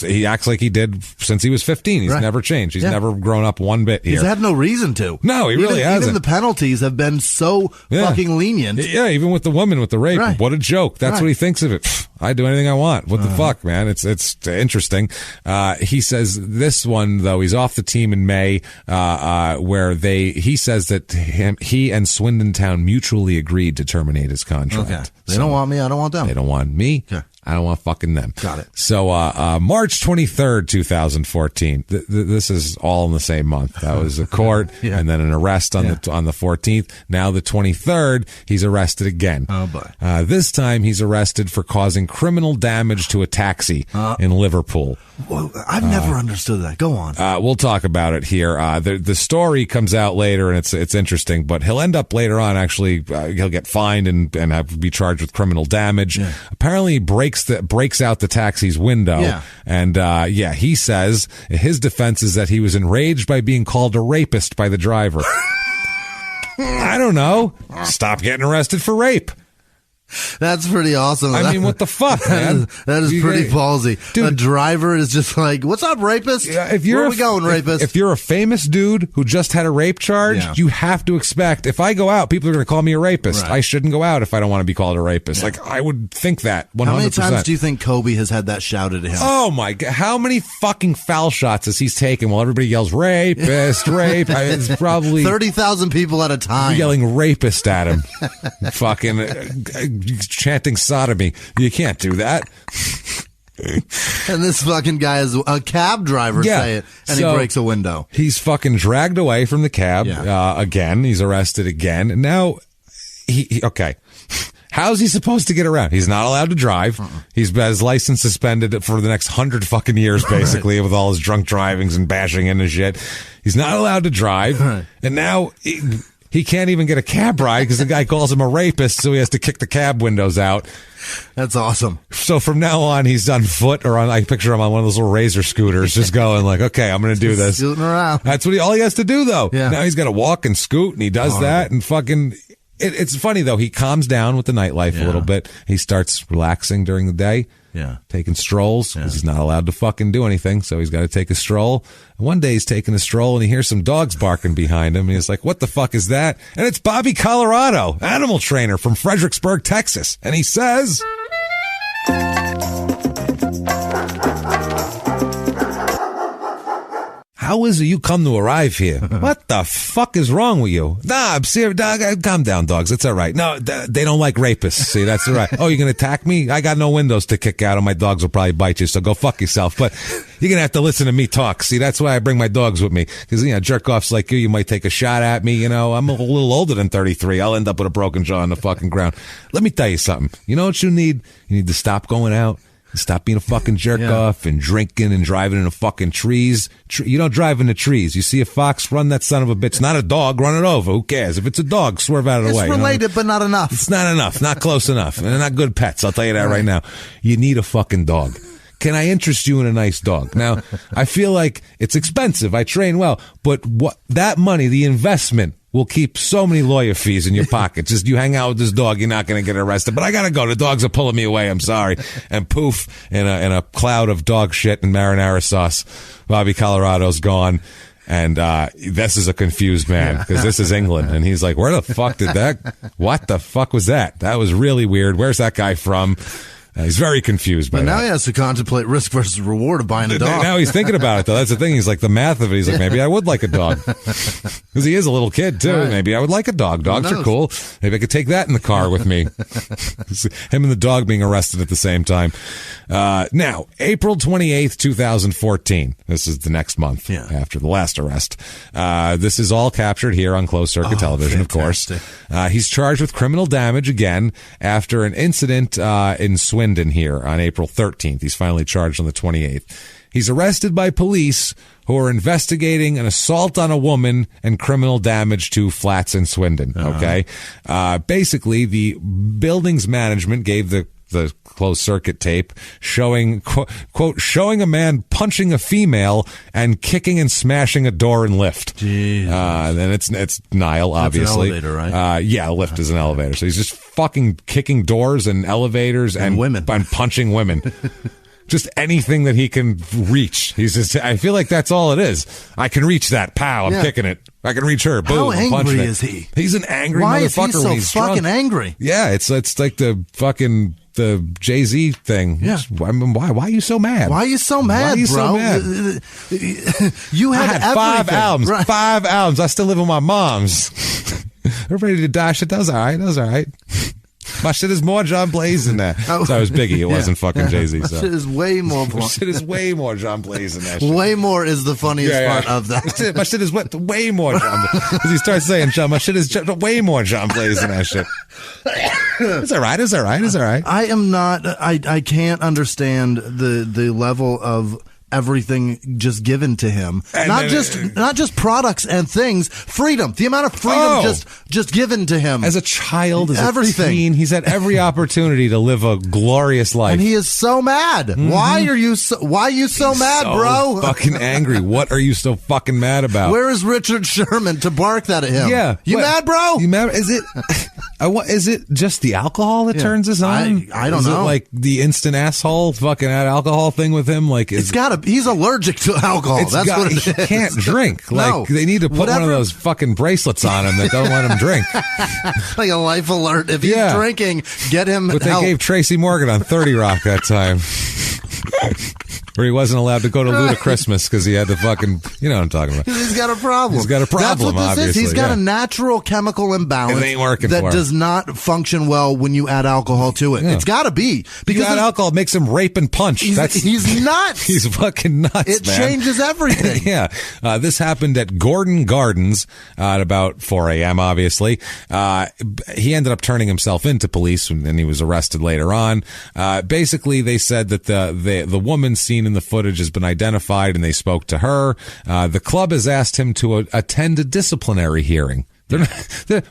Speaker 1: he acts like he did since he was 15. He's never changed. He's never grown up one bit here.
Speaker 3: He's had no reason to.
Speaker 1: No, he really hasn't.
Speaker 3: Even the penalties have been so fucking lenient.
Speaker 1: Yeah, even with the woman with the rape. Right. What a joke. That's what he thinks of it. I do anything I want. What the fuck, man? It's interesting. He says this one, though, he's off the team in May, where he says that he and Swindon Town mutually agreed to terminate his contract.
Speaker 3: Okay. They don't want me. I don't want them.
Speaker 1: They don't want me. Okay. I don't want fucking them.
Speaker 3: Got it.
Speaker 1: So, March 23rd, 2014. This is all in the same month. That was a court and then an arrest on the 14th. Now the 23rd, he's arrested again.
Speaker 3: Oh boy.
Speaker 1: This time he's arrested for causing criminal damage to a taxi in Liverpool.
Speaker 3: Well, I've never understood that. Go on.
Speaker 1: We'll talk about it here. The story comes out later and it's interesting, but he'll end up later on actually, he'll get fined and be charged with criminal damage. Yeah. Apparently he breaks out the taxi's window. And he says his defense is that he was enraged by being called a rapist by the driver. I don't know. Stop getting arrested for rape.
Speaker 3: That's pretty awesome.
Speaker 1: I mean, what the fuck, man?
Speaker 3: That is pretty ballsy. Dude, a driver is just like, what's up, rapist? Where are we going, rapist?
Speaker 1: If you're a famous dude who just had a rape charge, you have to expect, if I go out, people are going to call me a rapist. Right. I shouldn't go out if I don't want to be called a rapist. Like, I would think that 100%.
Speaker 3: How many times do you think Kobe has had that shouted at him?
Speaker 1: Oh, my God. How many fucking foul shots has he taken while everybody yells, rapist, rape? It's probably
Speaker 3: 30,000 people at a time.
Speaker 1: Yelling rapist at him. Fucking chanting sodomy. You can't do that.
Speaker 3: And this fucking guy is a cab driver, say it, and he breaks a window.
Speaker 1: He's fucking dragged away from the cab again. He's arrested again. And now, okay. How's he supposed to get around? He's not allowed to drive. He's got his license suspended for the next 100 fucking years, basically, with all his drunk drivings and bashing into shit. He's not allowed to drive. And now he can't even get a cab ride because the guy calls him a rapist, so he has to kick the cab windows out.
Speaker 3: That's awesome.
Speaker 1: So from now on, he's on foot or I picture him on one of those little Razor scooters, just going like, okay, I'm going to do this.
Speaker 3: Scooting around.
Speaker 1: That's all he has to do, though. Yeah. Now he's got to walk and scoot, and he does that, and fucking... It's funny, though. He calms down with the nightlife a little bit. He starts relaxing during the day, taking strolls, because he's not allowed to fucking do anything, so he's got to take a stroll. And one day he's taking a stroll, and he hears some dogs barking behind him, and he's like, what the fuck is that? And it's Bobby Colorado, animal trainer from Fredericksburg, Texas. And he says... How is it you come to arrive here? What the fuck is wrong with you? Nah, I'm serious, dog. Calm down, dogs. It's all right. No, they don't like rapists. See, that's all right. Oh, you're going to attack me? I got no windows to kick out, and my dogs will probably bite you, so go fuck yourself. But you're going to have to listen to me talk. See, that's why I bring my dogs with me. Because, jerk-offs like you might take a shot at me. I'm a little older than 33. I'll end up with a broken jaw on the fucking ground. Let me tell you something. You know what you need? You need to stop going out. Stop being a fucking jerk off and drinking and driving into fucking trees. You don't drive into trees. You see a fox, run that son of a bitch. Not a dog, run it over. Who cares? If it's a dog, swerve out of the way.
Speaker 3: It's related, but not enough.
Speaker 1: It's not enough. Not close enough. And they're not good pets. I'll tell you that right now. You need a fucking dog. Can I interest you in a nice dog? Now, I feel like it's expensive. I train well. But that money, the investment, will keep so many lawyer fees in your pocket. Just you hang out with this dog, you're not going to get arrested. But I got to go. The dogs are pulling me away. I'm sorry. And poof, in a cloud of dog shit and marinara sauce, Bobby Colorado's gone. And this is a confused man because this is England. And he's like, where the fuck what the fuck was that? That was really weird. Where's that guy from? He's very confused by that.
Speaker 3: But now he has to contemplate risk versus reward of buying a dog.
Speaker 1: Now he's thinking about it, though. That's the thing. He's like, the math of it. He's like, maybe I would like a dog. Because he is a little kid, too. Right. Maybe I would like a dog. Dogs are cool. Maybe I could take that in the car with me. Him and the dog being arrested at the same time. Now, April 28th, 2014. This is the next month after the last arrest. This is all captured here on closed circuit television, fantastic. Of course. He's charged with criminal damage again after an incident in Swindon here on April 13th. He's finally charged on the 28th. He's arrested by police who are investigating an assault on a woman and criminal damage to flats in Swindon. Okay. Basically, the building's management gave the closed circuit tape showing, quote, showing a man punching a female and kicking and smashing a door and lift. And it's Nile, obviously.
Speaker 3: That's an elevator, right?
Speaker 1: Yeah, a lift is an elevator. So he's just fucking kicking doors and elevators and
Speaker 3: women
Speaker 1: and punching women. Just anything that he can reach. I feel like that's all it is. I can reach that. Pow, I'm kicking it. I can reach her. Boom, I'm punching it.
Speaker 3: How angry is he?
Speaker 1: He's an angry
Speaker 3: motherfucker.
Speaker 1: Why is he so
Speaker 3: when he's fucking
Speaker 1: drunk.
Speaker 3: Angry?
Speaker 1: Yeah, it's like the Jay-Z thing.
Speaker 3: Yeah.
Speaker 1: I mean, why are you so mad?
Speaker 3: Why are you so mad,
Speaker 1: Why are you
Speaker 3: bro?
Speaker 1: so mad?
Speaker 3: You had
Speaker 1: 5 albums.
Speaker 3: Right.
Speaker 1: 5 albums. I still live with my mom's. Everybody to die shit. That was all right. That was all right. My shit is more John Blaze than that. So it was Biggie. It wasn't fucking Jay-Z.
Speaker 3: My shit is way more.
Speaker 1: My shit is way more John Blaze than that shit.
Speaker 3: Way more is the funniest part of that.
Speaker 1: My shit is way more John Blaze. Because he starts saying, my shit is way more John Blaze than that shit. It's all right. It's all right. It's all right.
Speaker 3: I am not. I can't understand the level of everything just given to him. And not just products and things, freedom. The amount of freedom just given to him.
Speaker 1: As a child, as
Speaker 3: everything.
Speaker 1: a teen, he's had every opportunity to live a glorious life.
Speaker 3: And he is so mad. Mm-hmm. Why are you so mad, bro?
Speaker 1: Fucking angry. What are you so fucking mad about?
Speaker 3: Where is Richard Sherman to bark that at him?
Speaker 1: Yeah.
Speaker 3: You mad, bro?
Speaker 1: You mad? Is it just the alcohol that turns us on?
Speaker 3: I don't know.
Speaker 1: Is it like the instant asshole fucking alcohol thing with him? Like,
Speaker 3: he's allergic to alcohol. That's what it is.
Speaker 1: He can't drink. Like, they need to put one of those fucking bracelets on him that don't let him drink.
Speaker 3: Like a life alert. If he's drinking, get him
Speaker 1: But
Speaker 3: help.
Speaker 1: They gave Tracy Morgan on 30 Rock that time. Where he wasn't allowed to go to Ludachristmas because he had to fucking, you know what I'm talking about.
Speaker 3: He's got a problem.
Speaker 1: That's what this obviously.
Speaker 3: Is. He's got a natural chemical imbalance
Speaker 1: that
Speaker 3: does not function well when you add alcohol to it. Yeah. It's got to be.
Speaker 1: Because you add alcohol, it makes him rape and punch.
Speaker 3: He's nuts.
Speaker 1: He's fucking nuts,
Speaker 3: It changes everything.
Speaker 1: Yeah. This happened at Gordon Gardens at about 4 a.m., obviously. He ended up turning himself into police and he was arrested later on. Basically, they said that the woman seen in the footage has been identified and they spoke to her. The club has asked him to attend a disciplinary hearing. We're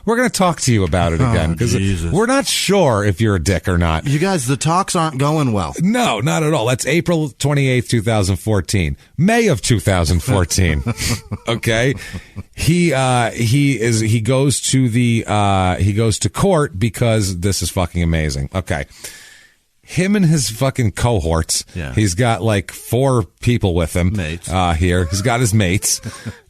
Speaker 1: going to talk to you about it again because we're not sure if you're a dick or not.
Speaker 3: You guys, the talks aren't going well.
Speaker 1: No, not at all. That's April 28th, 2014. May of 2014. Okay. He goes to court because this is fucking amazing. Okay. Him and his fucking cohorts. Yeah. He's got like 4 people with him.
Speaker 3: Mates.
Speaker 1: Here. He's got his mates.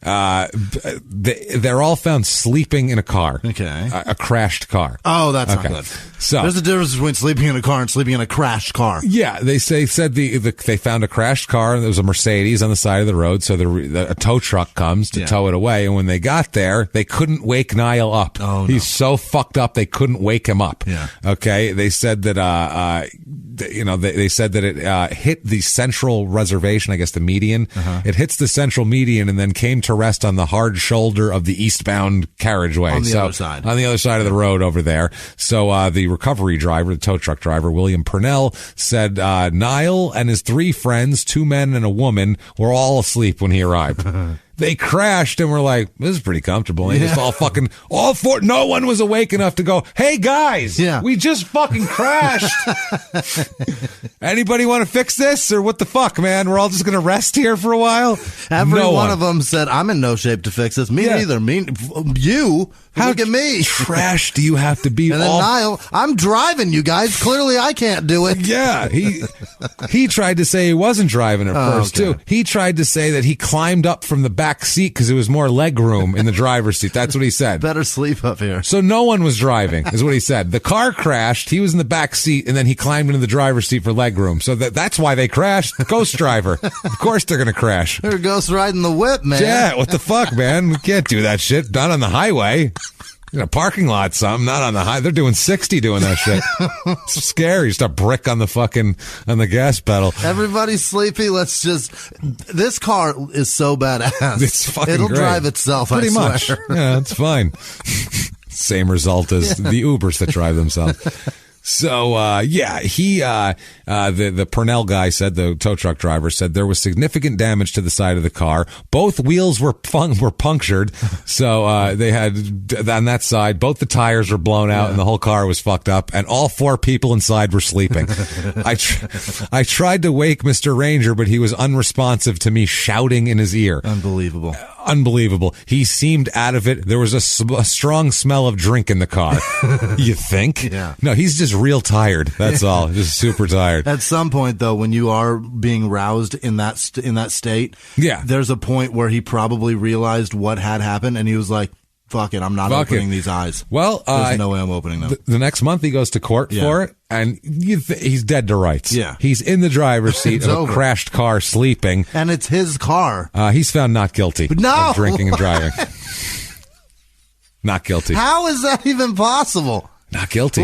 Speaker 1: They're all found sleeping in a car.
Speaker 3: Okay.
Speaker 1: A crashed car.
Speaker 3: Oh, that's not good.
Speaker 1: So
Speaker 3: there's a difference between sleeping in a car and sleeping in a crashed car.
Speaker 1: Yeah, they said they found a crashed car and there was a Mercedes on the side of the road. So a tow truck comes to tow it away. And when they got there, they couldn't wake Nile up.
Speaker 3: Oh, no.
Speaker 1: He's so fucked up they couldn't wake him up.
Speaker 3: Yeah.
Speaker 1: Okay. They said that they said that it hit the central reservation, I guess the median. Uh-huh. It hits the central median and then came to rest on the hard shoulder of the eastbound carriageway.
Speaker 3: On the other side.
Speaker 1: On the other side of the road over there. So the recovery driver, the tow truck driver, William Purnell, said Nile and his 3 friends, 2 men and a woman, were all asleep when he arrived. They crashed and were like, this is pretty comfortable. And just all 4, no one was awake enough to go, hey guys, we just fucking crashed. Anybody want to fix this or what the fuck, man? We're all just going to rest here for a while.
Speaker 3: Every one of them said, I'm in no shape to fix this. Me neither. You.
Speaker 1: How
Speaker 3: look at me.
Speaker 1: Trash do you have to be?
Speaker 3: And then Nile, I'm driving, you guys. Clearly I can't do it.
Speaker 1: Yeah. He tried to say he wasn't driving at first, too. He tried to say that he climbed up from the back seat because there was more leg room in the driver's seat. That's what he said.
Speaker 3: Better sleep up here.
Speaker 1: So no one was driving, is what he said. The car crashed. He was in the back seat, and then he climbed into the driver's seat for leg room. So that's why they crashed. Ghost driver. Of course they're going to crash.
Speaker 3: They're ghost riding the whip, man.
Speaker 1: Yeah, what the fuck, man? We can't do that shit. Not on the highway. In a parking lot, something, not on the high. They're doing 60 doing that shit. It's scary. Just a brick on the gas pedal.
Speaker 3: Everybody's sleepy. This car is so badass.
Speaker 1: It's fucking
Speaker 3: It'll
Speaker 1: great.
Speaker 3: Drive itself,
Speaker 1: Pretty
Speaker 3: I swear.
Speaker 1: much. Yeah, it's fine. Same result as the Ubers that drive themselves. So, the Purnell guy said, the tow truck driver said there was significant damage to the side of the car. Both wheels were punctured. So, they had, on that side, both the tires were blown out and the whole car was fucked up and all 4 people inside were sleeping. I tried to wake Mr. Ranger, but he was unresponsive to me shouting in his ear. Unbelievable. He seemed out of it. There was a strong smell of drink in the car. You think?
Speaker 3: Yeah.
Speaker 1: No, he's just real tired. That's all. Just super tired.
Speaker 3: At some point, though, when you are being roused in that state, there's a point where he probably realized what had happened, and he was like, fuck it, I'm not opening these eyes.
Speaker 1: Well,
Speaker 3: there's no way I'm opening them.
Speaker 1: The next month he goes to court for it, and he's dead to rights.
Speaker 3: Yeah.
Speaker 1: He's in the driver's seat of a crashed car sleeping.
Speaker 3: And it's his car.
Speaker 1: He's found not guilty of drinking and driving. Not guilty.
Speaker 3: How is that even possible?
Speaker 1: Not guilty.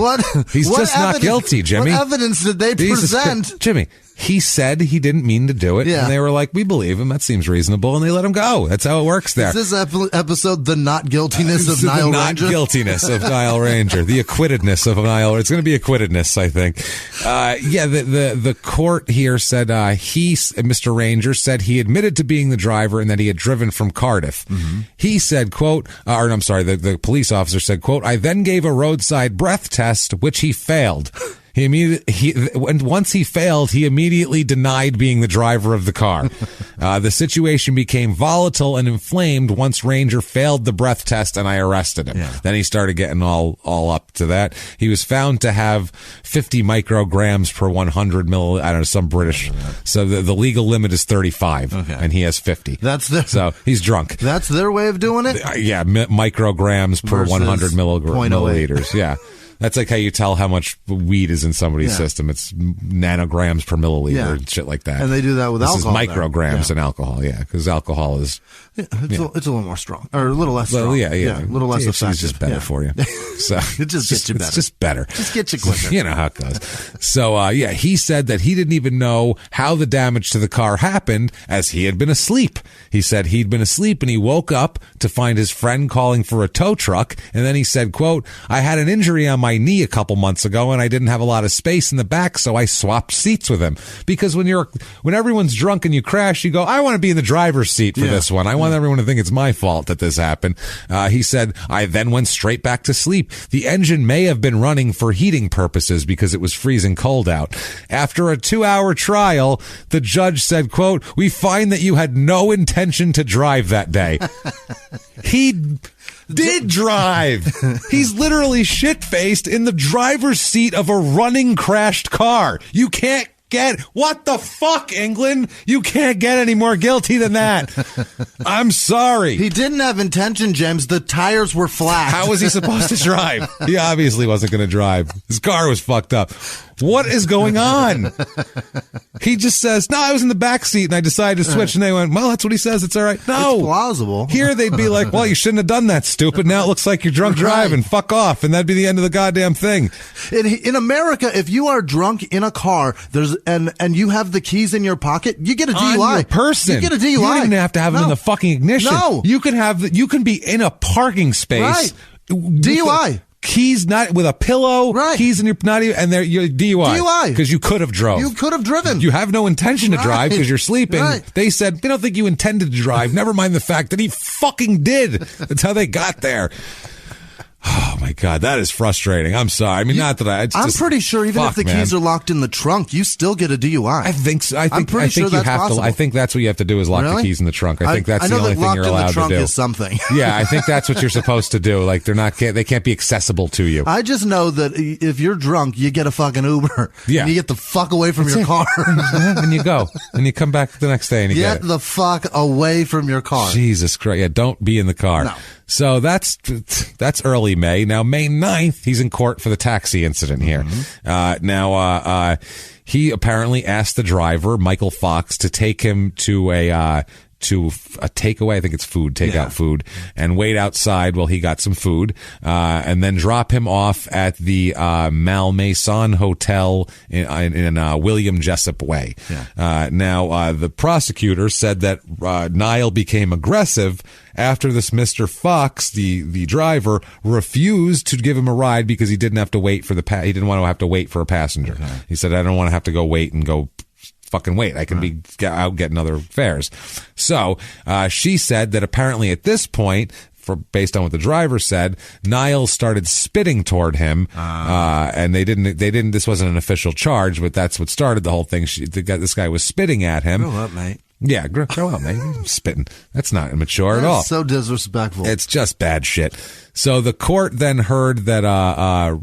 Speaker 3: He's
Speaker 1: just not guilty, Jimmie.
Speaker 3: What evidence did they present?
Speaker 1: Jimmie, He said he didn't mean to do it, and they were like, we believe him. That seems reasonable, and they let him go. That's how it works there.
Speaker 3: Is this episode the not guiltiness of Nile Ranger?
Speaker 1: The not guiltiness of Nile Ranger. The acquittedness of Nile. It's going to be acquittedness, I think. The court here said Mr. Ranger said he admitted to being the driver and that he had driven from Cardiff. Mm-hmm. He said, quote, the police officer said, quote, I then gave a roadside breath test, which he failed. Once he failed, he immediately denied being the driver of the car. The situation became volatile and inflamed once Ranger failed the breath test and I arrested him. Yeah. Then he started getting all up to that. He was found to have 50 micrograms per 100 mil. I don't know, some British. So the legal limit is 35, and he has 50. So he's drunk.
Speaker 3: That's their way of doing it?
Speaker 1: Micrograms per 100 milliliters. Yeah. That's like how you tell how much weed is in somebody's system. It's nanograms per milliliter and shit like that.
Speaker 3: And they do that with alcohol.
Speaker 1: This is micrograms in alcohol, because alcohol is...
Speaker 3: it's a little more strong, or a little less strong. A little less effective.
Speaker 1: It's just better for you. So
Speaker 3: it just gets you better.
Speaker 1: It's just better.
Speaker 3: Just get you quicker.
Speaker 1: You know how it goes. So, he said that he didn't even know how the damage to the car happened, as he had been asleep. He said he'd been asleep and he woke up to find his friend calling for a tow truck. And then he said, quote, I had an injury on my knee a couple months ago and I didn't have a lot of space in the back, so I swapped seats with him. Because when everyone's drunk and you crash, you go, I want to be in the driver's seat for this one. I want everyone to think it's my fault that this happened. He said, I then went straight back to sleep. The engine may have been running for heating purposes because it was freezing cold out. After a 2-hour trial, the judge said, quote, we find that you had no intention to drive that day. He did drive. He's literally shit-faced in the driver's seat of a running crashed car. You can't what the fuck, England? You can't get any more guilty than that. I'm sorry.
Speaker 3: He didn't have intention, James. The tires were flat.
Speaker 1: How was he supposed to drive? He obviously wasn't going to drive. His car was fucked up. What is going on? He just says, no, I was in the back seat and I decided to switch. And they went, well, that's what he says. It's all right. No.
Speaker 3: It's plausible.
Speaker 1: Here they'd be like, well, you shouldn't have done that, stupid. Now it looks like you're drunk driving. Fuck off. And that'd be the end of the goddamn thing.
Speaker 3: In America, if you are drunk in a car, and you have the keys in your pocket, you get a DUI.
Speaker 1: On your person.
Speaker 3: You get a DUI.
Speaker 1: You don't even have to have it in the fucking ignition.
Speaker 3: No.
Speaker 1: You can be in a parking space.
Speaker 3: Right. DUI.
Speaker 1: Keys not with a pillow, keys in your not even, and you're DUI because you could have drove.
Speaker 3: You could have driven.
Speaker 1: You have no intention to drive because you're sleeping. They said they don't think you intended to drive. Never mind the fact that he fucking did. That's how they got there. Oh my God, that is frustrating. I'm sorry. I mean, not that
Speaker 3: I'm pretty sure even if the keys are locked in the trunk, you still get a DUI.
Speaker 1: I think so. I think you have
Speaker 3: possible.
Speaker 1: to. I think that's what you have to do is lock the keys in the trunk. I think that's the only thing you're allowed to do.
Speaker 3: I know that locked in the trunk is something.
Speaker 1: Yeah, I think that's what you're supposed to do. Like they can't be accessible to you.
Speaker 3: I just know that if you're drunk, you get a fucking Uber. Yeah, and you get the fuck away from your car,
Speaker 1: and you go, and you come back the next day and you get
Speaker 3: the fuck away from your car.
Speaker 1: Jesus Christ! Yeah, don't be in the car. No. So that's early May. Now, May 9th, he's in court for the taxi incident here. Mm-hmm. He apparently asked the driver, Michael Fox, to take him to a takeaway. I think it's takeout food, and wait outside while he got some food, and then drop him off at the Malmaison Hotel in William Jessup Way. Yeah. Now, the prosecutor said that Nile became aggressive after this Mr. Fox, the driver, refused to give him a ride because he didn't have to wait for he didn't want to have to wait for a passenger. Okay. He said, I don't want to have to go wait and go fucking wait. I can out getting other fares. So she said that apparently at this point, based on what the driver said, Niles started spitting toward him, and they didn't. This wasn't an official charge, but that's what started the whole thing. This guy was spitting at him.
Speaker 3: Grow up, mate.
Speaker 1: Yeah, grow up, mate. Spitting. That's not immature at all.
Speaker 3: So disrespectful.
Speaker 1: It's just bad shit. So the court then heard that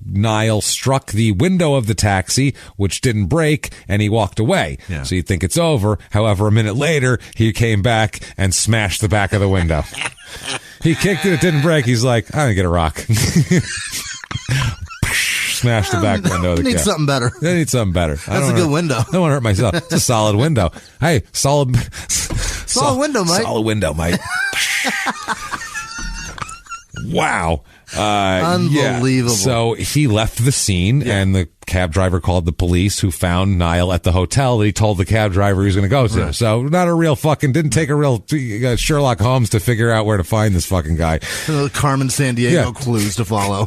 Speaker 1: Nile struck the window of the taxi, which didn't break, and he walked away. Yeah. So you'd think it's over. However, a minute later, he came back and smashed the back of the window. He kicked it didn't break. He's like, I'm going to get a rock. Smash the back window of the car.
Speaker 3: Something better.
Speaker 1: I need something better.
Speaker 3: That's a good window.
Speaker 1: I don't want to hurt myself. It's a solid window. Hey, solid
Speaker 3: window, mate.
Speaker 1: Solid window, mate. Wow.
Speaker 3: Unbelievable.
Speaker 1: Yeah. So he left the scene, and the cab driver called the police, who found Nile at the hotel that he told the cab driver he was going to go to. Right. So not a real fucking, didn't take a real Sherlock Holmes to figure out where to find this fucking guy.
Speaker 3: Carmen Sandiego clues to follow.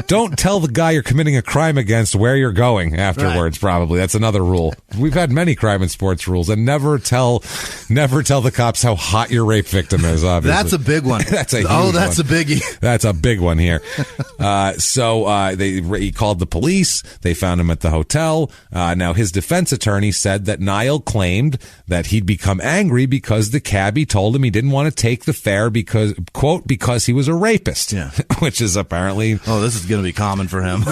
Speaker 1: Don't tell the guy you're committing a crime against where you're going afterwards. Right. Probably that's another rule. We've had many crime and sports rules, and never tell the cops how hot your rape victim is. Obviously,
Speaker 3: that's a big one.
Speaker 1: That's a biggie. That's a big one here. He called the police. They found him at the hotel. Now his defense attorney said that Nile claimed that he'd become angry because the cabbie told him he didn't want to take the fare because, quote, because he was a rapist. Yeah. Which is apparently...
Speaker 3: Oh, this is going to be common for him.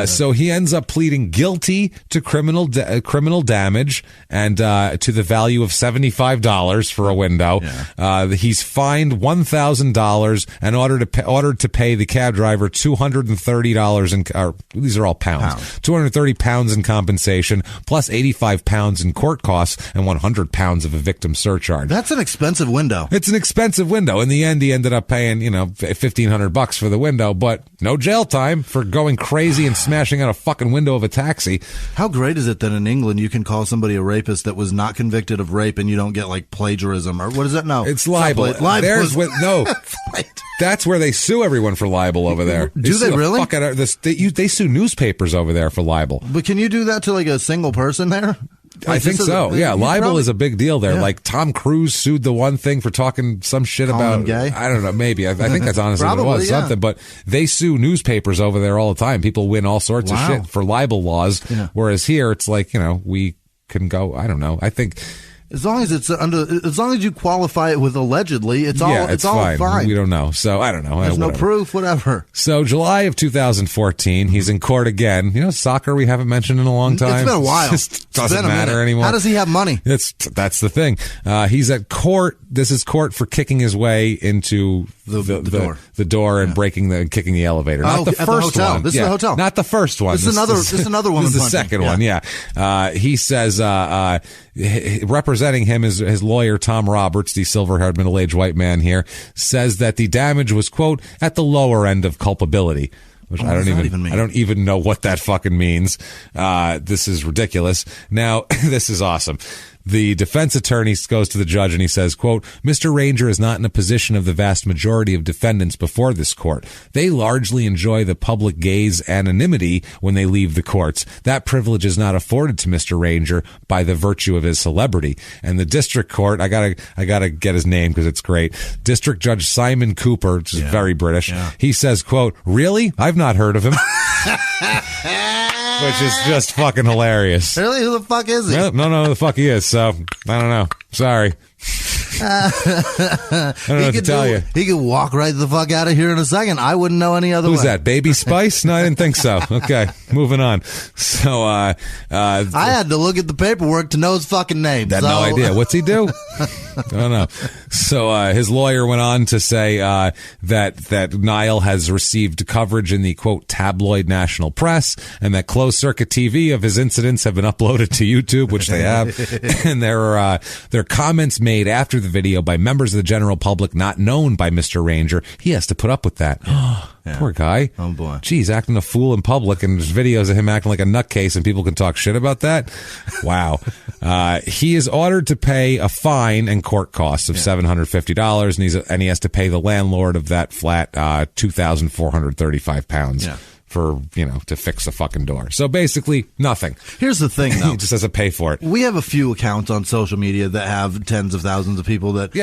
Speaker 1: So he ends up pleading guilty to criminal damage and to the value of $75 for a window. Yeah. He's fined $1,000 and ordered to pay the cab driver $230 these are all pounds. 230 pounds in compensation, plus 85 pounds in court costs and 100 pounds of a victim surcharge.
Speaker 3: That's an expensive window.
Speaker 1: It's an expensive window. In the end, he ended up paying, $1,500 for the window, but no jail time for going crazy and smashing out a fucking window of a taxi.
Speaker 3: How great is it that in England you can call somebody a rapist that was not convicted of rape and you don't get like plagiarism or what is that? No,
Speaker 1: it's libel. That's where they sue everyone for libel over there.
Speaker 3: Do they really?
Speaker 1: They sue newspapers over there for libel.
Speaker 3: But can you do that to like a single person there?
Speaker 1: I think so. Yeah, libel is a big deal there. Yeah. Like Tom Cruise sued the one thing for talking some shit about
Speaker 3: him gay.
Speaker 1: I don't know. Maybe I think that's honestly what it was. Something. But they sue newspapers over there all the time. People win all sorts of shit for libel laws. Yeah. Whereas here, it's like we can go. I don't know. I think.
Speaker 3: As long as you qualify it with allegedly, it's all fine.
Speaker 1: We don't know. So I don't know.
Speaker 3: There's no proof, whatever.
Speaker 1: So July of 2014, he's in court again. Soccer we haven't mentioned in a long time.
Speaker 3: It's been a while.
Speaker 1: It doesn't matter anymore.
Speaker 3: How does he have money?
Speaker 1: That's the thing. He's at court. This is court for kicking his way into the door and kicking the elevator. Not the first one.
Speaker 3: This is the hotel.
Speaker 1: Not the first one.
Speaker 3: This is another woman.
Speaker 1: This is the second one. Yeah. He says, representing him is his lawyer, Tom Roberts, the silver-haired middle-aged white man here, says that the damage was, quote, at the lower end of culpability. Which I don't even know what that fucking means. This is ridiculous. Now, this is awesome. The defense attorney goes to the judge and he says, quote, Mr. Ranger is not in a position of the vast majority of defendants before this court. They largely enjoy the public gaze anonymity when they leave the courts. That privilege is not afforded to Mr. Ranger by the virtue of his celebrity. And the district court, I gotta get his name because it's great. District Judge Simon Cooper, which is very British. Yeah. He says, quote, really? I've not heard of him. Which is just fucking hilarious.
Speaker 3: Really? Who the fuck is he?
Speaker 1: Well, no, who the fuck he is, so I don't know. Sorry. I don't know what to tell you.
Speaker 3: He could walk right the fuck out of here in a second. I wouldn't know any other way.
Speaker 1: Who's that? Baby Spice? No, I didn't think so. Okay, moving on. So, I
Speaker 3: had to look at the paperwork to know his fucking name.
Speaker 1: Had no idea. What's he do? I don't know. So, his lawyer went on to say, that Nile has received coverage in the, quote, tabloid national press, and that closed circuit TV of his incidents have been uploaded to YouTube, which they have. And there are comments made after the video by members of the general public not known by Mr. Ranger. He has to put up with that. Yeah. Poor guy.
Speaker 3: Oh, boy.
Speaker 1: Geez, acting a fool in public, and there's videos of him acting like a nutcase, and people can talk shit about that? Wow. He is ordered to pay a fine and court costs of $750, and he has to pay the landlord of that flat £2,435. Yeah. For, to fix the fucking door. So basically, nothing.
Speaker 3: Here's the thing, though.
Speaker 1: He just has to pay for it.
Speaker 3: We have a few accounts on social media that have tens of thousands of people that,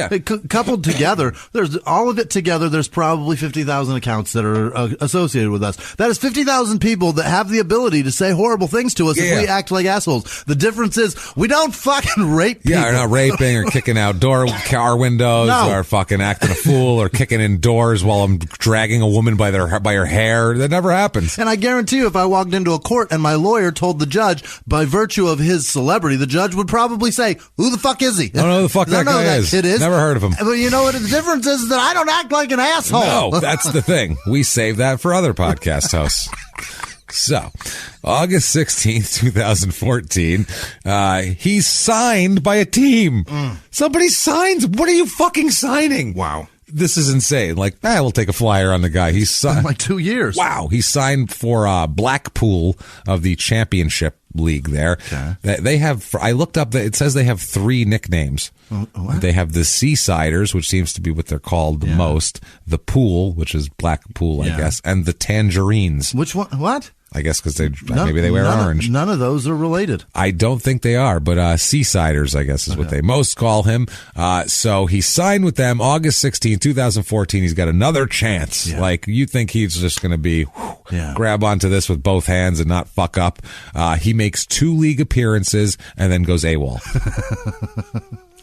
Speaker 3: coupled together, there's all of it together, there's probably 50,000 accounts that are associated with us. That is 50,000 people that have the ability to say horrible things to us if we act like assholes. The difference is, we don't fucking rape people.
Speaker 1: Yeah, we're not raping or kicking out car windows or fucking acting a fool or kicking in doors while I'm dragging a woman by her hair. That never happens.
Speaker 3: And I guarantee you, if I walked into a court and my lawyer told the judge, by virtue of his celebrity, the judge would probably say, who the fuck is he?
Speaker 1: I don't know who the fuck that guy is.
Speaker 3: Kid is.
Speaker 1: Never heard of him.
Speaker 3: But you know what the difference is? That I don't act like an asshole.
Speaker 1: No, that's the thing. We save that for other podcast hosts. So, August 16th, 2014, he's signed by a team. Somebody signs. What are you fucking signing?
Speaker 3: Wow.
Speaker 1: this is insane. Like, we'll take a flyer on the guy. He's signed
Speaker 3: like 2 years.
Speaker 1: Wow. He signed for Blackpool of the Championship League there. Okay. They have, I looked up, it says they have 3 nicknames. They have the Seasiders, which seems to be what they're called the most, the Pool, which is Blackpool, I guess, and the Tangerines.
Speaker 3: Which one? What?
Speaker 1: I guess because maybe they wear orange.
Speaker 3: None of those are related.
Speaker 1: I don't think they are, but Seasiders, I guess, is what they most call him. So he signed with them August 16, 2014. He's got another chance. Yeah. Like, you think he's just going to be grab onto this with both hands and not fuck up. He makes 2 league appearances and then goes AWOL.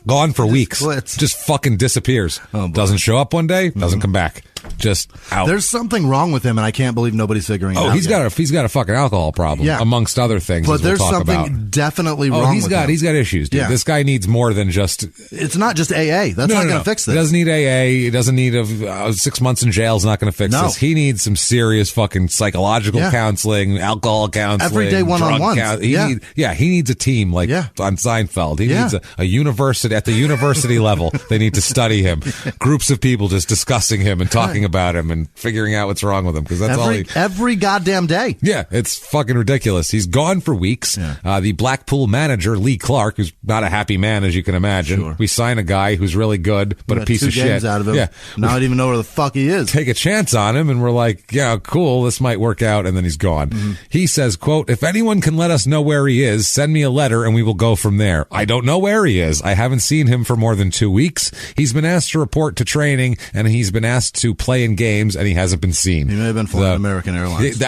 Speaker 1: Gone for weeks. Quits. Just fucking disappears. Doesn't show up one day, doesn't come back. Just out.
Speaker 3: There's something wrong with him, and I can't believe nobody's figuring it out.
Speaker 1: He's got a fucking alcohol problem, amongst other things.
Speaker 3: But there's something definitely wrong with him.
Speaker 1: He's got issues, dude. Yeah. This guy needs more than just...
Speaker 3: It's not just AA. That's not going to fix this.
Speaker 1: He doesn't need AA. He doesn't need 6 months in jail is not going to fix this. He needs some serious fucking psychological counseling, alcohol counseling.
Speaker 3: Everyday one-on-ones.
Speaker 1: He needs a team like on Seinfeld. He needs a university, at the university level. They need to study him. Groups of people just discussing him and talking about him and figuring out what's wrong with him, because that's
Speaker 3: every goddamn day.
Speaker 1: Yeah, it's fucking ridiculous. He's gone for weeks. The Blackpool manager, Lee Clark, who's not a happy man, as you can imagine. Sure. We sign a guy who's really good, but a piece of shit.
Speaker 3: Out of him. Yeah. Now I don't even know where the fuck he is.
Speaker 1: Take a chance on him, and we're like, yeah, cool, this might work out, and then he's gone. Mm-hmm. He says, quote, if anyone can let us know where he is, send me a letter, and we will go from there. I don't know where he is. I haven't seen him for more than 2 weeks. He's been asked to report to training, and he's been asked to play in games, and he hasn't been seen.
Speaker 3: He may have been flying American Airlines.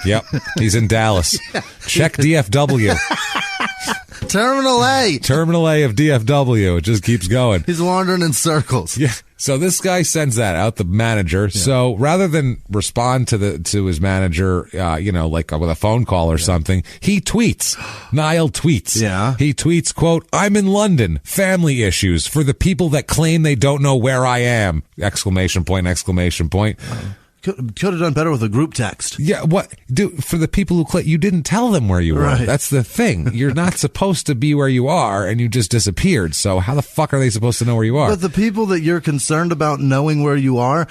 Speaker 1: Yep. He's in Dallas. Check DFW.
Speaker 3: Terminal A
Speaker 1: of DFW. It just keeps going.
Speaker 3: He's wandering in circles.
Speaker 1: Yeah. So this guy sends that out, the manager. Yeah. So rather than respond to his manager, like with a phone call or something, he tweets. Nile tweets.
Speaker 3: Yeah.
Speaker 1: He tweets, quote, I'm in London. Family issues for the people that claim they don't know where I am. Exclamation point.
Speaker 3: Could have done better with a group text.
Speaker 1: Yeah, what? Dude, for the people who you didn't tell them where you were.
Speaker 3: Right.
Speaker 1: That's the thing. You're not supposed to be where you are, and you just disappeared. So how the fuck are they supposed to know where you are?
Speaker 3: But the people that you're concerned about knowing where you are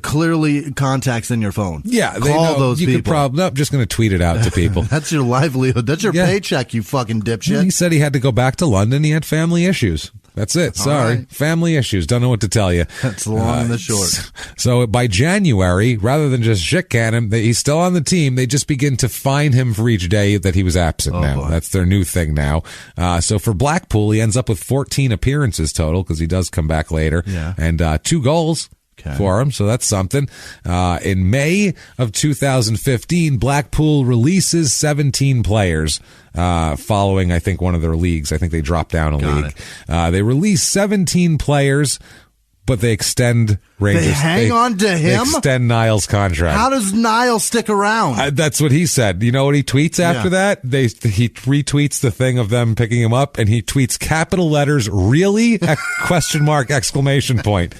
Speaker 3: clearly contacts in your phone.
Speaker 1: Yeah,
Speaker 3: they call those people.
Speaker 1: You could probably, I'm just going to tweet it out to people.
Speaker 3: That's your livelihood. That's your paycheck, you fucking dipshit.
Speaker 1: He said he had to go back to London. He had family issues. That's it. Sorry. Right. Family issues. Don't know what to tell you.
Speaker 3: That's the long and the short.
Speaker 1: So by January, rather than just shit can him, he's still on the team. They just begin to fine him for each day that he was absent now. Boy. That's their new thing now. So for Blackpool, he ends up with 14 appearances total, because he does come back later.
Speaker 3: Yeah.
Speaker 1: And 2 goals. Okay. For him, so that's something. In May of 2015, Blackpool releases 17 players following, I think, one of their leagues. I think they dropped down a league. They release 17 players, but they extend Rangers.
Speaker 3: They hang on to him?
Speaker 1: They extend Nile's contract.
Speaker 3: How does Nile stick around?
Speaker 1: That's what he said. You know what he tweets after that? He retweets the thing of them picking him up, and he tweets capital letters, really? Question mark, exclamation point.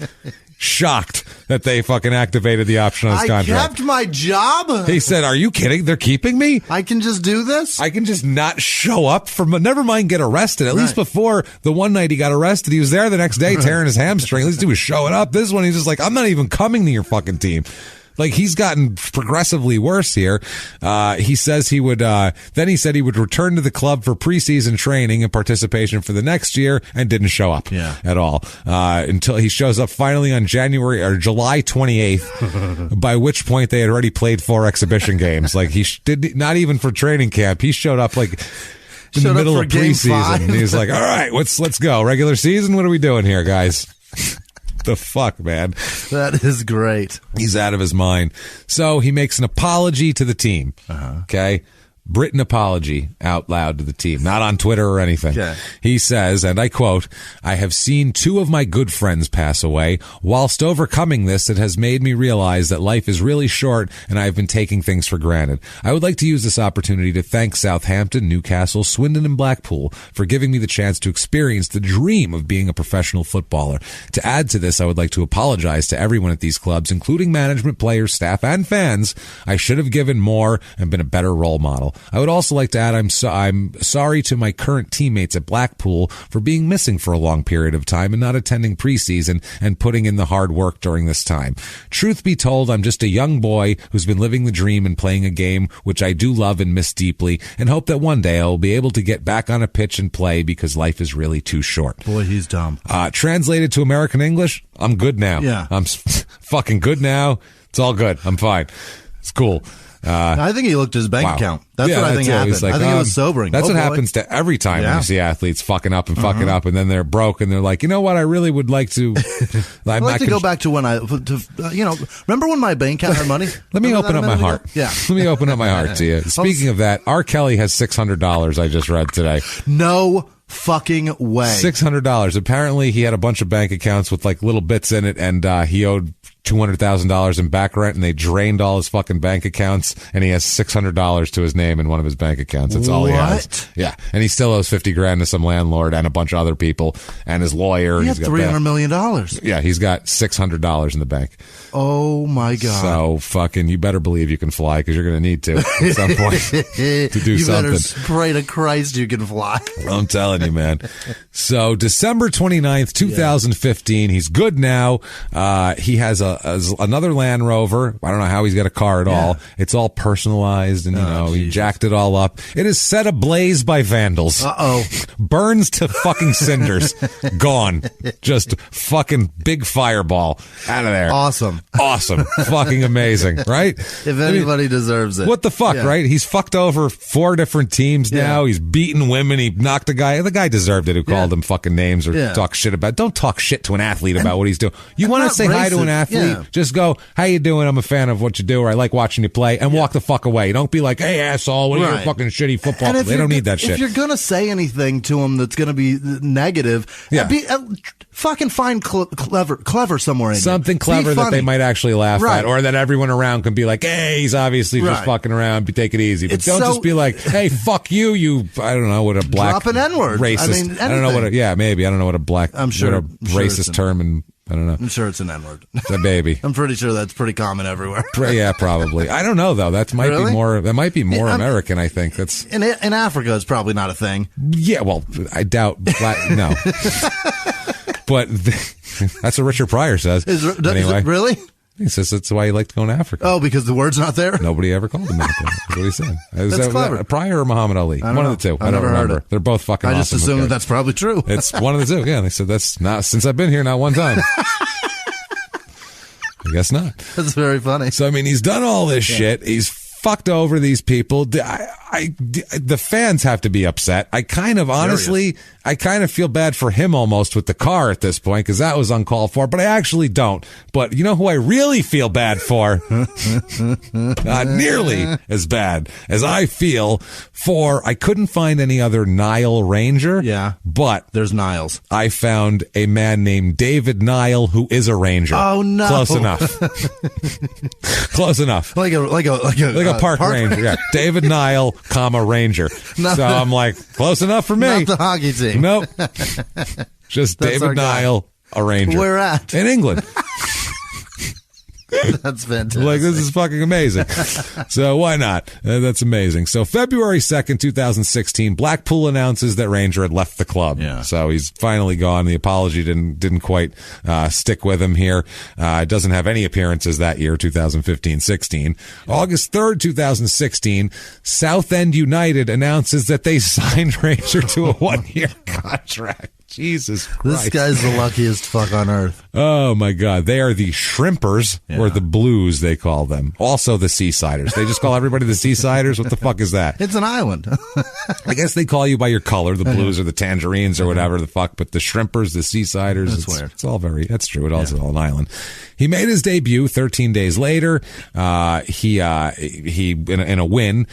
Speaker 1: Shocked that they fucking activated the option on his contract.
Speaker 3: I kept my job?
Speaker 1: He said, are you kidding? They're keeping me?
Speaker 3: I can just do this?
Speaker 1: I can just not show up never mind get arrested. At least before the one night he got arrested, he was there the next day tearing his hamstring. At least he was showing up. This one, he's just like, I'm not even coming to your fucking team. Like, he's gotten progressively worse here. He says he would, then he said he would return to the club for preseason training and participation for the next year, and didn't show up at all. Until he shows up finally on July 28th, by which point they had already played 4 exhibition games. Like, he did not even for training camp. He showed up like in the middle of preseason. He's like, all right, let's go. Regular season. What are we doing here, guys? The fuck, man.
Speaker 3: That is great.
Speaker 1: He's out of his mind. So he makes an apology to the team. Okay. Written apology out loud to the team, not on Twitter or anything.
Speaker 3: Okay.
Speaker 1: He says, and I quote, I have seen 2 of my good friends pass away. Whilst overcoming this, it has made me realize that life is really short and I have been taking things for granted. I would like to use this opportunity to thank Southampton, Newcastle, Swindon, and Blackpool for giving me the chance to experience the dream of being a professional footballer. To add to this, I would like to apologize to everyone at these clubs, including management, players, staff, and fans. I should have given more and been a better role model. I would also like to add I'm sorry to my current teammates at Blackpool for being missing for a long period of time and not attending preseason and putting in the hard work during this time. Truth be told, I'm just a young boy who's been living the dream and playing a game which I do love and miss deeply, and hope that one day I will be able to get back on a pitch and play because life is really too short.
Speaker 3: Boy, he's dumb.
Speaker 1: Translated to American English, I'm good now.
Speaker 3: Yeah.
Speaker 1: I'm fucking good now. It's all good. I'm fine. It's cool.
Speaker 3: I think he looked at his bank account. That's what I think happened.
Speaker 1: Like,
Speaker 3: I think it was sobering.
Speaker 1: That's what happens to every time when you see athletes fucking up and fucking up, and then they're broke, and they're like, you know what? I really would like to.
Speaker 3: I'd like to go back to when remember when my bank account had money?
Speaker 1: Let me open up my heart.
Speaker 3: Yeah.
Speaker 1: Let me open up my heart to you. Speaking of that, R. Kelly has $600. I just read today.
Speaker 3: No fucking way.
Speaker 1: $600. Apparently, he had a bunch of bank accounts with like little bits in it, and he owed $200,000 in back rent, and they drained all his fucking bank accounts, and he has $600 to his name in one of his bank accounts. That's all he has. Yeah, and he still owes $50,000 to some landlord and a bunch of other people and his lawyer.
Speaker 3: He has $300 million.
Speaker 1: Yeah, he's got $600 in the bank.
Speaker 3: Oh my god!
Speaker 1: So fucking, you better believe you can fly because you're going to need to at some point to do
Speaker 3: you
Speaker 1: something.
Speaker 3: You better pray to Christ you can fly.
Speaker 1: I'm telling you, man. So December 29th, 2015, he's good now. He has another Land Rover. I don't know how he's got a car at all. It's all personalized, and he jacked it all up. It is set ablaze by vandals. Burns to fucking cinders. Gone. Just fucking big fireball out of there.
Speaker 3: Awesome.
Speaker 1: Fucking amazing, right?
Speaker 3: If anybody deserves it.
Speaker 1: What the fuck, right? He's fucked over 4 different teams now. He's beaten women. He knocked a guy. The guy deserved it who called him fucking names or talk shit about. Don't talk shit to an athlete about what he's doing. You want to say hi to an athlete? Just go, how you doing? I'm a fan of what you do, or I like watching you play, and walk the fuck away. Don't be like, hey, asshole, what are you, fucking shitty football player? They don't need that shit.
Speaker 3: If you're going to say anything to him that's going to be negative, fucking find clever somewhere in
Speaker 1: something clever that they might actually laugh at, or that everyone around can be like, hey, he's obviously just fucking around, take it easy. But don't just be like, hey, fuck you, I don't know what a black
Speaker 3: drop an N-word.
Speaker 1: Racist. I don't know what maybe. I don't know what a black, racist term, and I don't know.
Speaker 3: I'm sure it's an N-word.
Speaker 1: It's a baby.
Speaker 3: I'm pretty sure that's pretty common everywhere.
Speaker 1: Yeah, probably. I don't know though. That might be more. That might be more American. I think that's
Speaker 3: in Africa. It's probably not a thing.
Speaker 1: Yeah, well, I doubt. No, but that's what Richard Pryor says. Anyway,
Speaker 3: really?
Speaker 1: He says that's why he liked going to Africa.
Speaker 3: Oh, because the word's not there?
Speaker 1: Nobody ever called him that. That's what he said.
Speaker 3: That's clever.
Speaker 1: Pryor or Muhammad Ali? One of the two. I don't remember. They're both fucking awesome.
Speaker 3: I just assumed that's probably true.
Speaker 1: It's one of the two. Yeah, they said that's not, since I've been here, not one time. I guess not.
Speaker 3: That's very funny.
Speaker 1: So, I mean, he's done all this shit. He's fucked over these people. The fans have to be upset. I kind of, honestly, I kind of feel bad for him almost with the car at this point, because that was uncalled for, but I actually don't. But you know who I really feel bad for? Not nearly as bad as I feel for, I couldn't find any other Nile Ranger.
Speaker 3: Yeah.
Speaker 1: But
Speaker 3: there's Niles.
Speaker 1: I found a man named David Nile who is a Ranger.
Speaker 3: Oh, no.
Speaker 1: Close enough. Close enough.
Speaker 3: Like a
Speaker 1: park ranger. Yeah. David Nile, Ranger. So I'm like, close enough for me.
Speaker 3: Not the hockey team.
Speaker 1: Nope. Just David Nile, a Ranger.
Speaker 3: Where at?
Speaker 1: In England.
Speaker 3: That's fantastic.
Speaker 1: Like, this is fucking amazing. So why not? That's amazing. So February 2nd, 2016, Blackpool announces that Ranger had left the club.
Speaker 3: Yeah.
Speaker 1: So he's finally gone. The apology didn't quite stick with him here. Doesn't have any appearances that year, 2015-16. August 3rd, 2016, Southend United announces that they signed Ranger to a 1-year contract. Jesus Christ.
Speaker 3: This guy's the luckiest fuck on earth.
Speaker 1: Oh, my God. They are the Shrimpers, or the Blues, they call them. Also the Seasiders. They just call everybody the Seasiders? What the fuck is that?
Speaker 3: It's an island.
Speaker 1: I guess they call you by your color, the Blues or the Tangerines or whatever the fuck, but the Shrimpers, the Seasiders,
Speaker 3: that's weird.
Speaker 1: It's all that's true. It also is all an island. He made his debut 13 days later. He in a win,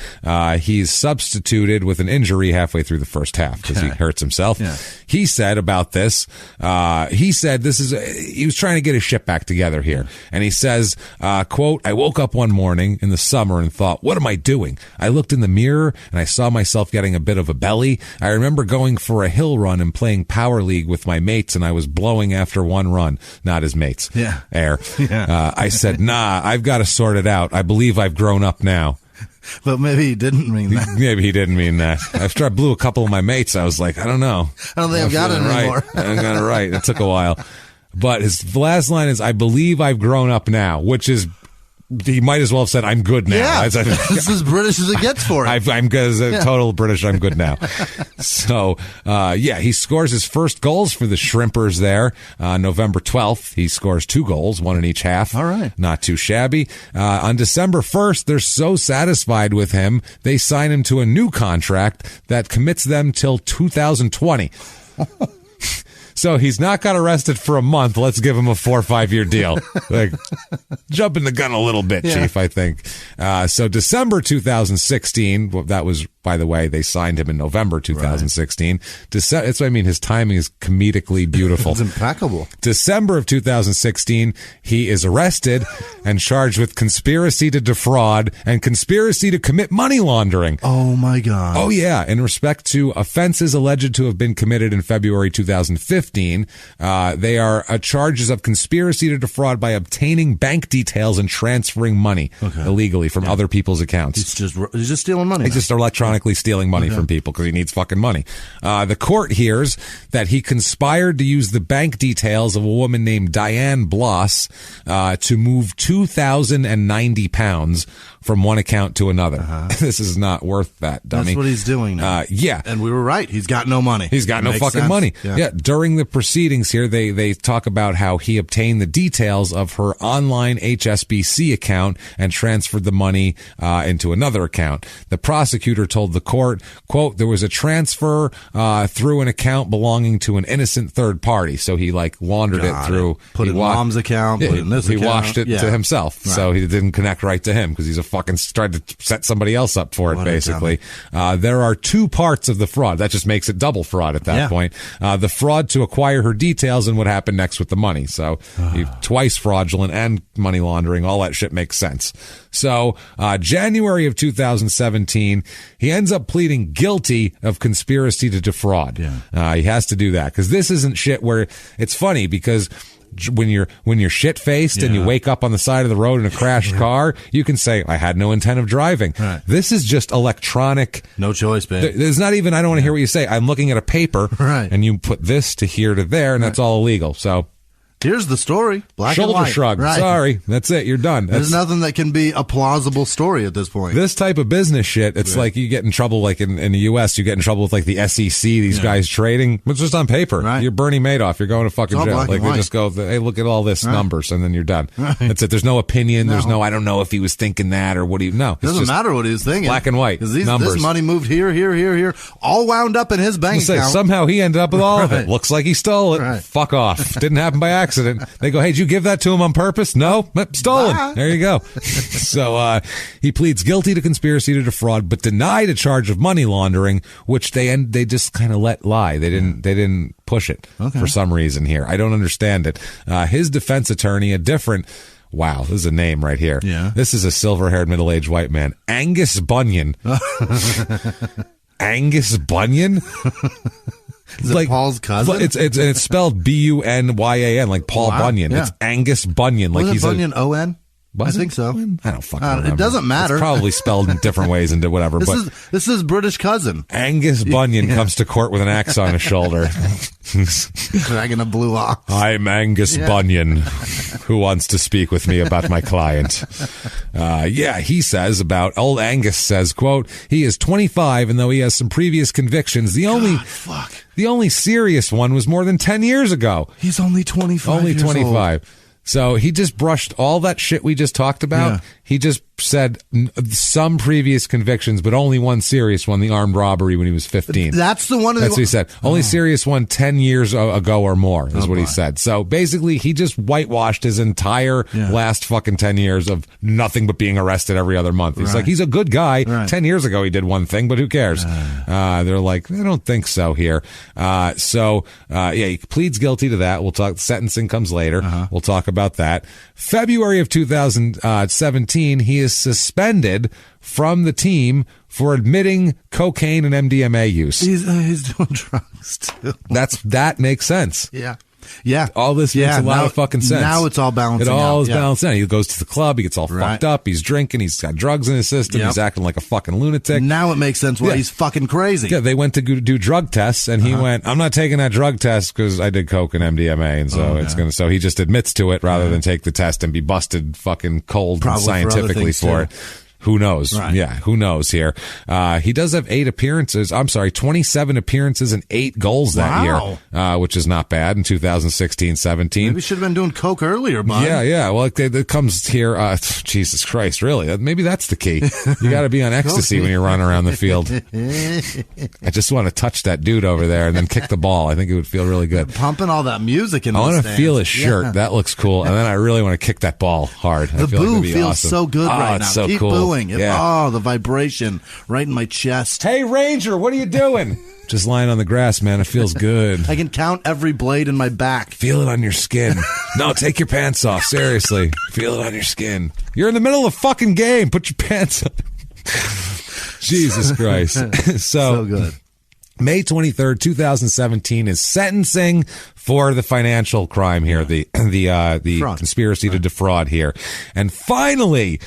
Speaker 1: he's substituted with an injury halfway through the first half because he hurts himself.
Speaker 3: Yeah.
Speaker 1: He said about this, he said he was trying to get his shit back together here. And he says, quote, I woke up one morning in the summer and thought, what am I doing? I looked in the mirror and I saw myself getting a bit of a belly. I remember going for a hill run and playing Power League with my mates, and I was blowing after one run. Not his mates.
Speaker 3: Yeah.
Speaker 1: Air.
Speaker 3: Yeah.
Speaker 1: I said, nah, I've got to sort it out. I believe I've grown up now.
Speaker 3: But maybe he didn't mean that.
Speaker 1: Maybe he didn't mean that. After I blew a couple of my mates, I was like, I don't know.
Speaker 3: I don't think I've got it anymore.
Speaker 1: I don't got it right. It took a while. But his last line is, I believe I've grown up now, which is, he might as well have said, I'm good now.
Speaker 3: Yeah, it's as British as it gets for it.
Speaker 1: I'm good as a total British. I'm good now. So, he scores his first goals for the Shrimpers there. November 12th, he scores 2 goals, 1 in each half.
Speaker 3: All right.
Speaker 1: Not too shabby. On December 1st, they're so satisfied with him, they sign him to a new contract that commits them till 2020. So he's not got arrested for a month. Let's give him a 4 or 5 year deal. Like, jumping the gun a little bit, Chief, I think. So December 2016, that was, by the way, they signed him in November 2016. Right. That's what I mean. His timing is comedically beautiful.
Speaker 3: It's impeccable.
Speaker 1: December of 2016, he is arrested and charged with conspiracy to defraud and conspiracy to commit money laundering.
Speaker 3: Oh, my God.
Speaker 1: Oh, yeah. In respect to offenses alleged to have been committed in February 2015, they are charges of conspiracy to defraud by obtaining bank details and transferring money illegally from other people's accounts.
Speaker 3: He's just stealing money.
Speaker 1: He's just electronically stealing money from people because he needs fucking money. The court hears that he conspired to use the bank details of a woman named Diane Bloss to move 2,090 pounds from one account to another. This is not worth that, dummy.
Speaker 3: That's what he's doing now.
Speaker 1: Yeah.
Speaker 3: And we were right. He's got no money.
Speaker 1: He's got no fucking money. Yeah. During the proceedings here, they talk about how he obtained the details of her online HSBC account and transferred the money into another account. The prosecutor told the court, quote, there was a transfer through an account belonging to an innocent third party. So he laundered it through.
Speaker 3: Put it in mom's account, put it in this account.
Speaker 1: He washed it to himself. Right. So he didn't connect right to him because he's a fucking tried to set somebody else up for it, basically. There are 2 parts of the fraud. That just makes it double fraud at that point. The fraud to acquire her details and what happened next with the money. So twice fraudulent and money laundering. All that shit makes sense. So January of 2017, he ends up pleading guilty of conspiracy to defraud. He has to do that because this isn't shit where it's funny because when you're shit-faced and you wake up on the side of the road in a crashed car, you can say, I had no intent of driving. Right. This is just electronic.
Speaker 3: No choice, babe.
Speaker 1: There's not even, I don't want to hear what you say. I'm looking at a paper, and you put this to here to there, and that's all illegal. So
Speaker 3: here's the story. Black
Speaker 1: Shoulder
Speaker 3: and white.
Speaker 1: shrug. Right. Sorry. That's it. You're done.
Speaker 3: There's nothing that can be a plausible story at this point.
Speaker 1: This type of business shit, it's like you get in trouble, like in the U.S., you get in trouble with like the SEC, these guys trading. It's just on paper. Right. You're Bernie Madoff. You're going to fucking jail. Like they just go, hey, look at all this numbers, and then you're done. Right. That's it. There's no opinion. There's no, I don't know if he was thinking that or what he, no.
Speaker 3: It doesn't matter what he was thinking.
Speaker 1: Black and white.
Speaker 3: Because
Speaker 1: numbers.
Speaker 3: This money moved here, all wound up in his bank account.
Speaker 1: Somehow he ended up with all of it. Looks like he stole it. Right. Fuck off. Didn't happen by accident. They go, hey, did you give that to him on purpose? No, stolen. There you go. So he pleads guilty to conspiracy to defraud, but denied a charge of money laundering, which they just kind of let lie. They didn't push it for some reason here. I don't understand it. His defense attorney, wow, this is a name right here. Yeah. This is a silver-haired middle-aged white man, Angus Bunyan. Angus Bunyan.
Speaker 3: Is it Paul's cousin?
Speaker 1: It's spelled Bunyan, like Paul Bunyan. Yeah. It's Angus Bunyan. Like
Speaker 3: he's Bunyan O-N? I think so.
Speaker 1: I don't fucking remember.
Speaker 3: It doesn't matter.
Speaker 1: It's probably spelled in different ways and whatever.
Speaker 3: This is British cousin.
Speaker 1: Angus Bunyan comes to court with an axe on his shoulder.
Speaker 3: Dragging a blue ox.
Speaker 1: I'm Angus Bunyan. Who wants to speak with me about my client? He says old Angus says, quote, he is 25, and though he has some previous convictions, the only serious one was more than 10 years ago.
Speaker 3: He's only 25
Speaker 1: Only 25. Old. So he just brushed all that shit we just talked about. Yeah. He just said some previous convictions, but only one serious one, the armed robbery when he was 15.
Speaker 3: That's the one.
Speaker 1: That's what he said. Only serious one 10 years ago or more is what he said. So basically, he just whitewashed his entire last fucking 10 years of nothing but being arrested every other month. He's like, he's a good guy. Right. 10 years ago, he did one thing, but who cares? They're like, I don't think so here. He pleads guilty to that. We'll talk. Sentencing comes later. We'll talk about that. February of 2017, he is suspended from the team for admitting cocaine and MDMA use.
Speaker 3: He's doing drugs too.
Speaker 1: That makes sense.
Speaker 3: Yeah. Yeah.
Speaker 1: All this makes a lot of fucking sense.
Speaker 3: Now it's all balancing out.
Speaker 1: It all is balancing out. He goes to the club. He gets all fucked up. He's drinking. He's got drugs in his system. He's acting like a fucking lunatic.
Speaker 3: Now it makes sense why he's fucking crazy.
Speaker 1: Yeah, they went to do drug tests, and he went, I'm not taking that drug test because I did coke and MDMA, and so so he just admits to it rather than take the test and be busted fucking cold and scientifically for it. Who knows?
Speaker 3: Right.
Speaker 1: Yeah, who knows here? He does have 27 appearances and 8 goals that year, which is not bad in 2016-17.
Speaker 3: Maybe should have been doing coke earlier, bud.
Speaker 1: Yeah. Well, it comes here. Jesus Christ, really? Maybe that's the key. You got to be on ecstasy when you're running around the field. I just want to touch that dude over there and then kick the ball. I think it would feel really good.
Speaker 3: Pumping all that music in.
Speaker 1: I want to feel his shirt. That looks cool. And then I really want to kick that ball hard.
Speaker 3: The boo feels so good right now.
Speaker 1: So
Speaker 3: Keep
Speaker 1: cool.
Speaker 3: booing. Oh, the vibration right in my chest.
Speaker 1: Hey, Ranger, what are you doing? Just lying on the grass, man. It feels good.
Speaker 3: I can count every blade in my back.
Speaker 1: Feel it on your skin. No, take your pants off. Seriously. Feel it on your skin. You're in the middle of a fucking game. Put your pants on. Jesus Christ.
Speaker 3: So good.
Speaker 1: May 23rd, 2017 is sentencing for the financial crime here, the conspiracy to defraud here. And finally,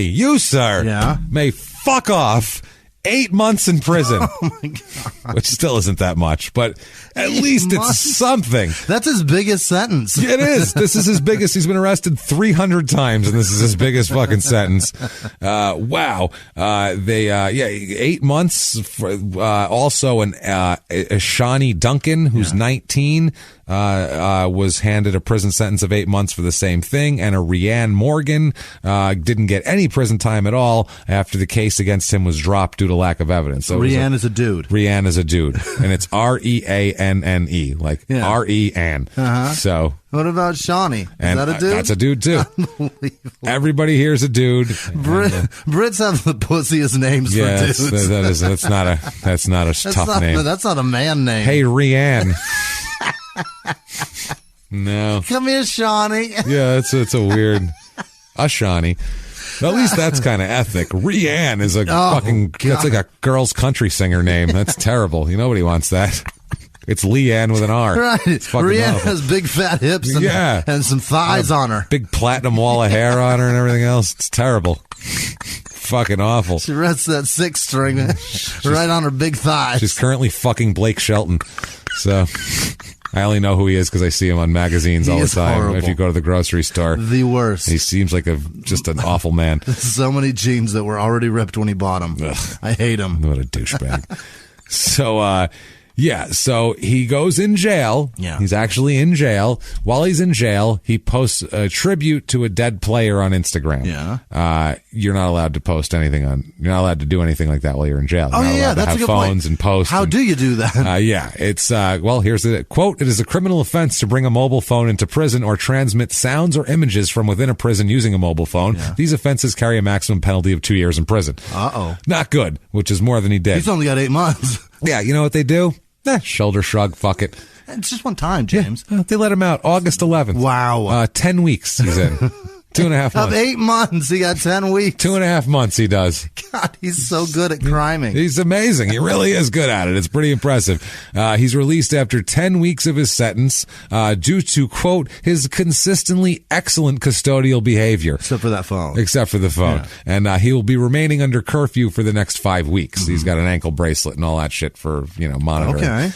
Speaker 1: you, sir, may fuck off 8 months in prison.
Speaker 3: Oh my God.
Speaker 1: Which still isn't that much, but at least it's something.
Speaker 3: That's his biggest sentence.
Speaker 1: It is. This is his biggest. He's been arrested 300 times, and this is his biggest fucking sentence. Wow. 8 months. Also, a Shawnee Duncan, who's 19, was handed a prison sentence of 8 months for the same thing, and a Rhiann Morgan didn't get any prison time at all after the case against him was dropped due to lack of evidence. So
Speaker 3: Rhiann is a dude.
Speaker 1: Rhiann is a dude, and it's Reanne, like R-E-Ann. So.
Speaker 3: What about Shawnee? Is that a dude?
Speaker 1: That's a dude too. Everybody here's a dude.
Speaker 3: Brits have the pussiest names for dudes.
Speaker 1: That's not a tough name.
Speaker 3: That's not a man name.
Speaker 1: Hey, Rhiann. No.
Speaker 3: Come here, Shawnee.
Speaker 1: Yeah, it's a weird. A Shawnee. At least that's kind of ethnic. Rhiann is a that's like a girl's country singer name. That's terrible. Nobody wants that. It's Leanne with an R.
Speaker 3: Right. Rhiann has big fat hips and some thighs on her.
Speaker 1: Big platinum wall of hair on her and everything else. It's terrible. Fucking awful.
Speaker 3: She rests that 6 string right on her big thighs. She's
Speaker 1: currently fucking Blake Shelton. So I only know who he is because I see him on magazines all the time.
Speaker 3: Horrible.
Speaker 1: If you go to the grocery store.
Speaker 3: The worst.
Speaker 1: He seems like just an awful man.
Speaker 3: So many jeans that were already ripped when he bought them. Ugh. I hate him.
Speaker 1: What a douchebag. So he goes in jail.
Speaker 3: Yeah.
Speaker 1: He's actually in jail. While he's in jail, he posts a tribute to a dead player on Instagram.
Speaker 3: Yeah.
Speaker 1: You're not allowed to post anything you're not allowed to do anything like that while you're in jail. You're not allowed to
Speaker 3: that's
Speaker 1: have
Speaker 3: a good
Speaker 1: phones
Speaker 3: point.
Speaker 1: and post.
Speaker 3: How do you do that?
Speaker 1: It's, here's the quote. It is a criminal offense to bring a mobile phone into prison or transmit sounds or images from within a prison using a mobile phone. Yeah. These offenses carry a maximum penalty of 2 years in prison.
Speaker 3: Uh-oh.
Speaker 1: Not good, which is more than he did.
Speaker 3: He's only got 8 months.
Speaker 1: Yeah, you know what they do? Shoulder shrug, fuck it.
Speaker 3: It's just one time, James.
Speaker 1: Yeah, they let him out August 11th.
Speaker 3: Wow.
Speaker 1: 10 weeks he's in. 2.5 months.
Speaker 3: Of 8 months, he got 10 weeks.
Speaker 1: 2.5 months he does.
Speaker 3: God, he's so good at criming.
Speaker 1: He's amazing. He really is good at it. It's pretty impressive. He's released after 10 weeks of his sentence due to, quote, his consistently excellent custodial behavior.
Speaker 3: Except for that phone.
Speaker 1: Except for the phone. Yeah. And he will be remaining under curfew for the next 5 weeks. Mm-hmm. He's got an ankle bracelet and all that shit for, monitoring.
Speaker 3: Okay.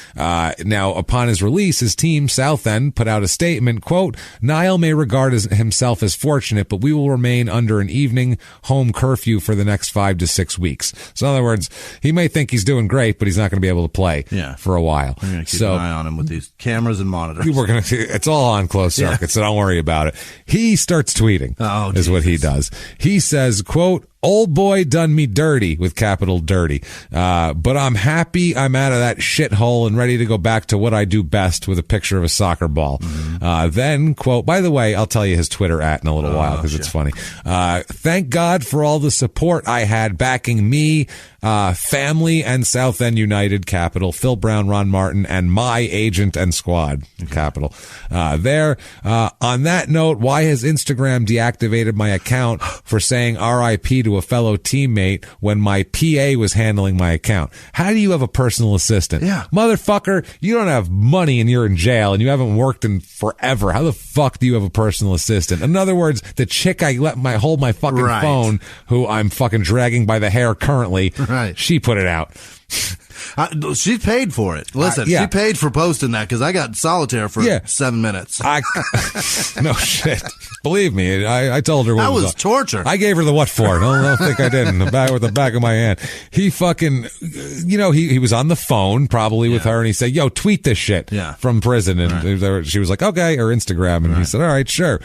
Speaker 1: Now, upon his release, his team, Southend, put out a statement, quote, Nile may regard himself as fortunate, but we will remain under an evening home curfew for the next 5 to 6 weeks. So in other words, he may think he's doing great, but he's not going to be able to play for a while.
Speaker 3: We're going to keep an eye on him with these cameras and monitors.
Speaker 1: It's all on closed circuit, so don't worry about it. He starts tweeting, is what he does. He says, quote, old boy done me dirty, with capital dirty. But I'm happy I'm out of that shithole and ready to go back to what I do best, with a picture of a soccer ball. Mm-hmm. Then, quote, by the way, I'll tell you his Twitter in a little while because it's funny. Thank God for all the support I had backing me, family, and Southend United, capital, Phil Brown, Ron Martin, and my agent and squad, capital. On that note, why has Instagram deactivated my account for saying RIP to to a fellow teammate when my PA was handling my account. How do you have a personal assistant?
Speaker 3: Yeah.
Speaker 1: Motherfucker, you don't have money and you're in jail and you haven't worked in forever. How the fuck do you have a personal assistant? In other words, the chick I let hold my fucking phone, who I'm fucking dragging by the hair currently, she put it out.
Speaker 3: She paid for it. Listen, she paid for posting that because I got solitaire for 7 minutes.
Speaker 1: No shit. Believe me, I told her what
Speaker 3: that was torture.
Speaker 1: I gave her the what for. Don't think I did. With the back of my hand. He fucking, he was on the phone probably with her, and he said, "Yo, tweet this shit from prison." And she was like, "Okay," or Instagram, and he said, "All right, sure."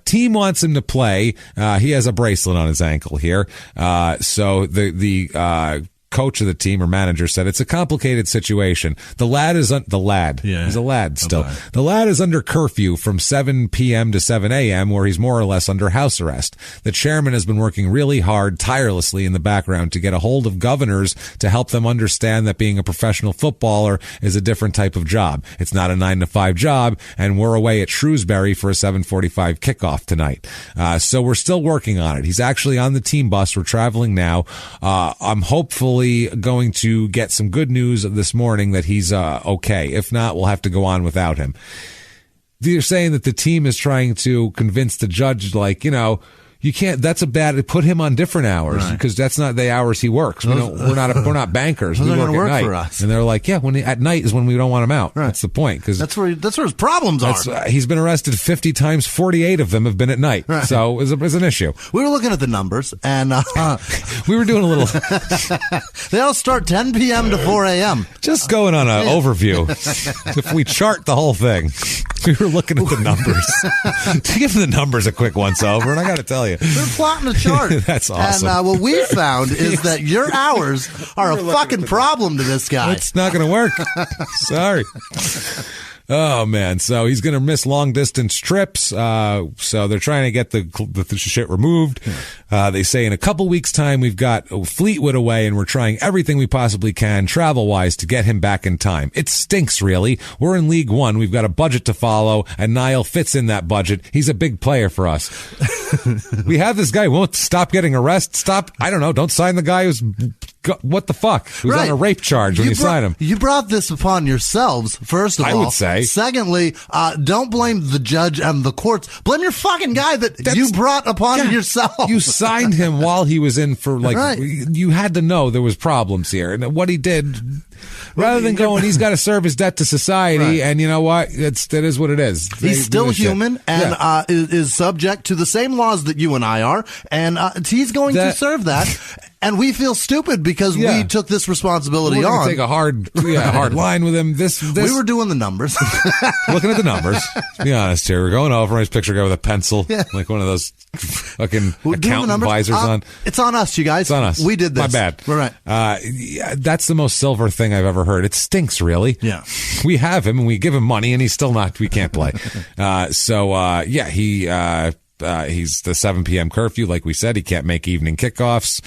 Speaker 1: Team wants him to play. He has a bracelet on his ankle here. So the coach of the team or manager said it's a complicated situation. The lad is he's a lad still. Okay. The lad is under curfew from 7 p.m. to 7 a.m. where he's more or less under house arrest. The chairman has been working really hard, tirelessly in the background to get a hold of governors to help them understand that being a professional footballer is a different type of job. It's not a 9-to-5 job, and we're away at Shrewsbury for a 7:45 kickoff tonight. So we're still working on it. He's actually on the team bus. We're traveling now. I'm hopefully going to get some good news this morning that he's okay. If not, we'll have to go on without him. They're saying that the team is trying to convince the judge, you can't. That's put him on different hours because that's not the hours he works. We're not bankers. We work at night. For us. And they're like, at night is when we don't want him out. Right. That's the point. Because
Speaker 3: that's where his problems are.
Speaker 1: He's been arrested 50 times. 48 of them have been at night. Right. So it's an issue.
Speaker 3: We were looking at the numbers, and
Speaker 1: we were doing a little.
Speaker 3: They all start 10 p.m. to 4 a.m.
Speaker 1: Just going on an overview. If we chart the whole thing, we were looking at the numbers. To give the numbers a quick once over, and I got to tell you.
Speaker 3: They're plotting a chart.
Speaker 1: That's awesome.
Speaker 3: And what we found is that your hours are a fucking problem to this guy.
Speaker 1: It's not going to work. Sorry. Oh, man. So he's going to miss long-distance trips. So they're trying to get the shit removed. They say in a couple weeks' time, we've got Fleetwood away, and we're trying everything we possibly can, travel-wise, to get him back in time. It stinks, really. We're in League One. We've got a budget to follow, and Nile fits in that budget. He's a big player for us. We have this guy who won't stop getting arrested. Don't sign the guy who's... What the fuck? Who's on a rape charge when you sign him?
Speaker 3: You brought this upon yourselves, first of all.
Speaker 1: I would say.
Speaker 3: Secondly, don't blame the judge and the courts. Blame your fucking guy that you brought upon yourself.
Speaker 1: You signed him while he was in for, you had to know there was problems here. And what he did... Rather than going, he's got to serve his debt to society, and you know what? That is what it is.
Speaker 3: He's still human and is subject to the same laws that you and I are, and he's going to serve that. And we feel stupid because we took this responsibility on.
Speaker 1: We're take a hard line with him.
Speaker 3: We were doing the numbers.
Speaker 1: Looking at the numbers. To be honest here. We're going over his picture guy with a pencil. Yeah. Like one of those fucking accountant visors on.
Speaker 3: It's on us, you guys.
Speaker 1: It's on us.
Speaker 3: We did this.
Speaker 1: My bad.
Speaker 3: We're right.
Speaker 1: That's the most silver thing I've ever heard. It stinks, really.
Speaker 3: Yeah.
Speaker 1: We have him and we give him money and he's still not, we can't play. He's the 7 p.m. curfew. Like we said, he can't make evening kickoffs.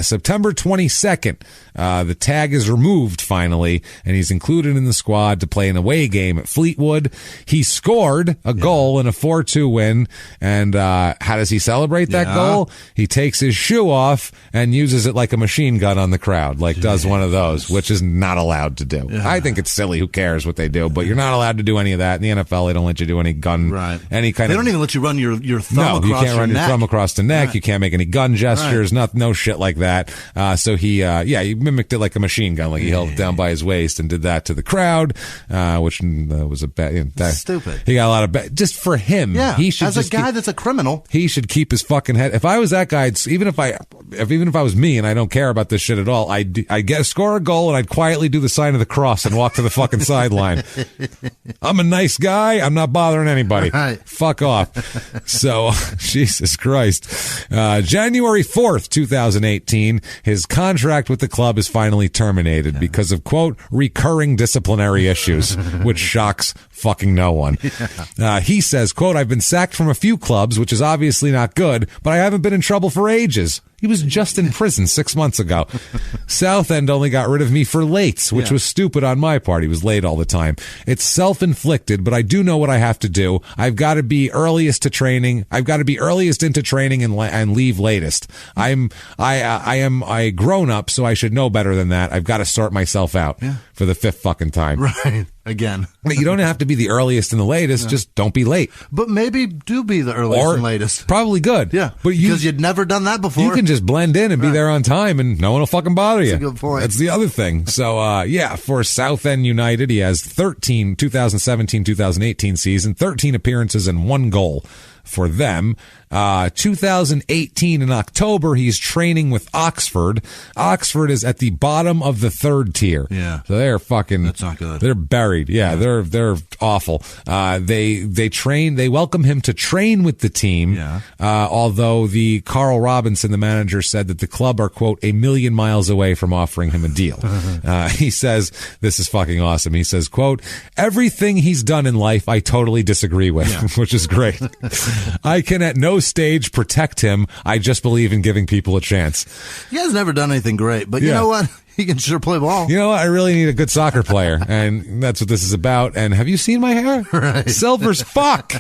Speaker 1: September 22nd, the tag is removed finally, and he's included in the squad to play an away game at Fleetwood. He scored a goal in a 4-2 win. And how does he celebrate that goal? He takes his shoe off and uses it like a machine gun on the crowd, does one of those, which is not allowed to do. Yeah. I think it's silly. Who cares what they do? But you're not allowed to do any of that. In the NFL, they don't let you do any gun, any kind
Speaker 3: of...
Speaker 1: They
Speaker 3: don't even let you run your thumb across
Speaker 1: you can't run your thumb across the neck.
Speaker 3: Right.
Speaker 1: You can't make any gun gestures. No shit like that. So he mimicked it like a machine gun. He held it down by his waist and did that to the crowd, which was a bad.
Speaker 3: Stupid.
Speaker 1: He got a lot of just for him.
Speaker 3: Yeah,
Speaker 1: he should
Speaker 3: as a guy that's a criminal,
Speaker 1: he should keep his fucking head. If I was that guy, even if I was me and I don't care about this shit at all, I'd score a goal and I'd quietly do the sign of the cross and walk to the fucking sideline. I'm a nice guy. I'm not bothering anybody.
Speaker 3: Right.
Speaker 1: Fuck off. So, Jesus Christ. January 4th, 2018, his contract with the club is finally terminated because of, quote, recurring disciplinary issues, which shocks fucking no one. He says, quote, I've been sacked from a few clubs, which is obviously not good, but I haven't been in trouble for ages. He was just in prison 6 months ago. Southend only got rid of me for lates, which was stupid on my part. He was late all the time. It's self-inflicted, but I do know what I have to do. I've got to be earliest to training. I've got to be earliest into training and leave latest. I am a grown-up, so I should know better than that. I've got to sort myself out for the fifth fucking time.
Speaker 3: Right. Again.
Speaker 1: You don't have to be the earliest and the latest. Just don't be late.
Speaker 3: But maybe do be the earliest and latest.
Speaker 1: Probably good.
Speaker 3: Yeah. But because you'd never done that before.
Speaker 1: You can just blend in and be there on time, and no one will fucking bother you.
Speaker 3: That's a good point.
Speaker 1: That's the other thing. So, for Southend United, he has 2017-2018 season, 13 appearances and 1 goal for them. 2018 in October, he's training with Oxford. Oxford is at the bottom of the 3rd tier.
Speaker 3: Yeah.
Speaker 1: So they're fucking...
Speaker 3: That's not good.
Speaker 1: They're buried. Yeah. They're awful. They welcome him to train with the team.
Speaker 3: Yeah.
Speaker 1: Although the Carl Robinson, the manager, said that the club are, quote, a million miles away from offering him a deal. He says, this is fucking awesome. He says, quote, everything he's done in life, I totally disagree with, which is great. I can at no stage protect him. I just believe in giving people a chance.
Speaker 3: He has never done anything great, but you know what? He can sure play ball.
Speaker 1: You know what? I really need a good soccer player, and that's what this is about. And have you seen my hair?
Speaker 3: Right.
Speaker 1: Silver's fuck.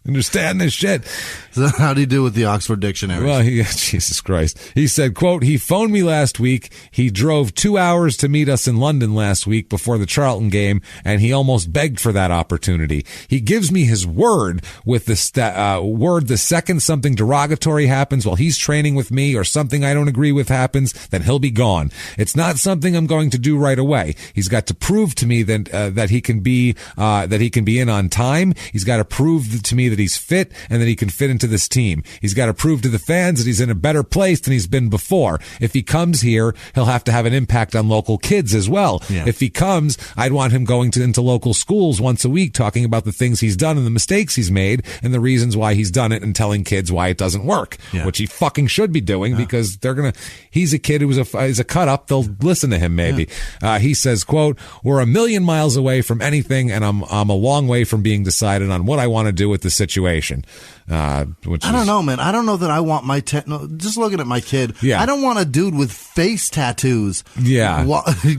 Speaker 1: Understand this shit.
Speaker 3: So how do you do with the Oxford Dictionary?
Speaker 1: Well, Jesus Christ. He said, quote, he phoned me last week. He drove 2 hours to meet us in London last week before the Charlton game, and he almost begged for that opportunity. He gives me his word with the word the second something derogatory happens while he's training with me or something I don't agree with happens, then he'll be gone. It's not something I'm going to do right away. He's got to prove to me that he can be in on time. He's got to prove to me that he's fit and that he can fit into this team. He's got to prove to the fans that he's in a better place than he's been before. If he comes here, he'll have to have an impact on local kids as well. Yeah. If he comes, I'd want him going into local schools once a week, talking about the things he's done and the mistakes he's made and the reasons why he's done it and telling kids why it doesn't work, which he fucking should be doing because he's a kid who is a cut up. They'll listen to him maybe. He says, quote, we're a million miles away from anything and I'm a long way from being decided on what I want to do with the situation. I
Speaker 3: don't know, man. I don't know that I want my just looking at my kid.
Speaker 1: Yeah.
Speaker 3: I don't want a dude with face tattoos.
Speaker 1: Yeah,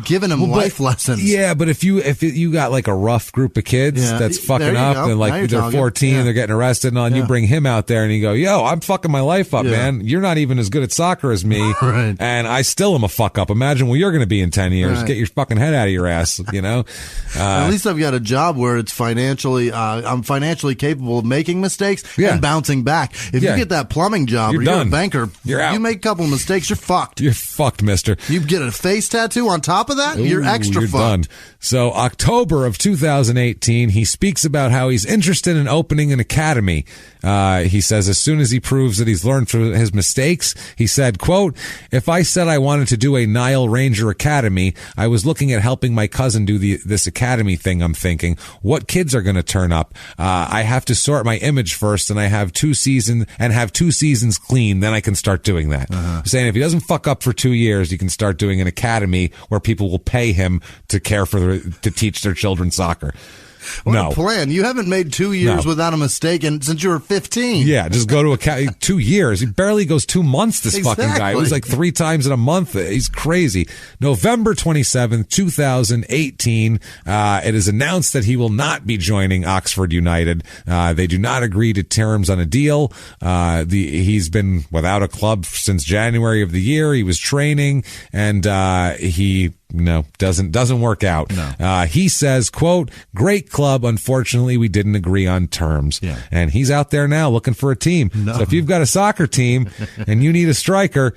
Speaker 3: giving him life lessons.
Speaker 1: Yeah, but if you got like a rough group of kids that's fucking up and like they're 14 and they're getting arrested and all, and you bring him out there and you go, yo, I'm fucking my life up, man. You're not even as good at soccer as me,
Speaker 3: right.
Speaker 1: And I still am a fuck up. Imagine where you're going to be in 10 years. Right. Get your fucking head out of your ass, you know.
Speaker 3: At least I've got a job where it's I'm financially capable of making mistakes and bouncing back. If you get that plumbing job or you're a banker, you're out. You make a couple of mistakes, you're fucked.
Speaker 1: You're fucked, mister.
Speaker 3: You get a face tattoo on top of that, you're extra fucked.
Speaker 1: Done. So October of 2018, he speaks about how he's interested in opening an academy. He says as soon as he proves that he's learned from his mistakes, he said, quote, if I said I wanted to do a Nile Ranger Academy, I was looking at helping my cousin do this academy thing. I'm thinking, what kids are going to turn up? I have to sort my image first, and I have 2 seasons clean. Then I can start doing that. Saying if he doesn't fuck up for 2 years, you can start doing an academy where people will pay him to to teach their children soccer.
Speaker 3: What a plan. You haven't made 2 years without a mistake since you were 15.
Speaker 1: Yeah, just go to 2 years. He barely goes 2 months, this fucking guy. It was like 3 times in a month. He's crazy. November 27th, 2018, it is announced that he will not be joining Oxford United. They do not agree to terms on a deal. He's been without a club since January of the year. He was training, and doesn't work out.
Speaker 3: No.
Speaker 1: He says, quote, great club. Unfortunately, we didn't agree on terms.
Speaker 3: Yeah.
Speaker 1: And he's out there now looking for a team.
Speaker 3: No.
Speaker 1: So if you've got a soccer team and you need a striker,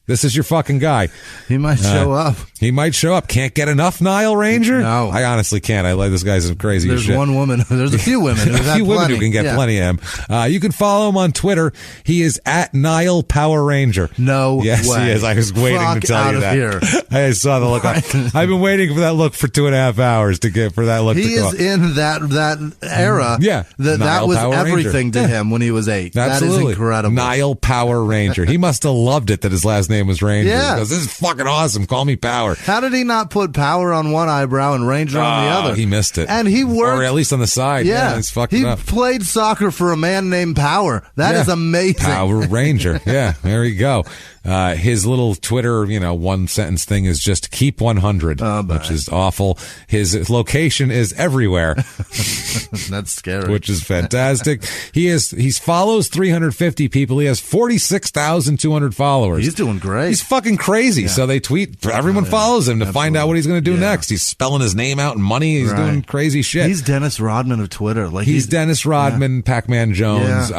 Speaker 1: this is your fucking guy.
Speaker 3: He might show up.
Speaker 1: He might show up. Can't get enough Nile Ranger?
Speaker 3: No.
Speaker 1: I honestly can't. I like this guy's crazy
Speaker 3: There's
Speaker 1: as shit.
Speaker 3: one woman. There's a few women.
Speaker 1: Who can get plenty of him. You can follow him on Twitter. He is at Nile Power Ranger.
Speaker 3: No
Speaker 1: Yes,
Speaker 3: way.
Speaker 1: he is. I was waiting to tell you that.
Speaker 3: Here.
Speaker 1: I saw the look. I've been waiting for that look for 2.5 hours for that look to come.
Speaker 3: He is in that era.
Speaker 1: Yeah.
Speaker 3: That was
Speaker 1: Power
Speaker 3: everything
Speaker 1: Ranger.
Speaker 3: to him when he was 8.
Speaker 1: Absolutely.
Speaker 3: That is incredible.
Speaker 1: Nile Power Ranger. He must have loved it that his last name name was Ranger.
Speaker 3: Yeah.
Speaker 1: He goes, this is fucking awesome. Call me Power.
Speaker 3: How did he not put Power on one eyebrow and Ranger on the other?
Speaker 1: He missed it.
Speaker 3: And he worked.
Speaker 1: Or at least on the side. Yeah, he's fucked it up.
Speaker 3: He played soccer for a man named Power. That is amazing.
Speaker 1: Power Ranger. Yeah, there you go. His little Twitter, one sentence thing is just keep 100, which is awful. His location is everywhere.
Speaker 3: That's scary.
Speaker 1: Which is fantastic. He follows 350 people. He has 46,200 followers.
Speaker 3: He's doing great.
Speaker 1: He's fucking crazy. Yeah. So they tweet. Everyone follows him to find out what he's going to do next. He's spelling his name out in money. He's doing crazy shit.
Speaker 3: He's Dennis Rodman of Twitter.
Speaker 1: He's Dennis Rodman, Pac-Man Jones,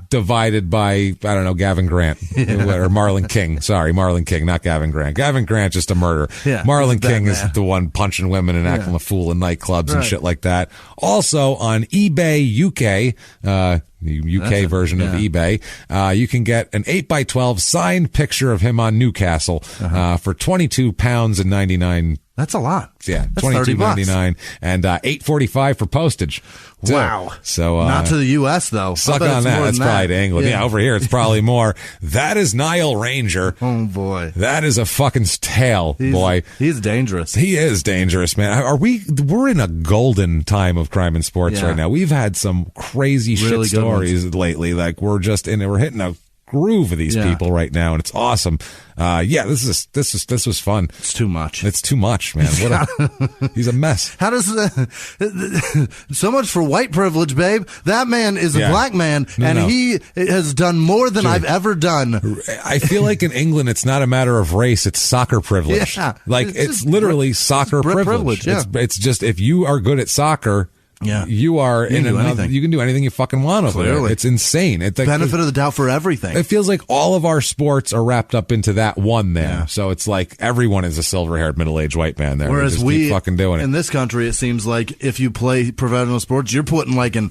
Speaker 1: divided by, I don't know, Gavin Grant or Marlon King. Sorry, Marlon King, not Gavin Grant. Gavin Grant, just a murderer. Yeah, Marlon King is the one punching women and acting a fool in nightclubs and shit like that. Also on eBay UK, the UK version of eBay, you can get an 8x12 signed picture of him on Newcastle for £22.99.
Speaker 3: That's a lot.
Speaker 1: Yeah, $22.99 and $8.45 for postage.
Speaker 3: Wow.
Speaker 1: So
Speaker 3: not to the U.S. though.
Speaker 1: Suck on that. That's probably to England. Yeah, over here it's probably more. That is Nile Ranger.
Speaker 3: Oh boy,
Speaker 1: that is a fucking tale, boy.
Speaker 3: He's dangerous.
Speaker 1: He is dangerous, man. We're in a golden time of crime and sports right now. We've had some crazy shit stories lately. Like we're hitting a groove of these people right now, and it's awesome. This was fun.
Speaker 3: It's too much.
Speaker 1: It's too much, man. He's a mess.
Speaker 3: How does so much for white privilege, babe? That man is a black man, he has done more than I've ever done.
Speaker 1: I feel like in England, it's not a matter of race; it's soccer privilege. Yeah, it's literally soccer privilege.
Speaker 3: Yeah.
Speaker 1: It's just if you are good at soccer. Yeah, you are you can do anything you fucking want over there. It's insane. It's
Speaker 3: benefit of the doubt for everything.
Speaker 1: It feels like all of our sports are wrapped up into that one there. Yeah. So it's like everyone is a silver-haired middle-aged white man there.
Speaker 3: Whereas
Speaker 1: we keep fucking doing it.
Speaker 3: In this country, it seems like if you play professional sports, you're putting like an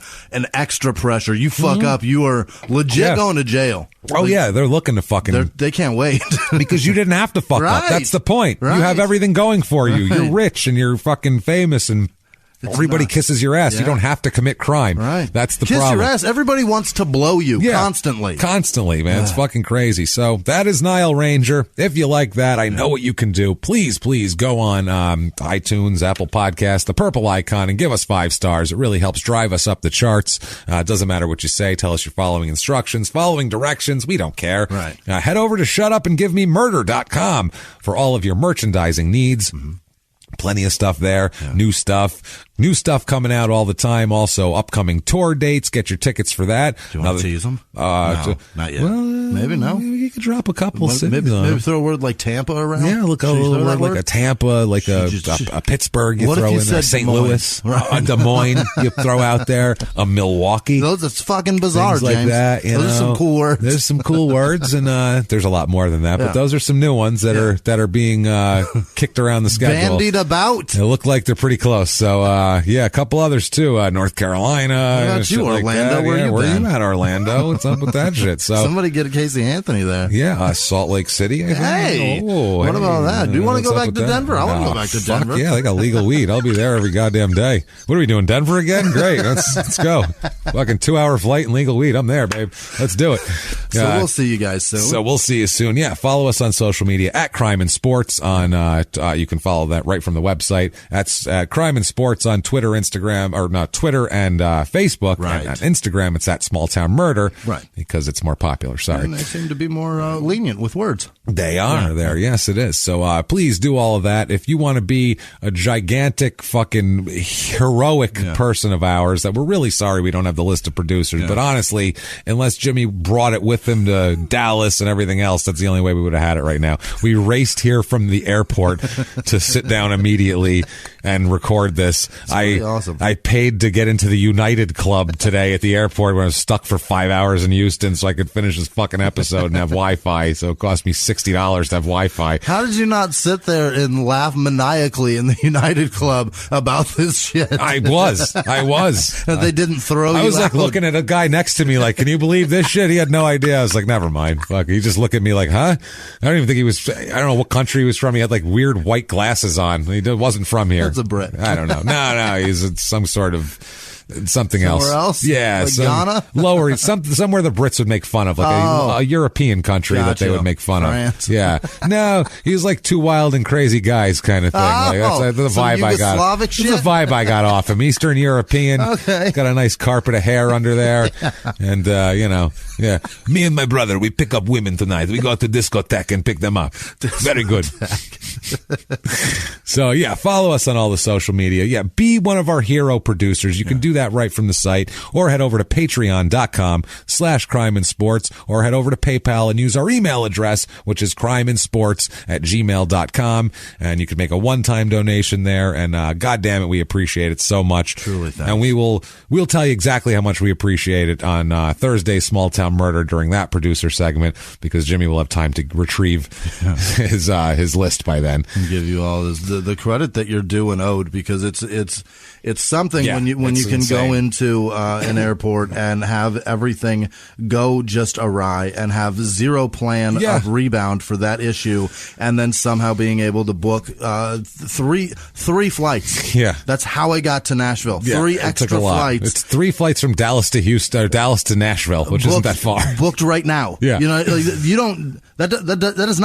Speaker 3: extra pressure. You fuck up, you are legit going to jail.
Speaker 1: Oh yeah, they're looking to fucking.
Speaker 3: They can't wait
Speaker 1: because you didn't have to fuck up. That's the point. Right. You have everything going for you. You're rich and you're fucking famous and. Everybody kisses your ass. Yeah. You don't have to commit crime. Right. That's the problem.
Speaker 3: Kiss your ass. Everybody wants to blow you constantly.
Speaker 1: Constantly, man. It's fucking crazy. So that is Nile Ranger. If you like that, I know what you can do. Please go on iTunes, Apple Podcasts, the purple icon, and give us 5 stars. It really helps drive us up the charts. It doesn't matter what you say. Tell us you're following instructions, following directions. We don't care. Right. Head over to shutupandgivememurder.com for all of your merchandising needs. Mm-hmm. Plenty of stuff there. Yeah. New stuff coming out all the time. Also, upcoming tour dates. Get your tickets for that.
Speaker 3: Do you want to tease them? No, not yet. Well, maybe no.
Speaker 1: You could drop a couple.
Speaker 3: Maybe throw a word like Tampa around.
Speaker 1: Yeah, look a little word like a Tampa, like a Pittsburgh. You throw in there. St. Louis, a Des Moines. You throw out there a Milwaukee.
Speaker 3: That's fucking bizarre,
Speaker 1: things
Speaker 3: James.
Speaker 1: Like that.
Speaker 3: Those are some cool words.
Speaker 1: There's some cool words, and there's a lot more than that. But those are some new ones that are being kicked around the schedule.
Speaker 3: Bandied about.
Speaker 1: They look like they're pretty close. So a couple others too. North Carolina.
Speaker 3: What about you, Orlando? Where you
Speaker 1: at, Orlando? What's up with that shit? So
Speaker 3: somebody get a Casey Anthony there.
Speaker 1: Yeah, Salt Lake City. I think.
Speaker 3: Hey, what about that? Do you want to go back to Denver? I want to go back to Denver.
Speaker 1: Yeah, they got legal weed. I'll be there every goddamn day. What are we doing? Denver again? Great. Let's go. Fucking 2-hour flight and legal weed. I'm there, babe. Let's do it.
Speaker 3: So we'll see you guys soon.
Speaker 1: So we'll see you soon. Yeah, follow us on social media at Crime and Sports on. You can follow that right from the website. That's Crime and Sports on Twitter, Instagram, or not Twitter and Facebook. Right. And on Instagram, it's at Small Town Murder. Right. Because it's more popular. Sorry.
Speaker 3: And they seem to be more lenient with words.
Speaker 1: They are there. Yes, it is. So please do all of that. If you want to be a gigantic fucking heroic person of ours, that we're really sorry we don't have the list of producers. But honestly, unless Jimmie brought it with him to Dallas and everything else, that's the only way we would have had it right now. We raced here from the airport to sit down immediately and record this.
Speaker 3: Awesome.
Speaker 1: I paid to get into the United Club today at the airport when I was stuck for 5 hours in Houston so I could finish this fucking episode and have Wi-Fi. So it cost me $60 to have Wi-Fi.
Speaker 3: How did you not sit there and laugh maniacally in the United Club about this shit?
Speaker 1: I was.
Speaker 3: That they didn't throw you out.
Speaker 1: I was like looking at a guy next to me like, can you believe this shit? He had no idea. I was like, never mind. Fuck. He just looked at me like, huh? I don't even think he was, I don't know what country he was from. He had like weird white glasses on. He wasn't from here.
Speaker 3: That's a Brit.
Speaker 1: I don't know. No, he's some sort of something else. Yeah,
Speaker 3: like Ghana,
Speaker 1: lower somewhere the Brits would make fun of, like a European country that they would make fun
Speaker 3: France.
Speaker 1: of. Yeah, no, he was like two wild and crazy guys kind of thing. Like, that's the vibe I got. That's the vibe I got off him. Eastern European. Okay, got a nice carpet of hair under there, and yeah. Me and my brother, we pick up women tonight. We go to discotheque and pick them up. Very good. So yeah, follow us on all the social media. Yeah, be one of our hero producers. You can do that right from the site, or head over to patreon.com/crimeandsports, or head over to PayPal and use our email address, which is crimeandsports@gmail.com, and you can make a one-time donation there. And God damn it, we appreciate it so much.
Speaker 3: Truly, thanks.
Speaker 1: And we'll tell you exactly how much we appreciate it on Thursday's Small Town Murder during that producer segment, because Jimmie will have time to retrieve his list by then
Speaker 3: and give you all the credit that you're due and owed, because it's something when you can
Speaker 1: insane.
Speaker 3: go into an airport and have everything go just awry and have zero plan of rebound for that issue, and then somehow being able to book three flights.
Speaker 1: Yeah,
Speaker 3: that's how I got to Nashville. Yeah, 3 extra flights.
Speaker 1: It's 3 flights from Dallas to Houston, or Dallas to Nashville, which isn't that far.
Speaker 3: Booked right now.
Speaker 1: Yeah,
Speaker 3: you don't. That is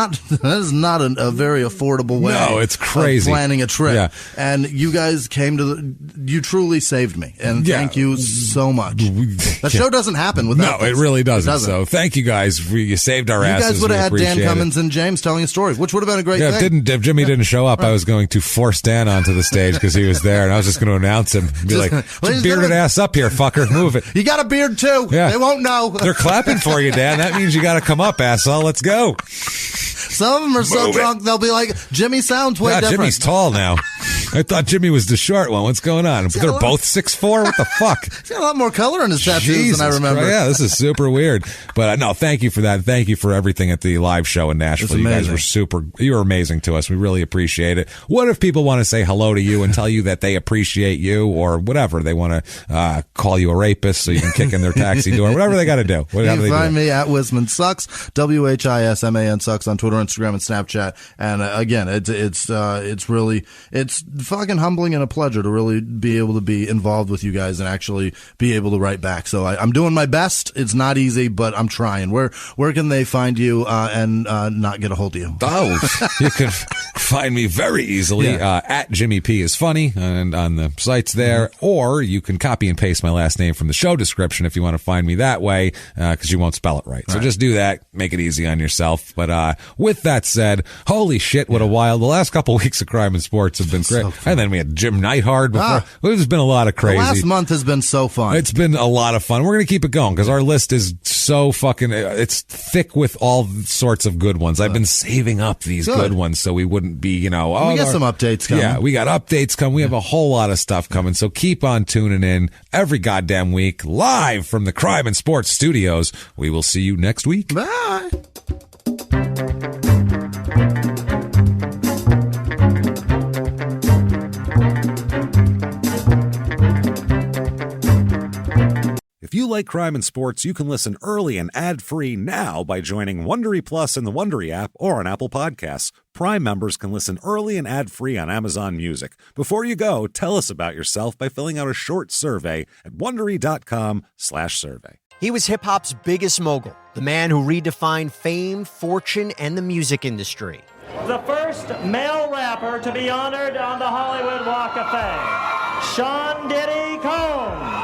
Speaker 3: not a very affordable way.
Speaker 1: No, it's crazy
Speaker 3: of planning a trip. Yeah. And you guys came you truly saved me, and thank you so much. That show doesn't happen without.
Speaker 1: No, it really doesn't. So thank you guys. You saved our asses.
Speaker 3: You guys would have had Dan Cummins and James telling a story, which would have been a great thing.
Speaker 1: If Jimmie didn't show up, I was going to force Dan onto the stage because he was there, and I was just going to announce him and be like, bearded ass up here, fucker, move it.
Speaker 3: You got a beard too. Yeah. They won't know.
Speaker 1: They're clapping for you, Dan. That means you got to come up, asshole. Let's go.
Speaker 3: Some of them are so drunk they'll be like, Jimmie sounds way different.
Speaker 1: Jimmie's tall now. I thought Jimmie was the short one. What's going on? But they're both 6'4". What the fuck?
Speaker 3: He's got a lot more color in his tattoos than I remember.
Speaker 1: Christ. Yeah, this is super weird. But no, thank you for that. Thank you for everything at the live show in Nashville. You guys were you were amazing to us. We really appreciate it. What if people want to say hello to you and tell you that they appreciate you, or whatever? They want to call you a rapist so you can kick in their taxi door. Whatever they got to do.
Speaker 3: You can find me at Whisman Sucks, WHISMAN Sucks on Twitter, Instagram, and Snapchat. And again, it's fucking humbling and a pleasure to really be able to be involved with you guys and actually be able to write back. So I'm doing my best. It's not easy, but I'm trying. Where can they find you and not get a hold of you?
Speaker 1: Oh, you can find me very easily at Jimmie P is funny and on the sites there, or you can copy and paste my last name from the show description if you want to find me that way, because you won't spell it right. So just do that. Make it easy on yourself. But with that said, holy shit, what a while. The last couple weeks of Crime and Sports have been great. And then we had Jim Neidhart before. There's been a lot of crazy.
Speaker 3: The last month has been so fun.
Speaker 1: It's been a lot of fun. We're going to keep it going because our list is so fucking, it's thick with all sorts of good ones. I've been saving up these good ones so we wouldn't be, we
Speaker 3: got some updates coming.
Speaker 1: Yeah, we got updates coming. We have a whole lot of stuff coming. So keep on tuning in every goddamn week, live from the Crime and Sports Studios. We will see you next week.
Speaker 3: Bye.
Speaker 1: If you like Crime and Sports, you can listen early and ad-free now by joining Wondery Plus in the Wondery app or on Apple Podcasts. Prime members can listen early and ad-free on Amazon Music. Before you go, tell us about yourself by filling out a short survey at Wondery.com/survey.
Speaker 11: He was hip-hop's biggest mogul, the man who redefined fame, fortune, and the music industry.
Speaker 12: The first male rapper to be honored on the Hollywood Walk of Fame, Sean Diddy Combs.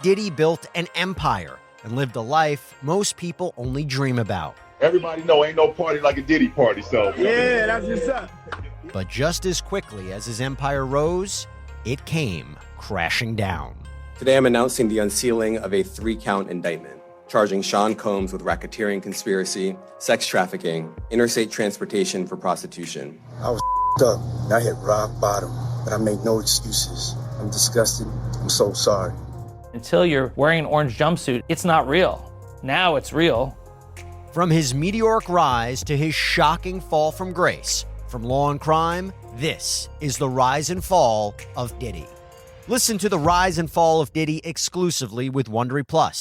Speaker 11: Diddy built an empire and lived a life most people only dream about.
Speaker 13: Everybody know ain't no party like a Diddy party, so.
Speaker 14: Yeah, that's what's up.
Speaker 11: But just as quickly as his empire rose, it came crashing down.
Speaker 15: Today I'm announcing the unsealing of a 3-count indictment, charging Sean Combs with racketeering conspiracy, sex trafficking, interstate transportation for prostitution.
Speaker 14: I was up. I hit rock bottom, but I made no excuses. I'm disgusted. I'm so sorry.
Speaker 16: Until you're wearing an orange jumpsuit, it's not real. Now it's real.
Speaker 11: From his meteoric rise to his shocking fall from grace, from law and crime, this is the rise and fall of Diddy. Listen to the rise and fall of Diddy exclusively with Wondery Plus.